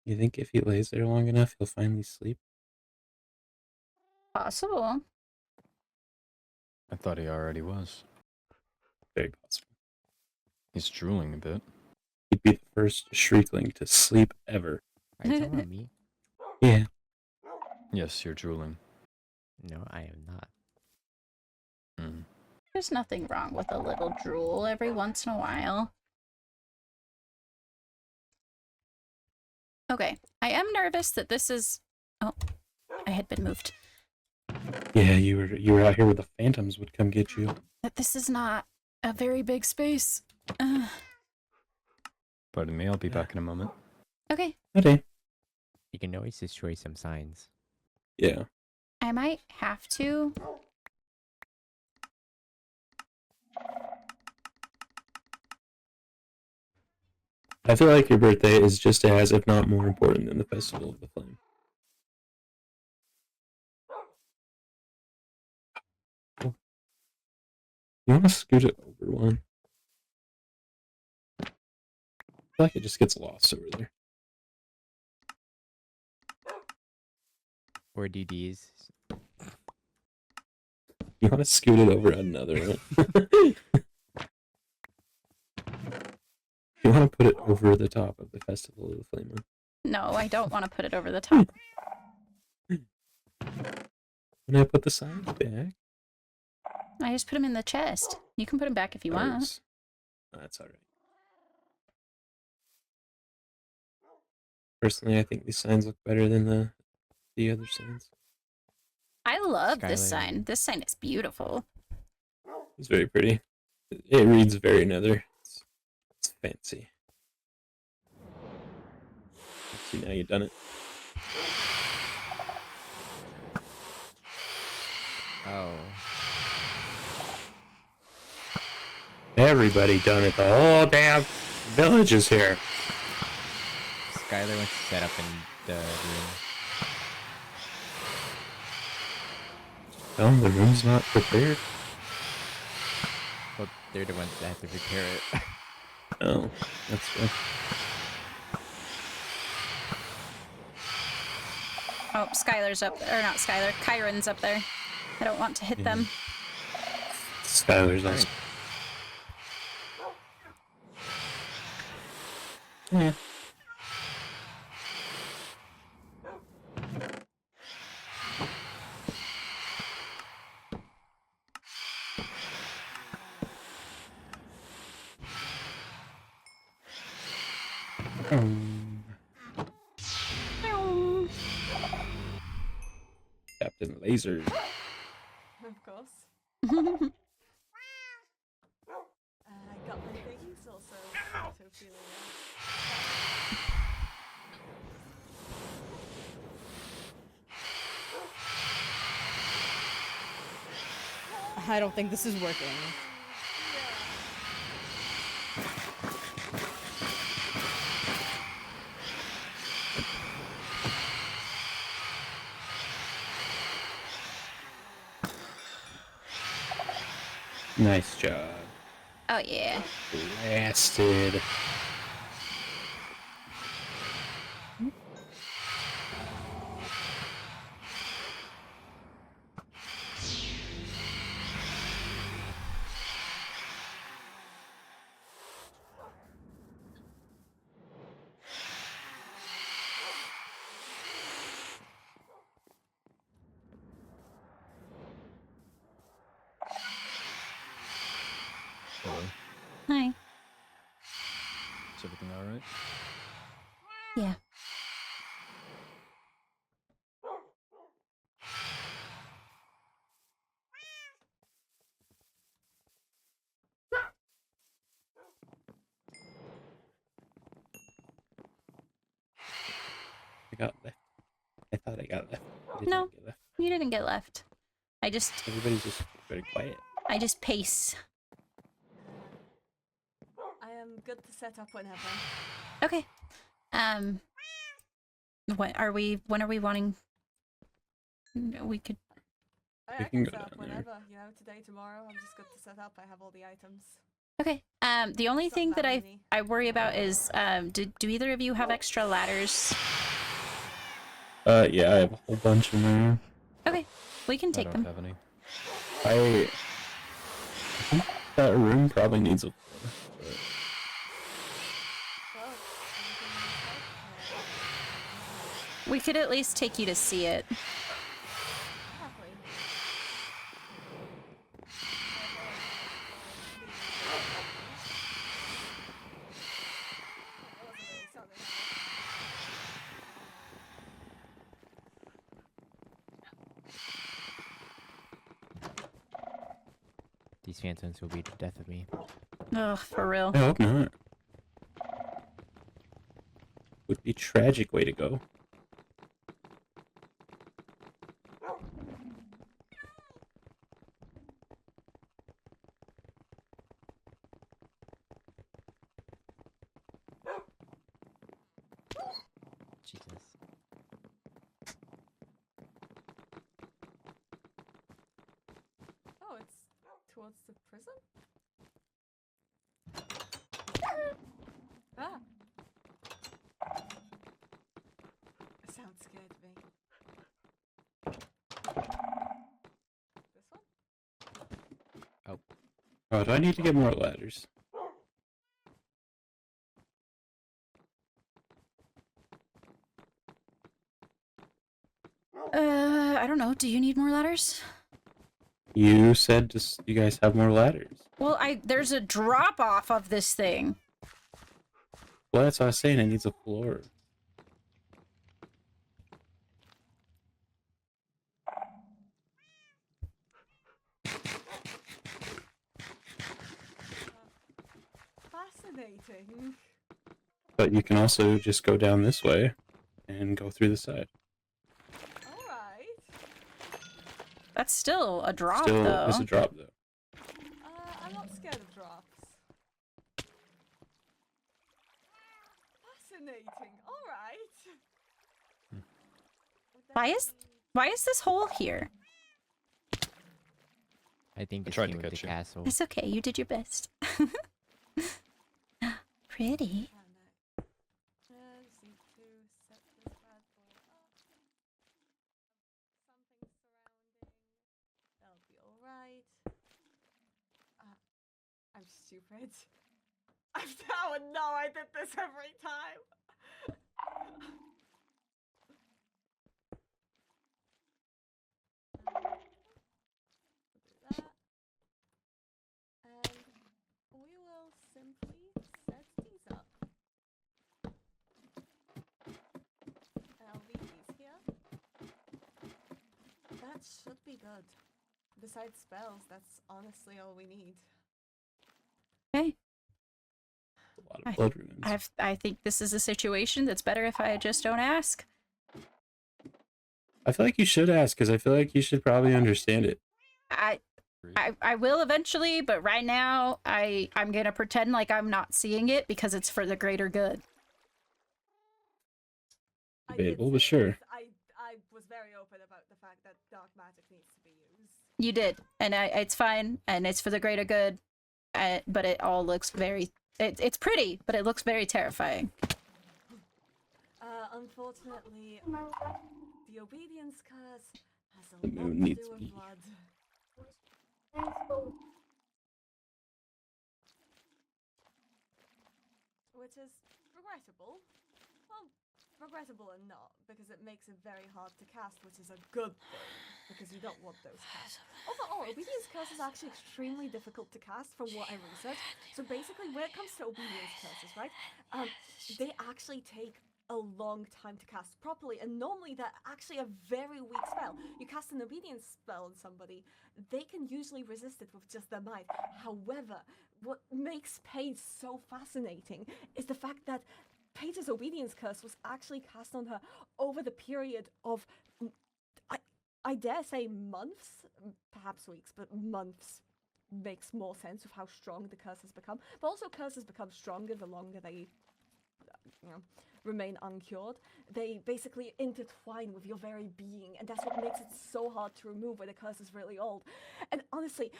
You think if he lays there long enough, he'll finally sleep? Possible. I thought he already was. Very possible. He's drooling a bit. He'd be the first Shriekling to sleep ever. Are you talking about me? Yeah. Yes, you're drooling. No, I am not. There's nothing wrong with a little drool every once in a while. Okay, I am nervous that this is... Oh, I had been moved. Yeah, you were out here where the phantoms would come get you. That this is not a very big space. Pardon me, I'll be back in a moment. Okay. Okay. You can always destroy some signs. Yeah. I might have to. I feel like your birthday is just as, if not more important than the Festival of the Flame. Oh. You want to scoot it over one? feel like it just gets lost over there. Or DDs. You want to scoot it over another one? You want to put it over the top of the Festival of the Flame one? No, I don't want to put it over the top. When I put the signs back. I just put them in the chest. You can put them back if you want. That's alright. Personally, I think these signs look better than the other signs. I love this Skylar. sign. This sign is beautiful. It's very pretty. It reads very Nether. It's fancy. See, now you've done it. Oh. Everybody done it. The whole damn village is here. Skylar wants to set up in the room. Tell them the room's not prepared. Well, they're the ones that have to prepare it. Oh, that's good. Oh, Skylar's up there. Or not Skylar. Kyron's up there. I don't want to hit them. Skylar's nice. Yeah. Captain Laser. Of course. I got my things also. So feeling I don't think this is working. Nice job. Oh, yeah. Blasted. Hello. Hi. Is everything alright? Yeah. I got left. I thought I got left. I did No. not get left. You didn't get left. Everybody's just very quiet. I just pace. I am good to set up whenever. Okay. When are we wanting? We could. I can can go set up down there. whenever. You know, today, tomorrow. I'm just good to set up. I have all the items. Okay. The only It's not thing that that many. I worry about is do either of you have extra ladders? Yeah, I have a whole bunch in my room. Okay, we can I take don't them. have any. I think that room probably needs a floor. Well, anything you need help? We could at least take you to see it. Happily. These phantoms will be the death of me. Ugh, for real. I hope not. Would be a tragic way to go. Jesus. Oh, it's towards the prison? Ah! Oh, do I need to get more ladders? I don't know. Do you need more ladders? You said just you guys have more ladders. Well, there's a drop off of this thing. Well, that's what I was saying. It needs a floor. Fascinating. But you can also just go down this way and go through the side. Alright. That's still a drop, Still, though. it's a drop, though. I'm not scared of drops. Fascinating. Alright. Why is this hole here? I think I this tried came to with catch the you. castle. It's okay. You did your best. Pretty. Need to set this bad boy up. Something surrounding. That'll be alright. I'm stupid. Oh no, I did this every time. Do that. And we will simply set these up. I'll leave these here. That should be good. Besides spells, that's honestly all we need. Okay. A lot of blood runes. I think this is a situation that's better if I just don't ask. I feel like you should ask, because I feel like you should probably understand it. I will eventually, but right now I'm gonna pretend like I'm not seeing it because it's for the greater good. Debatable, but sure. I was very open about the fact that dark magic needs to be used. You did, and it's fine, and it's for the greater good. But it all looks very. It's pretty, but it looks very terrifying. Unfortunately, the obedience curse has a It lot to needs do to with be. blood. Which is regrettable. Well, regrettable and not, because it makes it very hard to cast, which is a good thing, because you don't want those casts. Overall, obedience curse is actually extremely difficult to cast from what I researched. So basically, when it comes to obedience curses, right, they actually take a long time to cast properly, and normally they're actually a very weak spell. You cast an obedience spell on somebody, they can usually resist it with just their mind. However, what makes Paige so fascinating is the fact that Paige's obedience curse was actually cast on her over the period of, I dare say months, perhaps weeks, but months makes more sense of how strong the curse has become. But also curses become stronger the longer they, remain uncured. They basically intertwine with your very being, and that's what makes it so hard to remove when a curse is really old. And honestly,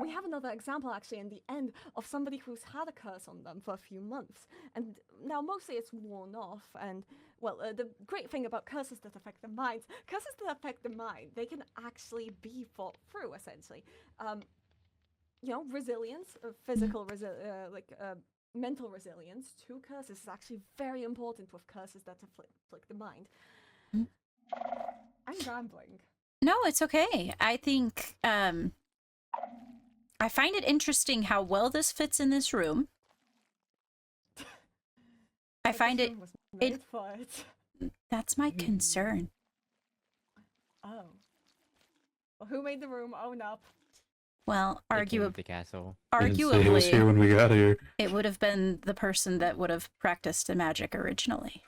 we have another example actually in the end of somebody who's had a curse on them for a few months, and now mostly it's worn off. And well, the great thing about curses that affect the mind, they can actually be fought through essentially. Resilience, physical mental resilience to curses is actually very important with curses that afflict the mind. I'm rambling. No, it's okay. I think I find it interesting how well this fits in this room. I find it. Was made for it. That's my concern. Oh. Well, who made the room? Own up. Well, It came with the castle. Didn't say it was here when we got here. It would have been the person that would have practiced the magic originally.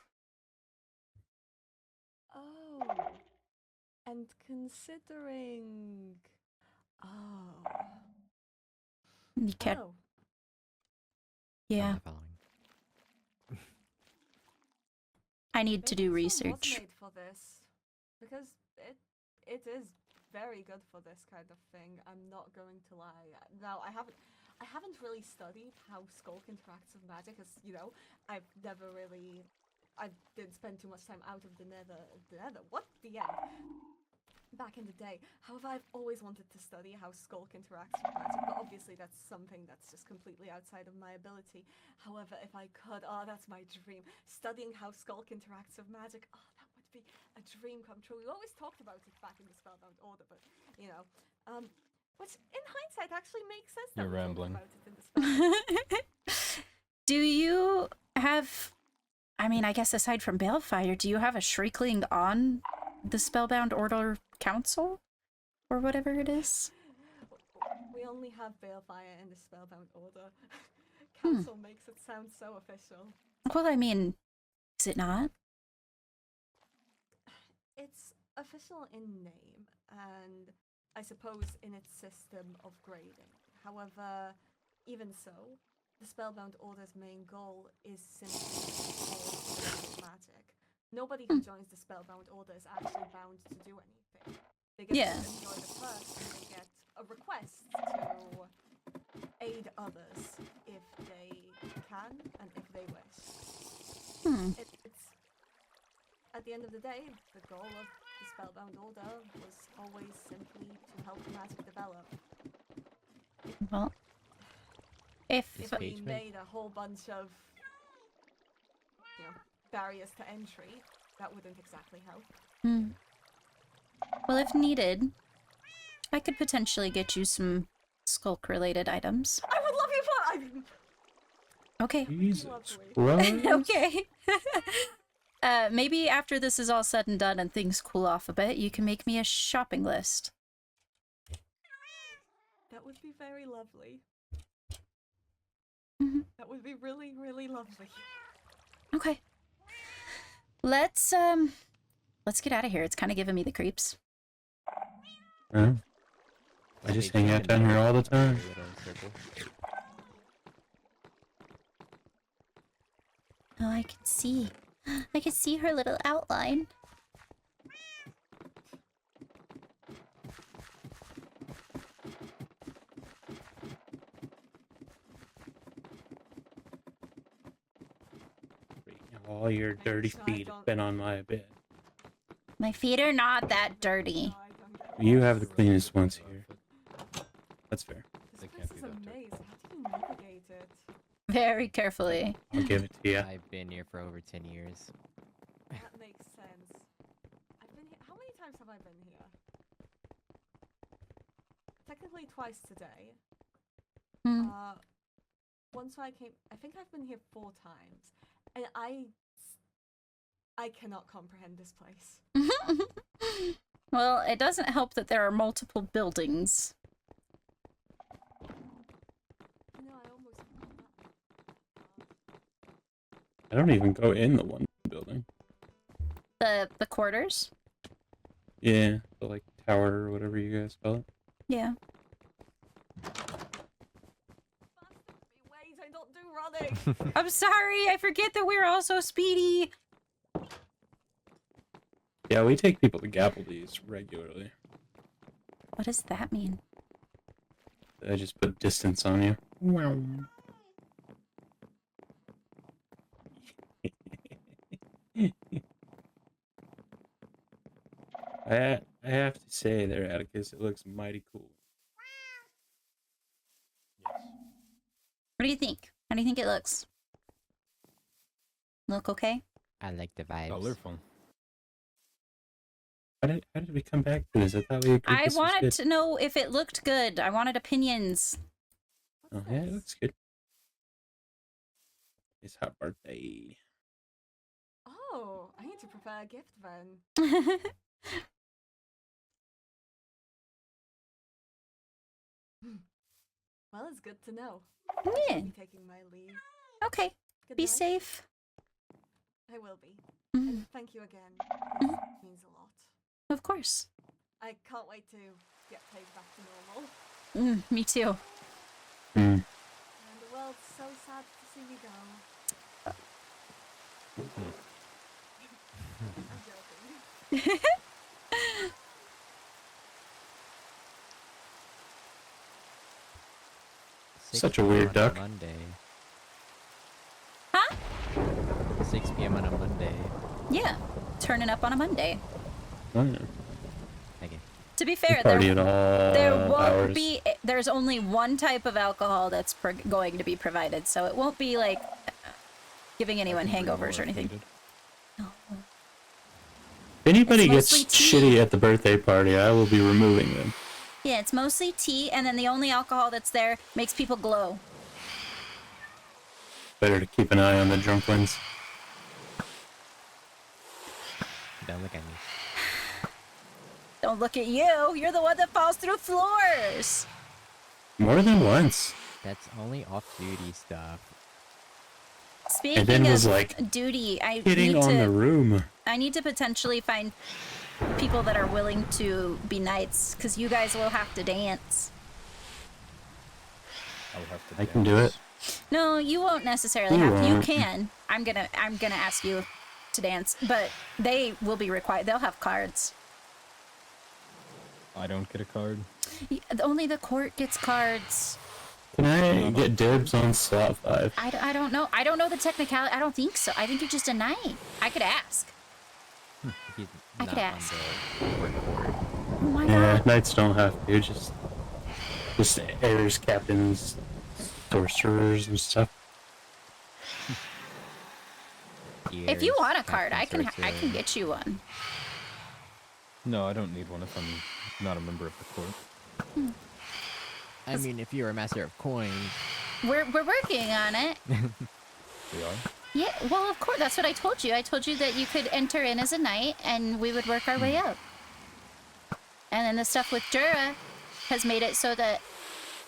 Oh. And considering... Oh. You can't. Oh. Yeah. I'm not following. I need to do Maybe this one was research. made for this, because it is very good for this kind of thing. I'm not going to lie. Now I haven't really studied how Skulk interacts with magic, as I didn't spend too much time out of the Nether. What? The end. back in the day. However, I've always wanted to study how Skulk interacts with magic, but obviously that's something that's just completely outside of my ability. However, if I could, oh, that's my dream. Studying how Skulk interacts with magic, oh, that would be a dream come true. We always talked about it back in the Spellbound Order, but, you know, which in hindsight actually makes sense that You're we talked rambling. about it in the Spellbound. Do you have, I mean, I guess aside from Balefire, do you have a Shriekling on the Spellbound Order Council? Or whatever it is? We only have Balefire in the Spellbound Order. Council makes it sound so official. Well, I mean, is it not? It's official in name, and I suppose in its system of grading. However, even so, the Spellbound Order's main goal is simply for magic. Nobody who joins the Spellbound Order is actually bound to do anything. They get to enjoy the perks, and they get a request to aid others if they can and if they wish. It's at the end of the day, the goal of the Spellbound Order was always simply to help magic develop. Well, if we made a whole bunch of, you know, barriers to entry, that wouldn't exactly help. Well, if needed, I could potentially get you some Skulk-related items. I would love you for. Okay. Jesus Christ. Okay. Maybe after this is all said and done and things cool off a bit, you can make me a shopping list. That would be very lovely. That would be really, really lovely. Okay. Let's get out of here. It's kind of giving me the creeps. Huh? I just hang out down here all the time. Oh, I can see. I can see her little outline. All your dirty feet have been on my bed. My feet are not that dirty. You have the cleanest ones here. That's fair. This place is a maze. How do you navigate it? Very carefully. I'll give it to you. I've been here for over 10 years. That makes sense. I've been here. How many times have I been here? Technically twice today. Once I came, I think I've been here 4 times, and I cannot comprehend this place. Well, it doesn't help that there are multiple buildings. You know, I almost I don't even go in the one building. The quarters? Yeah, the like tower or whatever you guys call it. Yeah. Wait, I don't do running. I'm sorry, I forget that we're all so speedy. Yeah, we take people to Gapplebees regularly. What does that mean? I just put distance on you. Wow. I have to say there, Atticus, it looks mighty cool. Yes. What do you think? How do you think it looks? Look okay? I like the vibes. Oh, they're fun. How did we come back to this? I thought we agreed I this was wanted good. to know if it looked good. I wanted opinions. Oh, yeah, it looks good. It's her birthday. Oh, I need to prepare a gift then. Well, it's good to know. Yeah. I'll be taking my leave. Okay. Good Be night. safe. I will be. And thank you again. This means a lot. Of course. I can't wait to get Paige back to normal. Me too. And the world's so sad to see me go. I'm joking. Such a weird duck. Monday. Huh? 6 p.m. on a Monday. Yeah. Turning up on a Monday. Oh, yeah. Okay. To be fair, Party at all there won't hours. be. There's only one type of alcohol that's going to be provided, so it won't be like giving anyone hangovers or anything. If anybody It's gets mostly tea. shitty at the birthday party, I will be removing them. Yeah, it's mostly tea, and then the only alcohol that's there makes people glow. Better to keep an eye on the drunk ones. Don't look at me. Don't look at you. You're the one that falls through floors. More than once. That's only off-duty stuff. Speaking And then of was like duty, I hitting need on to. the room. I need to potentially find people that are willing to be knights, because you guys will have to dance. I'll have to I can do it. No, you won't necessarily You have to. You won't. can. I'm gonna ask you to dance, but they will be required. They'll have cards. I don't get a card. Only the court gets cards. Can I get dibs on slot 5? I don't know. I don't know the technicality. I don't think so. I think you're just a knight. I could ask. I could ask. Oh my Yeah, god. knights don't have to. Just heirs, captains, sorcerers, and stuff. If you want a card, I can get you one. No, I don't need one if I'm not a member of the court. I mean, if you're a master of coins. We're working on it. We are? Yeah, well, of course. That's what I told you. I told you that you could enter in as a knight, and we would work our way up. And then the stuff with Jura has made it so that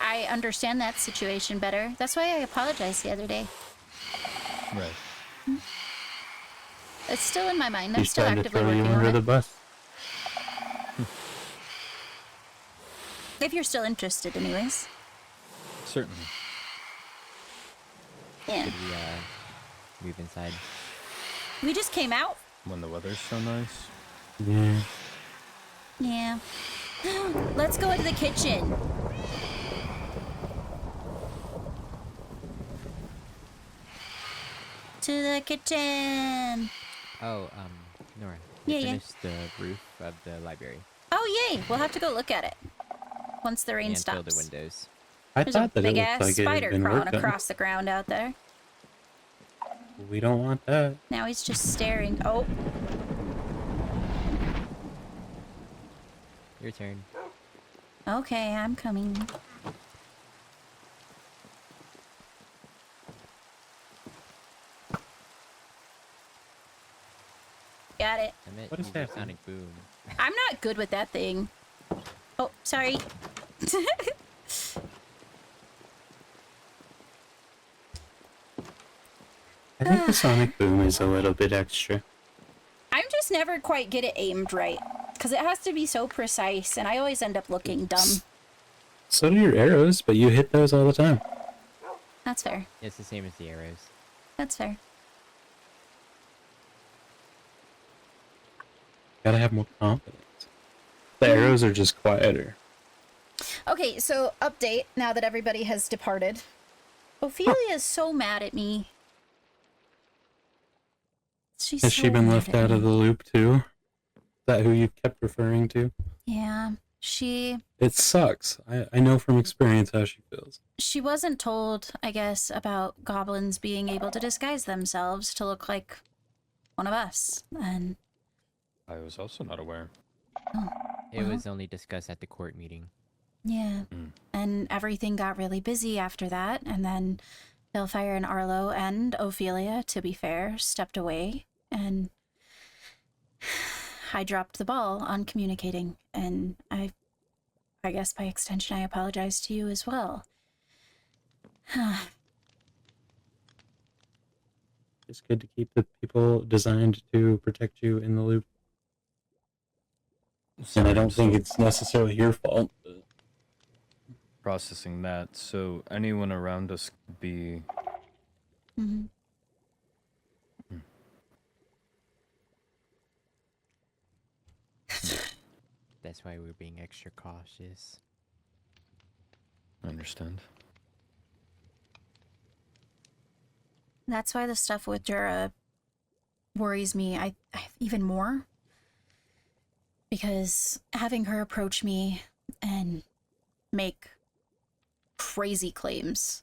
I understand that situation better. That's why I apologized the other day. Right. It's still in my mind. I'm He's still trying to actively throw you working on under the it. bus. If you're still interested, anyways. Certainly. Yeah. Should we move inside? We just came out. When the weather's so nice. Yeah. Yeah. Let's go into the kitchen. To the kitchen. Oh, Nora. We Yeah, yeah. finished the roof of the library. Oh, yay. We'll have to go look at it once the rain and stops. fill the windows. I There's a thought that it big looked ass like it spider had been crawling worked on. across the ground out there. We don't want that. Now he's just staring. Oh, Your turn. okay, I'm coming. Got it. I meant What is use your happening? sonic boom. I'm not good with that thing. Oh, sorry. I think the sonic boom is a little bit extra. I'm just never quite get it aimed right. Because it has to be so precise, and I always end up looking dumb. So do your arrows, but you hit those all the time. That's fair. It's the same as the arrows. That's fair. Gotta have more confidence. The arrows are just quieter. Okay, so update now that everybody has departed. Ophelia is so mad at me. She's Has so she been mad left at out me. of the loop too? Is that who you kept referring to? Yeah, she It sucks. I know from experience how she feels. wasn't told, I guess, about goblins being able to disguise themselves to look like one of us. And I was also not aware. It was only discussed at the court meeting. yeah, and everything got really busy after that. And then Bellfire and Arlo and Ophelia, to be fair, stepped away, and I dropped the ball on communicating. And I guess by extension, I apologize to you as well. It's good to keep the people designed to protect you in the loop. And I don't think it's necessarily your fault. But Processing that, so anyone around us could be... Mm-hmm. That's why we're being extra cautious. I understand. That's why the stuff with Jura worries me I even more. Because having her approach me and make crazy claims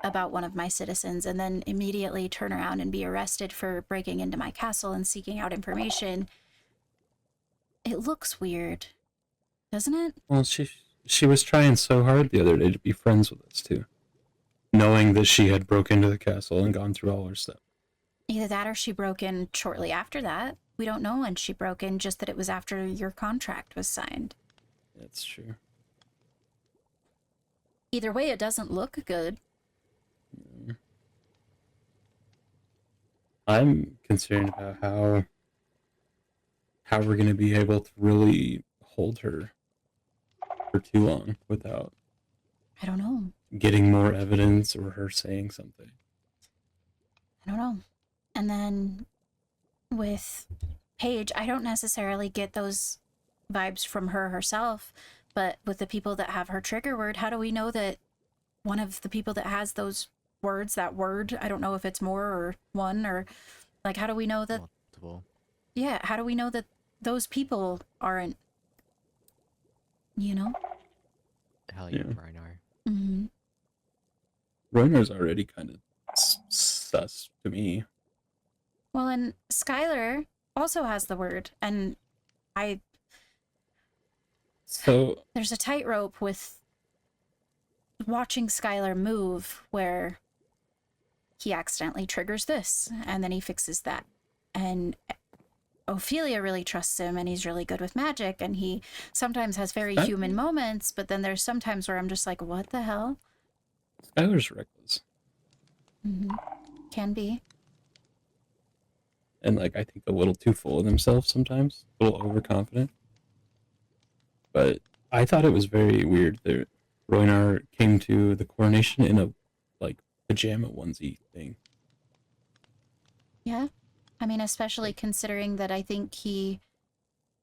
about one of my citizens and then immediately turn around and be arrested for breaking into my castle and seeking out information, it looks weird, doesn't it? Well, she was trying so hard the other day to be friends with us too, knowing that she had broke into the castle and gone through all her stuff. Either that or she broke in shortly after that. We don't know when she broke in, just that it was after your contract was signed. That's true. Either way, it doesn't look good. I'm concerned about how we're going to be able to really hold her for too long without, I don't know. getting more evidence or her saying something. I don't know. And then with Paige, I don't necessarily get those vibes from her herself, but with the people that have her trigger word, how do we know that one of the people that has those words, that word, I don't know if it's more or one, or like, how do we know that? Multiple. Yeah, how do we know that those people aren't, you know? Hell yeah, Yeah. Brinar. Mm-hmm. Roner's already kind of sus to me. Well, and Skylar also has the word, and So there's a tightrope with watching Skylar move where he accidentally triggers this, and then he fixes that. And Ophelia really trusts him, and he's really good with magic, and he sometimes has very human moments, but then there's some times where I'm just like, what the hell? Skylar's reckless. Mm-hmm. Can be. And like I think a little too full of themselves sometimes, a little overconfident. But I thought it was very weird that Roynar came to the coronation in a like pajama onesie thing. Yeah. I mean, especially considering that I think he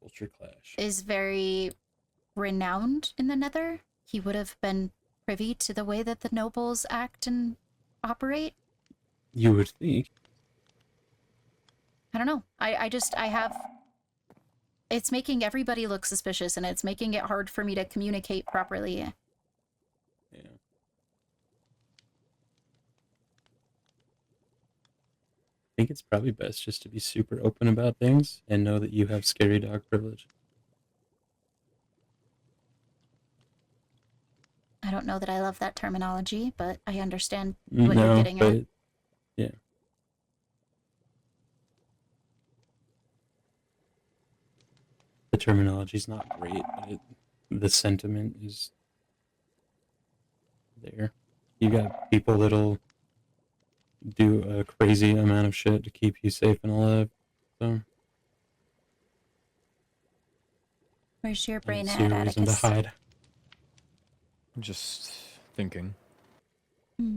Culture clash. is very renowned in the Nether. He would have been privy to the way that the nobles act and operate. You would think. I don't know. I have... It's making everybody look suspicious, and it's making it hard for me to communicate properly. Yeah. I think it's probably best just to be super open about things and know that you have scary dog privilege. I don't know that I love that terminology, but I understand what you're No, getting but at. yeah. The terminology's not great, but the sentiment is there. You got people that'll do a crazy amount of shit to keep you safe and alive. So Where's your I brain don't see at, a reason to Atticus? hide. Just thinking. Hmm.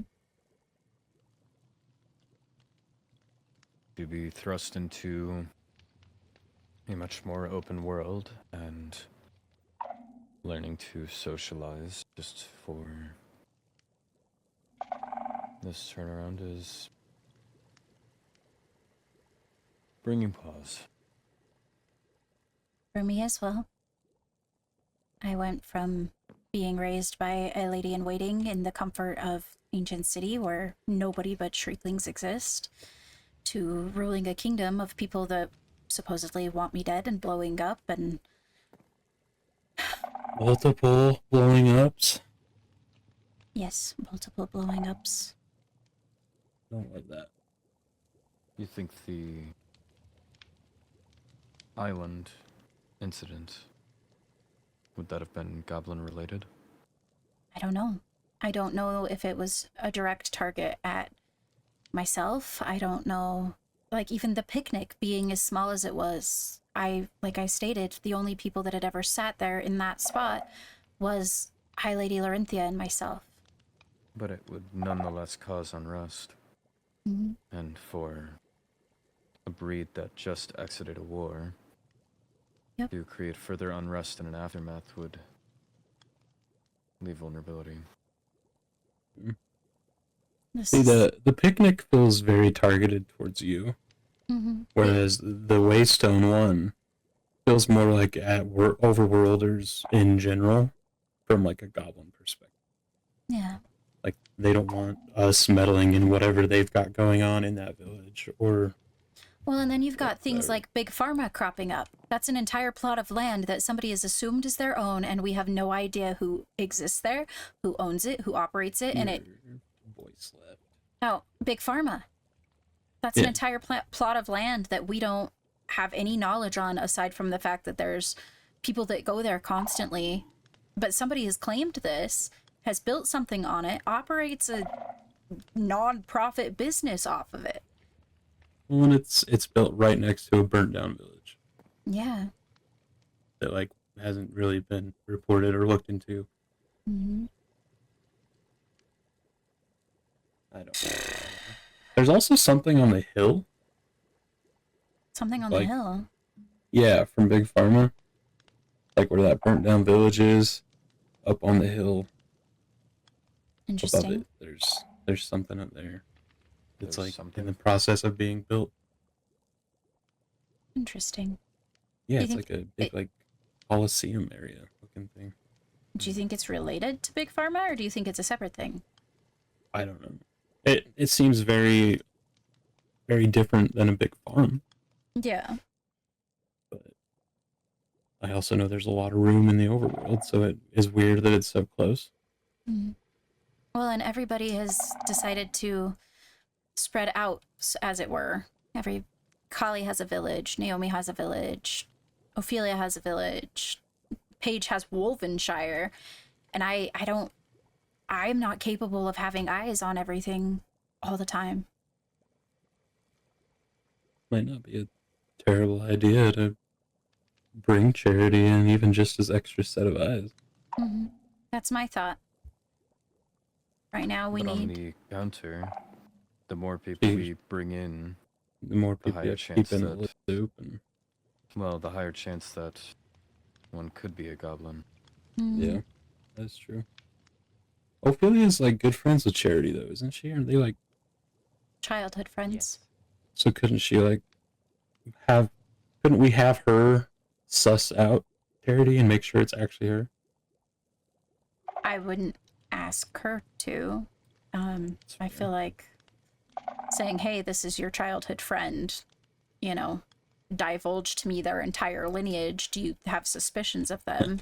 To be thrust into a much more open world and learning to socialize just for this turnaround is bringing pause. For me as well. I went from being raised by a lady in waiting in the comfort of ancient city where nobody but Shrieklings exist, to ruling a kingdom of people that supposedly want me dead and blowing up and... Multiple blowing ups. Yes, multiple blowing ups. Don't like that. You think the island incident, would that have been goblin related? I don't know. I don't know if it was a direct target at myself. I don't know. Like, even the picnic being as small as it was, like I stated, the only people that had ever sat there in that spot was High Lady Larenthia and myself. But it would nonetheless cause unrest. Mm-hmm. And for a breed that just exited a war, Yep. to create further unrest in an aftermath would leave vulnerability. See, the picnic feels very targeted towards you, Mm-hmm. whereas the Waystone one feels more like overworlders in general, from like a goblin perspective. Yeah. Like they don't want us meddling in whatever they've got going on in that village, or Well, and then you've got things like Big Pharma cropping up. That's an entire plot of land that somebody has assumed is their own, and we have no idea who exists there, who owns it, who operates it, and it. Voice left. Oh, Big Pharma. That's an entire plot of land that we don't have any knowledge on, aside from the fact that there's people that go there constantly. But somebody has claimed this, has built something on it, operates a non-profit business off of it. Well, and it's built right next to a burnt down village Yeah. that like hasn't really been reported or looked into. Mm-hmm. I don't know. There's also something on the hill. Something on the hill. Yeah, from Big Pharma. Like where that burnt down village is, up on the hill. Interesting. Above it, there's something up there. It's There's like something. in the process of being built. Interesting. Yeah, You it's think like a big like Coliseum area looking thing. Do you think it's related to Big Pharma, or do you think it's a separate thing? I don't know. It seems very, very different than a big farm. Yeah. But I also know there's a lot of room in the overworld, so it is weird that it's so close. Mm. Well, and everybody has decided to spread out, as it were. Kali has a village, Naomi has a village, Ophelia has a village, Paige has Wolvenshire, and I'm not capable of having eyes on everything all the time. Might not be a terrible idea to bring Charity in, even just as extra set of eyes. Mm-hmm. That's my thought. Right now, we But on need. the counter, the more people we bring in, the more people higher you chance keep in that, the loop, and well, the higher chance that one could be a goblin. yeah, that's true. Ophelia's like good friends with Charity, though, isn't she? Aren't they like Childhood friends? So couldn't she like couldn't we have her suss out Charity and make sure it's actually her? I wouldn't ask her to. I feel like saying, hey, this is your childhood friend, divulge to me their entire lineage. Do you have suspicions of them?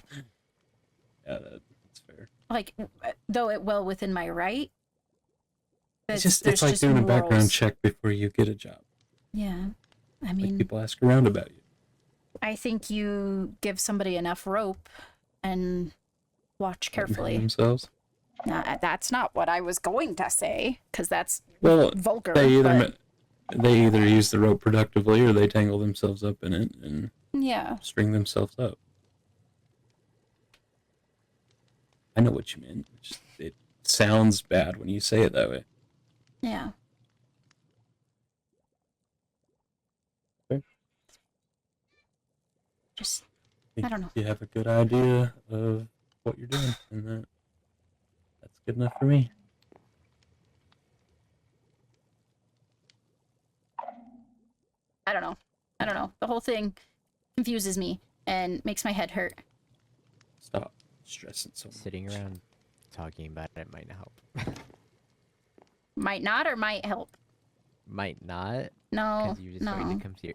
Yeah, that's fair. Like, though it well within my right. It's like doing a background check before you get a job. Yeah. I mean, like people ask around about you. I think you give somebody enough rope and watch carefully. Themselves? No, that's not what I was going to say, because that's vulgar. They either use the rope productively or they tangle themselves up in it and string themselves up. I know what you mean. It sounds bad when you say it that way. Yeah. Okay. I don't know. You have a good idea of what you're doing, and that's good enough for me. I don't know. The whole thing confuses me and makes my head hurt. Stop stressing so much. Sitting around talking about it might not help. Might not or might help? Might not. No. Because you're just starting to come to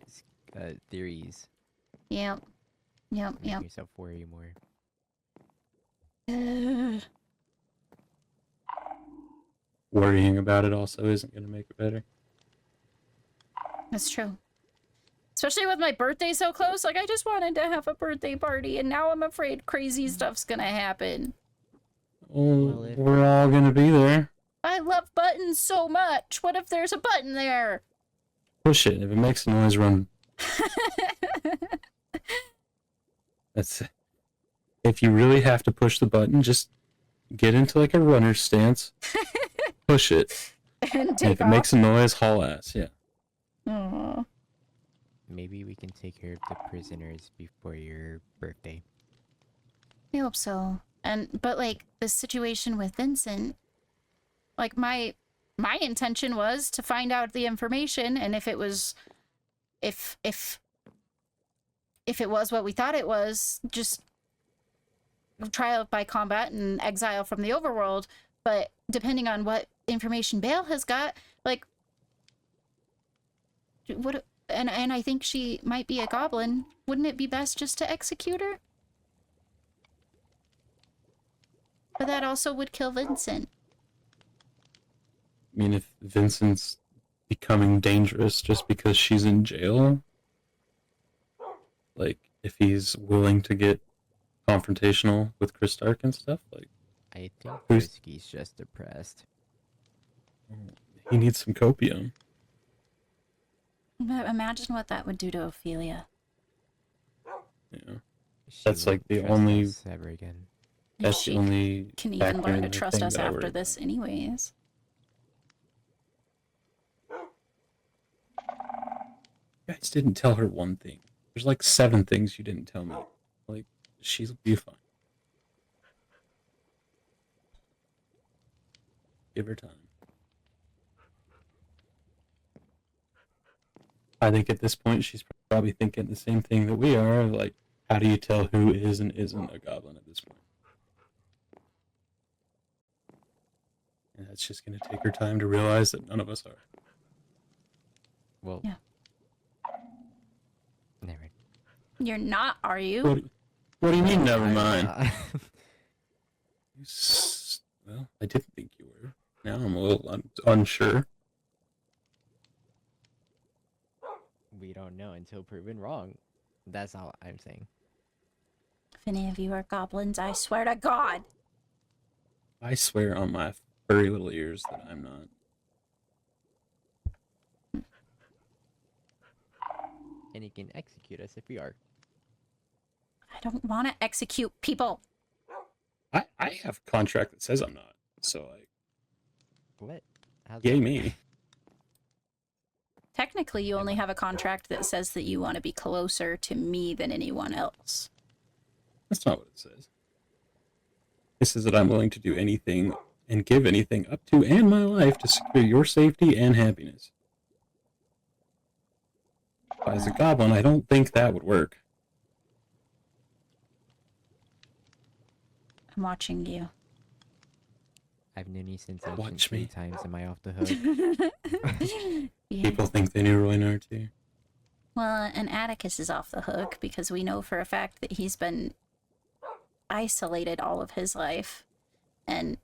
theories. Yep. Making yourself worry more. Worrying about it also isn't going to make it better. That's true. Especially with my birthday so close. Like, I just wanted to have a birthday party, and now I'm afraid crazy stuff's gonna happen. Well, we're all going to be there. I love buttons so much. What if there's a button there? Push it. If it makes a noise, run. That's it. If you really have to push the button, just get into like a runner's stance, push it, and if it makes a noise, haul ass. Yeah. Aww. Maybe we can take care of the prisoners before your birthday. I hope so. But like the situation with Vincent, like my intention was to find out the information, and if if it was what we thought it was, just trial by combat and exile from the overworld. But depending on what information Bale has got, like, what? And I think she might be a goblin. Wouldn't it be best just to execute her? But that also would kill Vincent. I mean, if Vincent's becoming dangerous just because she's in jail, like, if he's willing to get confrontational with Chris Stark and stuff, like, I think Who's- Whiskey's just depressed. he needs some copium. But imagine what that would do to Ophelia. Yeah, She That's, like, won't the trust only- us ever again. that's She the only can even factor learn in to the trust thing us that I worry after about. this anyways. You guys didn't tell her one thing. There's like 7 things you didn't tell me. Like, she'll be fine. Give her time. I think at this point she's probably thinking the same thing that we are. Like, how do you tell who is and isn't a goblin at this point? And that's just going to take her time to realize that none of us are. Well, Yeah. never. You're not, are you? What do you mean, never I'm mind? not. Well, I didn't think you were. Now I'm a little unsure. We don't know until proven wrong. That's all I'm saying. If any of you are goblins, I swear to God. I swear on my furry little ears that I'm not. And he can execute us if we are. I don't want to execute people. I have a contract that says I'm not. So, like, What? How's yay that? me. Technically, you only have a contract that says that you want to be closer to me than anyone else. That's not what it says. It says that I'm willing to do anything and give anything up to and my life to secure your safety and happiness. As a goblin, I don't think that would work. I'm watching you. I've known you since Watch ancient three me. times. Am I off the hook? Yeah. People think they knew Roy too. Well, and Atticus is off the hook because we know for a fact that he's been isolated all of his life. And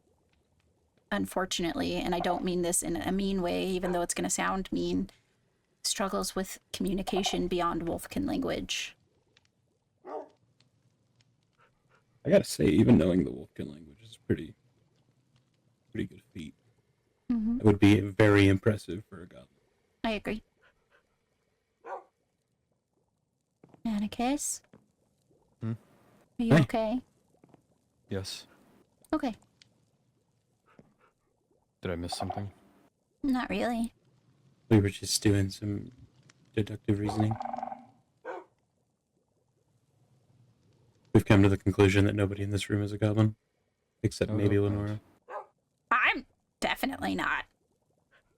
unfortunately, and I don't mean this in a mean way, even though it's going to sound mean, struggles with communication beyond Wolfkin language. I gotta say, even knowing the Wolfkin language is pretty good feat. Mm-hmm. It would be very impressive for a goblin. I agree. Atticus? Hmm? Are you Hey. okay? Yes. Okay. Did I miss something? Not really. We were just doing some deductive reasoning. We've come to the conclusion that nobody in this room is a goblin, except Oh, maybe God. Lenora. I'm definitely not.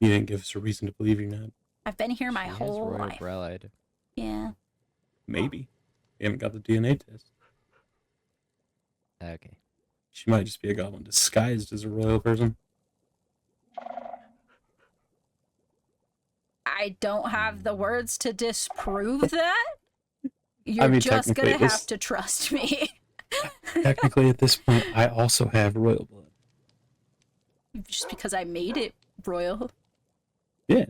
You didn't give us a reason to believe you're not. I've been here my She has whole royal life. blood. Yeah. Maybe. We haven't got the DNA test. Okay. She might just be a goblin disguised as a royal person. I don't have the words to disprove that. You're mean, just gonna technically, have to trust me. Technically, at this point, I also have royal blood. Just because I made it royal. Yeah.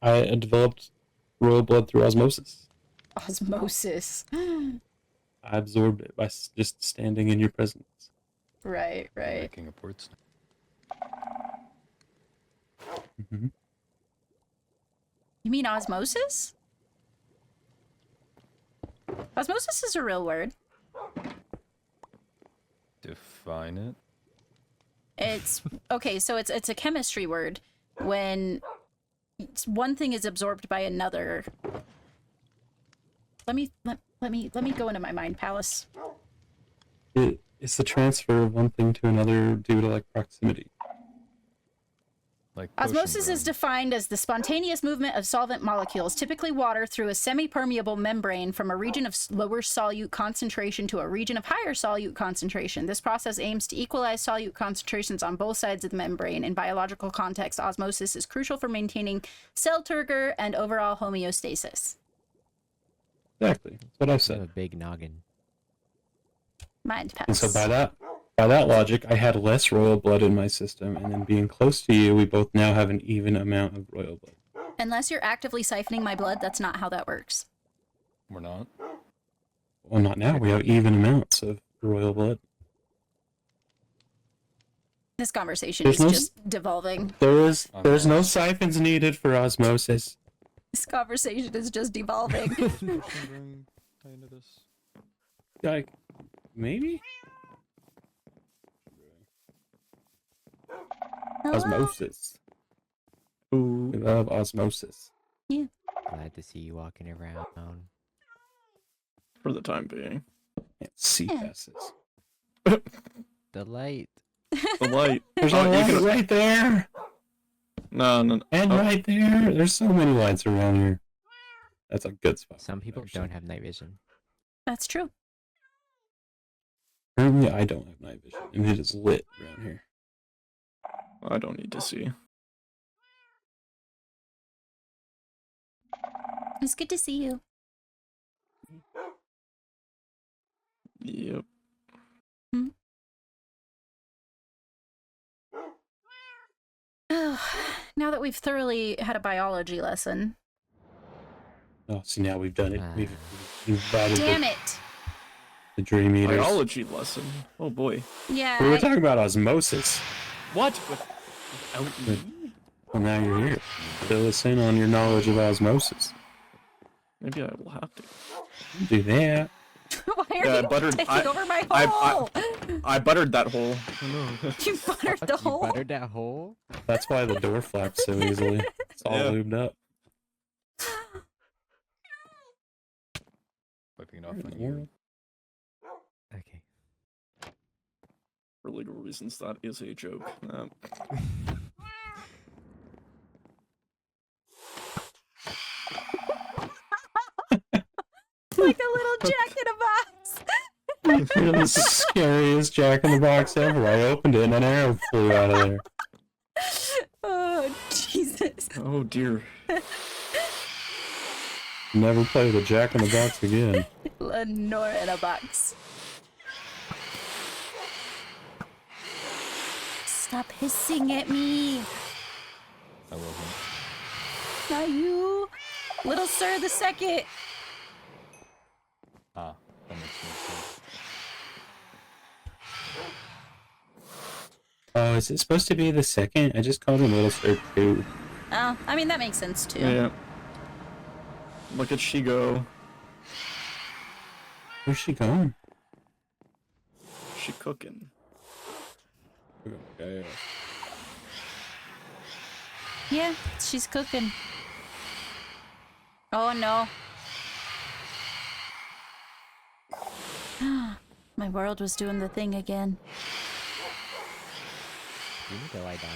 I developed royal blood through osmosis. Osmosis. I absorbed it by just standing in your presence. Right, right. Making up words. Mm-hmm. You mean osmosis? Osmosis is a real word. Define it. It's okay, so it's a chemistry word when one thing is absorbed by another. Let me go into my mind palace. It's the transfer of one thing to another due to, like, proximity. Like potion Osmosis is brewing. defined as the spontaneous movement of solvent molecules, typically water, through a semi-permeable membrane from a region of lower solute concentration to a region of higher solute concentration. This process aims to equalize solute concentrations on both sides of the membrane. In biological context, osmosis is crucial for maintaining cell turgor and overall homeostasis. Exactly. That's what I I have said. a big noggin. Mind pass. And so by that logic, I had less royal blood in my system, and then being close to you, we both now have an even amount of royal blood. Unless you're actively siphoning my blood, that's not how that works. We're not. Well, not now. We have even amounts of royal blood. This conversation There's is no just devolving. There's no siphons needed for osmosis. This conversation is just devolving. Like, maybe? Hello? Osmosis. Ooh. We love osmosis. Glad to see you walking around. For the time being. Yeah, sea passes. The light. The light. There's a Oh, you light can- right there! No. And right there! There's so many lights around here. That's a good spot. Some people don't have night vision. That's true. Currently, I don't have night vision, and it is lit around here. I don't need to see. It's good to see you. Yep. Now that we've thoroughly had a biology lesson. Oh, see, now we've done it. We've invited Damn it! the Dream Eaters. Biology lesson. Oh boy. Yeah. We were talking about osmosis. What? Well, now you're here. Fill us in on your knowledge of osmosis. Maybe I will have to. Do that. Why are Yeah, I you buttered- taking over my hole? I buttered that hole. You buttered the hole? You buttered that hole? That's why the door flaps so easily. It's all Yeah. lubed up. Wiping it off on you. Okay. For legal reasons, that is a joke. Like a little Jack in a Box. You're the scariest Jack in the Box ever. I opened it and an arrow flew out of there. Oh, Jesus. Oh dear. Never play with a Jack in the Box again. Nora in a box. Stop hissing at me. I wasn't. Not you. Little Sir the Second. Ah, that makes more sense. Oh, is it supposed to be the second? I just called him Little Sir 2. Oh, I mean, that makes sense too. Yeah. Look at she go. Where's she going? She cooking. Okay. Yeah, she's cooking. Oh no. My world was doing the thing again. You need to lie down.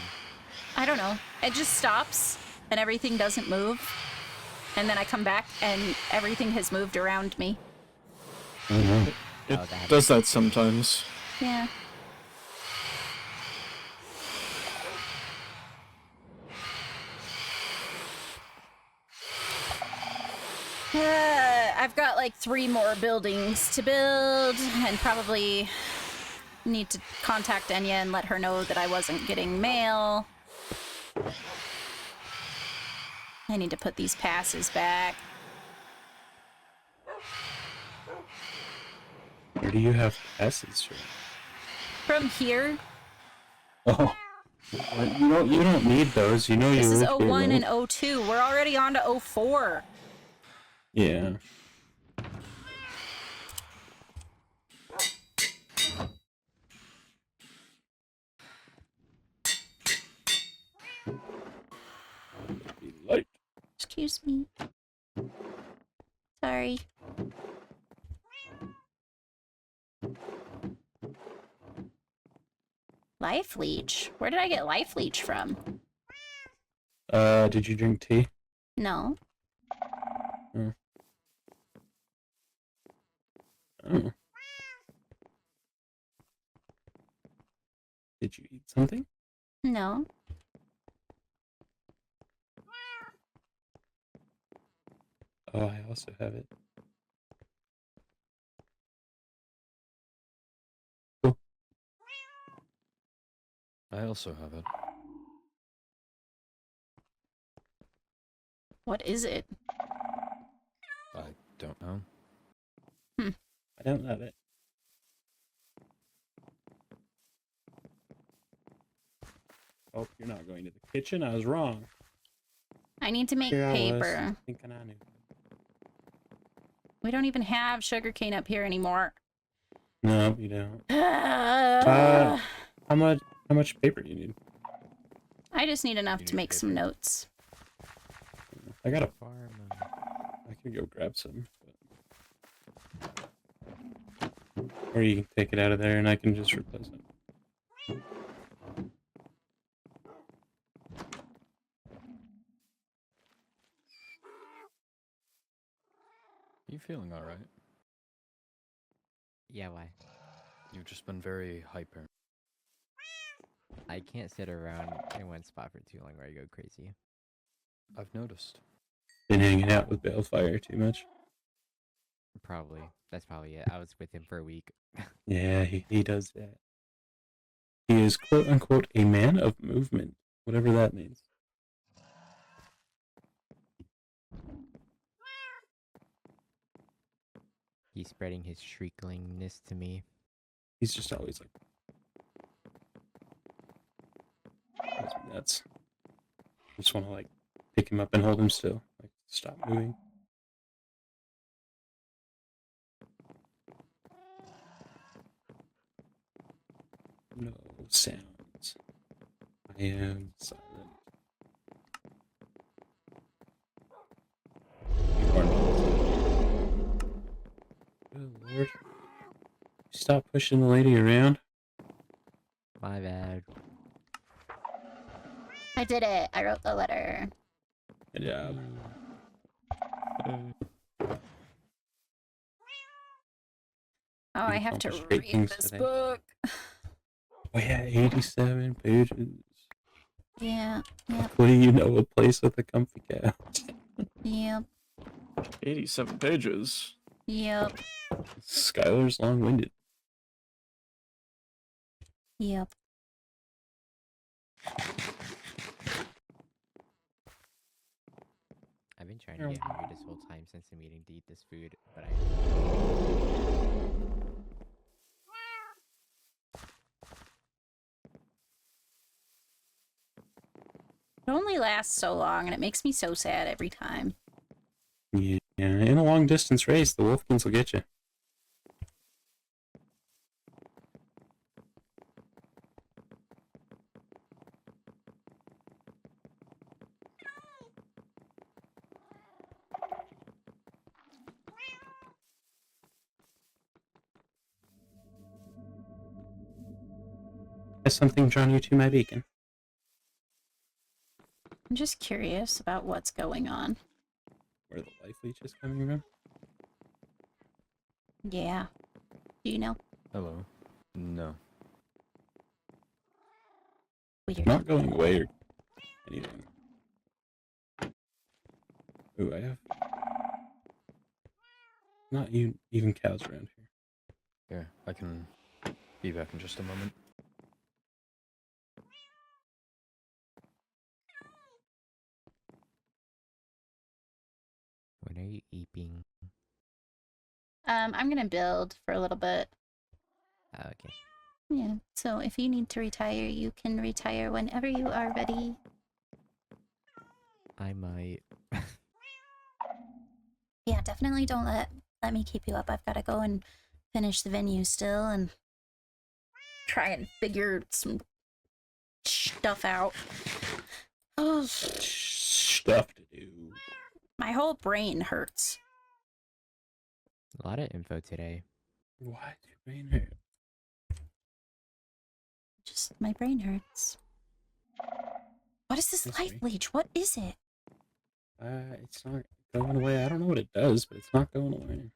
I don't know. It just stops and everything doesn't move. And then I come back and everything has moved around me. I don't know. It Oh, that does that sometimes. Yeah. I've got like 3 more buildings to build and probably need to contact Enya and let her know that I wasn't getting mail. I need to put these passes back. Where do you have passes from? From here, Oh. Well, you don't need those. You know this you is live here, 01 right? and 02. We're already on to 04. Yeah. Light. Excuse me. Sorry. Life leech? Where did I get life leech from? Did you drink tea? No. Oh. Oh. Did you eat something? No. Oh, I also have it. Cool. I also have it. What is it? I don't know. I don't have it. Oh, you're not going to the kitchen? I was wrong. I need to make Here I was, paper. thinking I knew. We don't even have sugarcane up here anymore. No, you don't. Uh, How much paper do you need? I just need enough You to need make some paper? notes. I got a Farm. I could go grab some. Or you can take it out of there and I can just replace it. You feeling alright? Yeah, why? You've just been very hyper. I can't sit around in one spot for too long or I go crazy. I've noticed. Been hanging out with Balefire too much. Probably. That's probably it. I was with him for a week. Yeah, he does that. He is quote unquote a man of movement, whatever that means. He's spreading his shrieklingness to me. He's just always like drives me nuts. I just want to like pick him up and hold him still. Like stop moving. No sounds. I am silent. Or not. Good lord. Stop pushing the lady around. My bad. I did it. I wrote the letter. Good job. Oh, I have to accomplished great read things this today. book. Oh yeah, 87 pages. Yeah, yeah, What do you know? A place with a comfy couch. yep, 87 pages. yep, Skylar's long-winded. yep. I've been trying to get hungry this whole time since the meeting to eat this food, but I... It only lasts so long, and it makes me so sad every time. Yeah, in a long-distance race, the Wolfkins will get you. Has something drawn you to my beacon? I'm just curious about what's going on. Where the life leech is coming from? Yeah. Do you know? Hello. No. Weird. Not going away or anything. Ooh, I have not even cows around here. Here, I can be back in just a moment. When are you eating? I'm gonna build for a little bit. Oh, okay. Yeah, so if you need to retire, you can retire whenever you are ready. I might. Yeah, definitely don't let me keep you up. I've gotta go and finish the venue still and try and figure some stuff out. Oh, Stuff to do. my whole brain hurts. A lot of info today. Why do brain hurt? Just my brain hurts. What is this life History. leech? What is it? It's not going away. I don't know what it does, but it's not going away.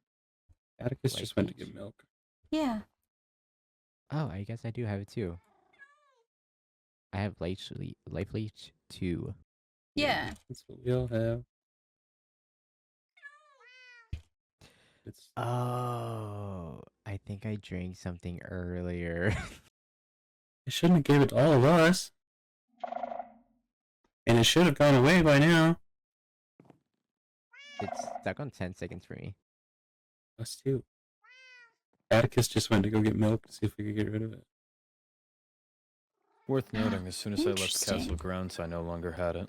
Atticus Life just went to leech? get milk. Yeah. Oh, I guess I do have it too. I have life leech 2. Yeah. That's what we all have. It's Oh, I think I drank something earlier. it shouldn't have gave it to all of us. And it should have gone away by now. It's stuck on 10 seconds for me. Us too. Atticus just went to go get milk to see if we could get rid of it. Worth noting, as soon as I left Interesting. Castle Grounds, I no longer had it.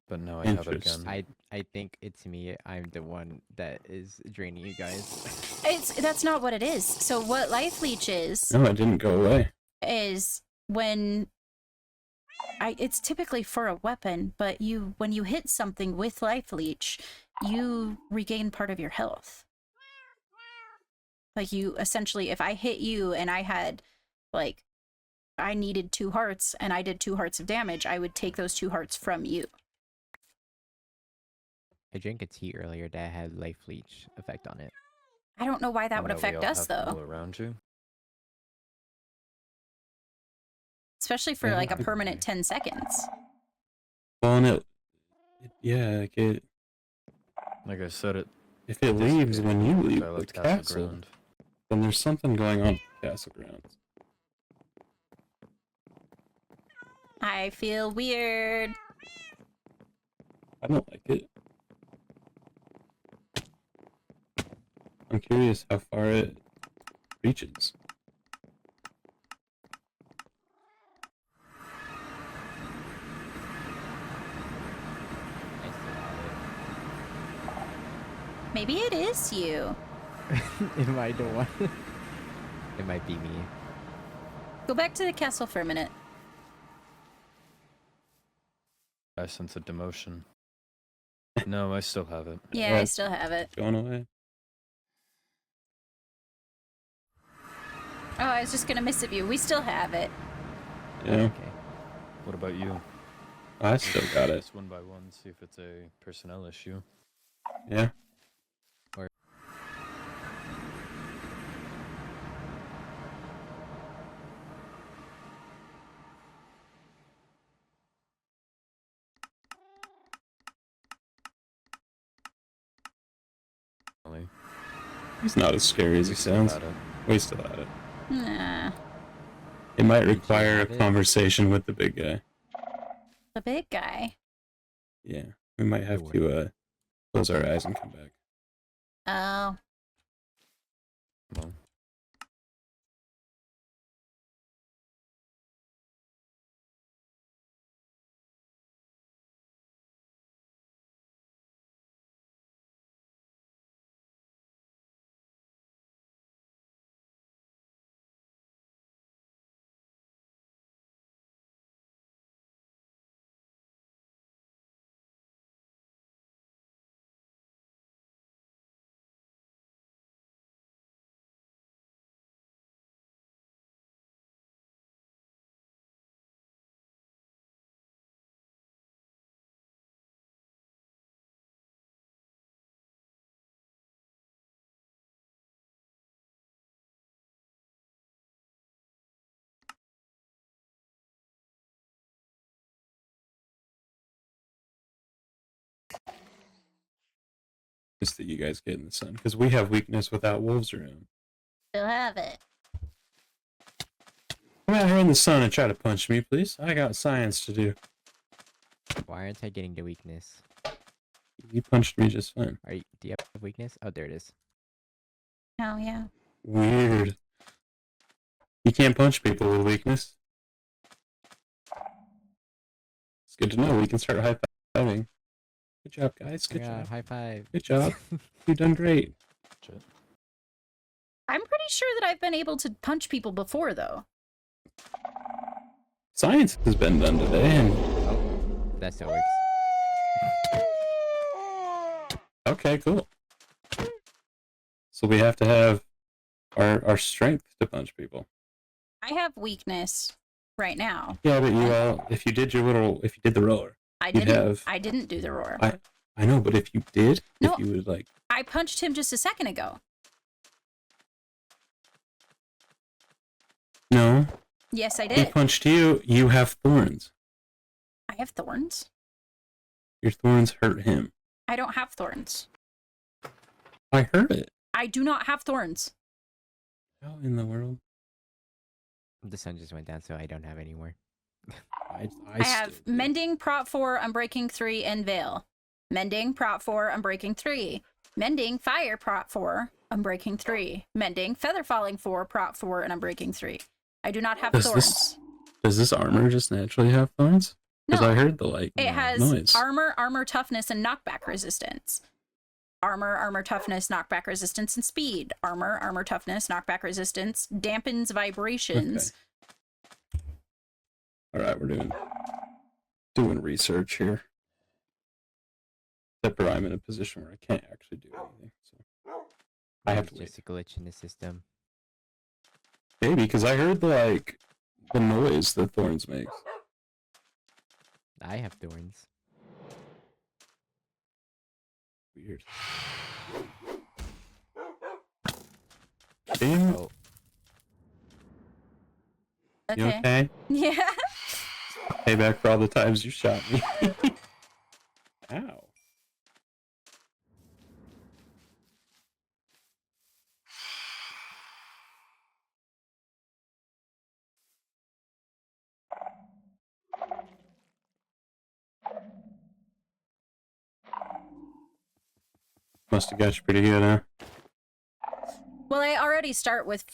But now I have it again. Interesting. I think it's me. I'm the one that is draining you guys. That's not what it is. So what life leech is No, it didn't go away. when it's typically for a weapon, but when you hit something with life leech, you regain part of your health. Like you essentially, if I hit you and I had like I needed 2 hearts and I did 2 hearts of damage, I would take those 2 hearts from you. I drank a tea earlier that had life leech effect on it. I don't know why that would Now we affect all us have though. people around you. Especially for Yeah, like a I- permanent 10 seconds. Well, and like Like I said, if it leaves dissipated when you once leave I the left castle, Ground. then there's something going on with the castle grounds. I feel weird. I don't like it. I'm curious how far it reaches. I still have Maybe it is you. it. Am I the one? It might be me. Go back to the castle for a minute. I sense a demotion. No, I still have it. Yeah, Yeah, I still have it. Going away. Oh, I was just gonna miss of you. We still have it. Yeah, Okay. What about you? I still got it. Just one by one, see if it's a personnel issue. Yeah. Really. He's not as scary as he We still sounds. had it. We still had it. Nah. It might Did you require a have it? conversation with the big guy. The big guy. Yeah. We might have Sure. to close our eyes and come back. Oh. Well, Just that you guys get in the sun. Because we have weakness without wolves around. Still have it. Come out here in the sun and try to punch me, please. I got science to do. Why aren't I getting the weakness? You punched me just fine. Do you have weakness? Oh, there it is. Oh, yeah. Weird. You can't punch people with weakness. It's good to know. We can start high-fiving. Good job, guys. Good Yeah, job. high five. Good job. You've done great. shit. I'm pretty sure that I've been able to punch people before, though. Science has been done today, and Oh, that still works. okay, cool. So we have to have our strength to punch people. I have weakness. right now. Yeah, but if you did the roar, I you'd didn't. have. I didn't do the roar. I know, but if you did, No. if you would like. I punched him just a second ago. No. Yes, I He did. punched you. You have thorns. I have thorns. Your thorns hurt him. I don't have thorns. I heard it. I do not have thorns. How in the world? The sun just went down, so I don't have any more. I have Mending, Prot 4, Unbreaking 3, and Veil. Mending, Prot 4, Unbreaking 3. Mending, Fire, Prot 4, Unbreaking 3. Mending, Feather Falling 4, Prot 4, and Unbreaking 3. I do not have thorns. Does this armor just naturally have thorns? Because No. I heard the It has noise. armor, toughness, and knockback resistance. Armor, toughness, knockback resistance, and speed. Armor, toughness, knockback resistance, dampens vibrations. Okay. All right, we're doing research here. Except for I'm in a position where I can't actually do anything. So I have to wait. Just a glitch in the system. Maybe because I heard the noise that thorns makes. I have thorns. Weird. Damn. Oh, Okay. You okay? Yeah. Payback for all the times you shot me. Ow. Must have got you pretty good, huh? Well, I already start with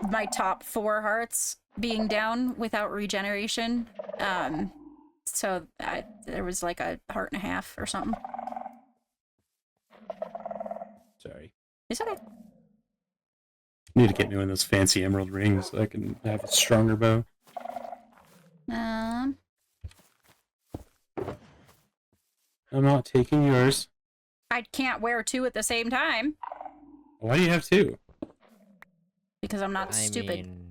my top 4 hearts being down without regeneration. So there was like a heart and a half or something. Sorry. It's okay. Need to get me one of those fancy emerald rings so I can have a stronger bow. Um, I'm not taking yours. I can't wear 2 at the same time Why do you have 2? because I'm not I stupid. mean,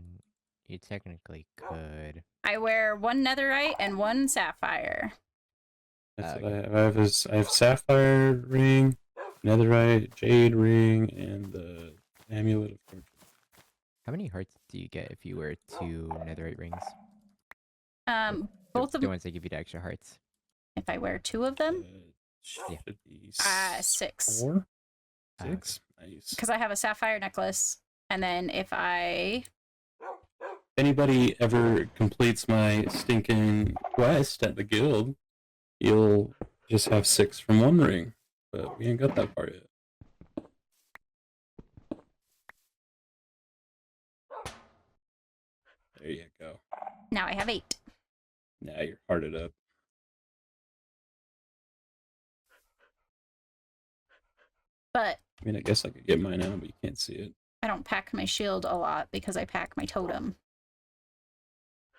you technically could. I wear 1 netherite and 1 sapphire. That's what I have. I have sapphire ring, netherite, jade ring, and the amulet of fortune. How many hearts do you get if you wear 2 netherite rings? Both of The them. ones that give you the extra hearts. If I wear 2 of them, Yeah. Should be 6. 4? Okay. 6? Nice. Because I have a sapphire necklace, and then if I Anybody ever completes my stinking quest at the guild, you'll just have 6 from 1 ring. But we ain't got that far yet. There you go. now I have 8. Now you're hearted up. But I mean, I guess I could get mine out, but you can't see it. I don't pack my shield a lot because I pack my totem.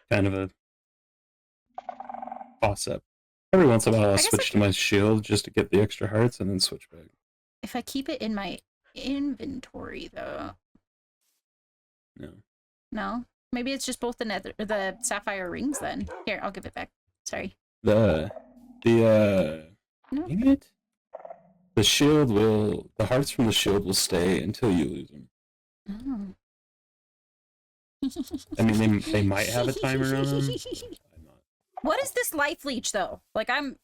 Kind of a toss-up. Every once in a while, I'll guess switch I to my shield just to get the extra hearts and then switch back. If I keep it in my inventory, though. No. No? Maybe it's just both the sapphire rings then. Here, I'll give it back. Sorry. The No. dang it. The hearts from the shield will stay until you lose them. Oh. I mean, they might have a timer on them. I'm not. What is this life leech though? Like I'm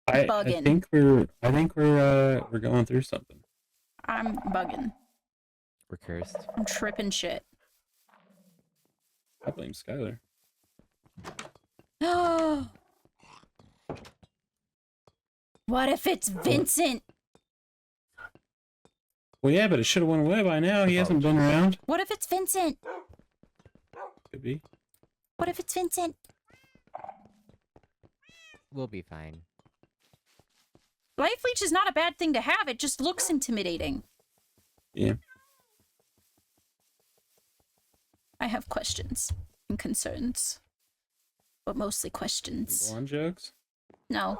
I bugging. think we're going through something. I'm bugging. We're cursed. I'm tripping shit. I blame Skylar. What if it's Vincent? Well, yeah, but it should have went away by now. He hasn't been around. What if it's Vincent? Could be. What if it's Vincent? We'll be fine. Life leech is not a bad thing to have. It just looks intimidating. Yeah. I have questions and concerns, but mostly questions. Blonde jokes? No.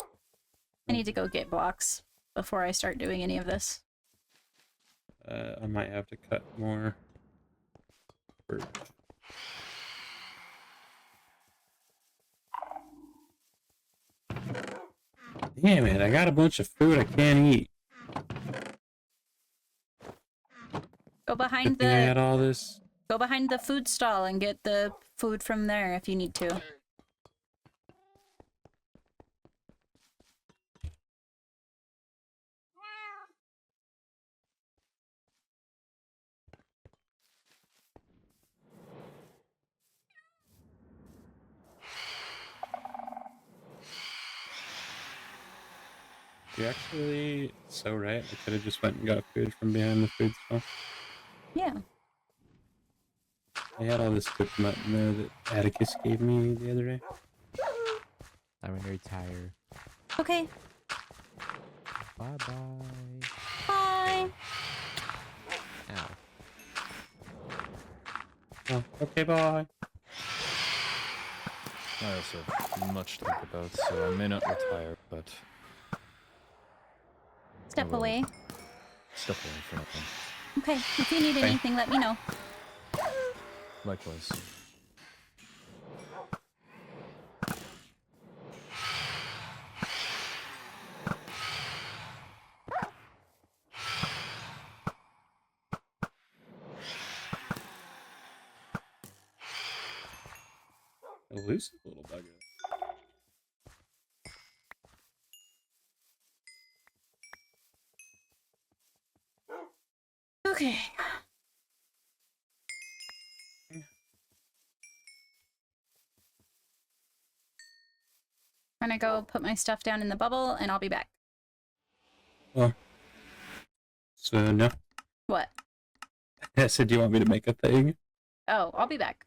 I need to go get blocks before I start doing any of this. I might have to cut more. Damn it, I got a bunch of food I can't eat. Go behind Good thing I had the all this. go behind the food stall and get the food from there if you need to. You're actually so right. I could have just went and got food from behind the food stall. Yeah. I had all this cooked mutton there that Atticus gave me the other day. I'm gonna retire. Okay. Bye-bye. Bye. Ow. Oh, okay, bye. I also have much to think about, so I may not retire, but Step will. away. step away for now. Okay. If you need Okay. anything, let me know. Likewise. Elusive little bugger. Okay. I'm gonna go put my stuff down in the bubble and I'll be back. Well, so no. What? I said, do you want me to make a thing? Oh, I'll be back.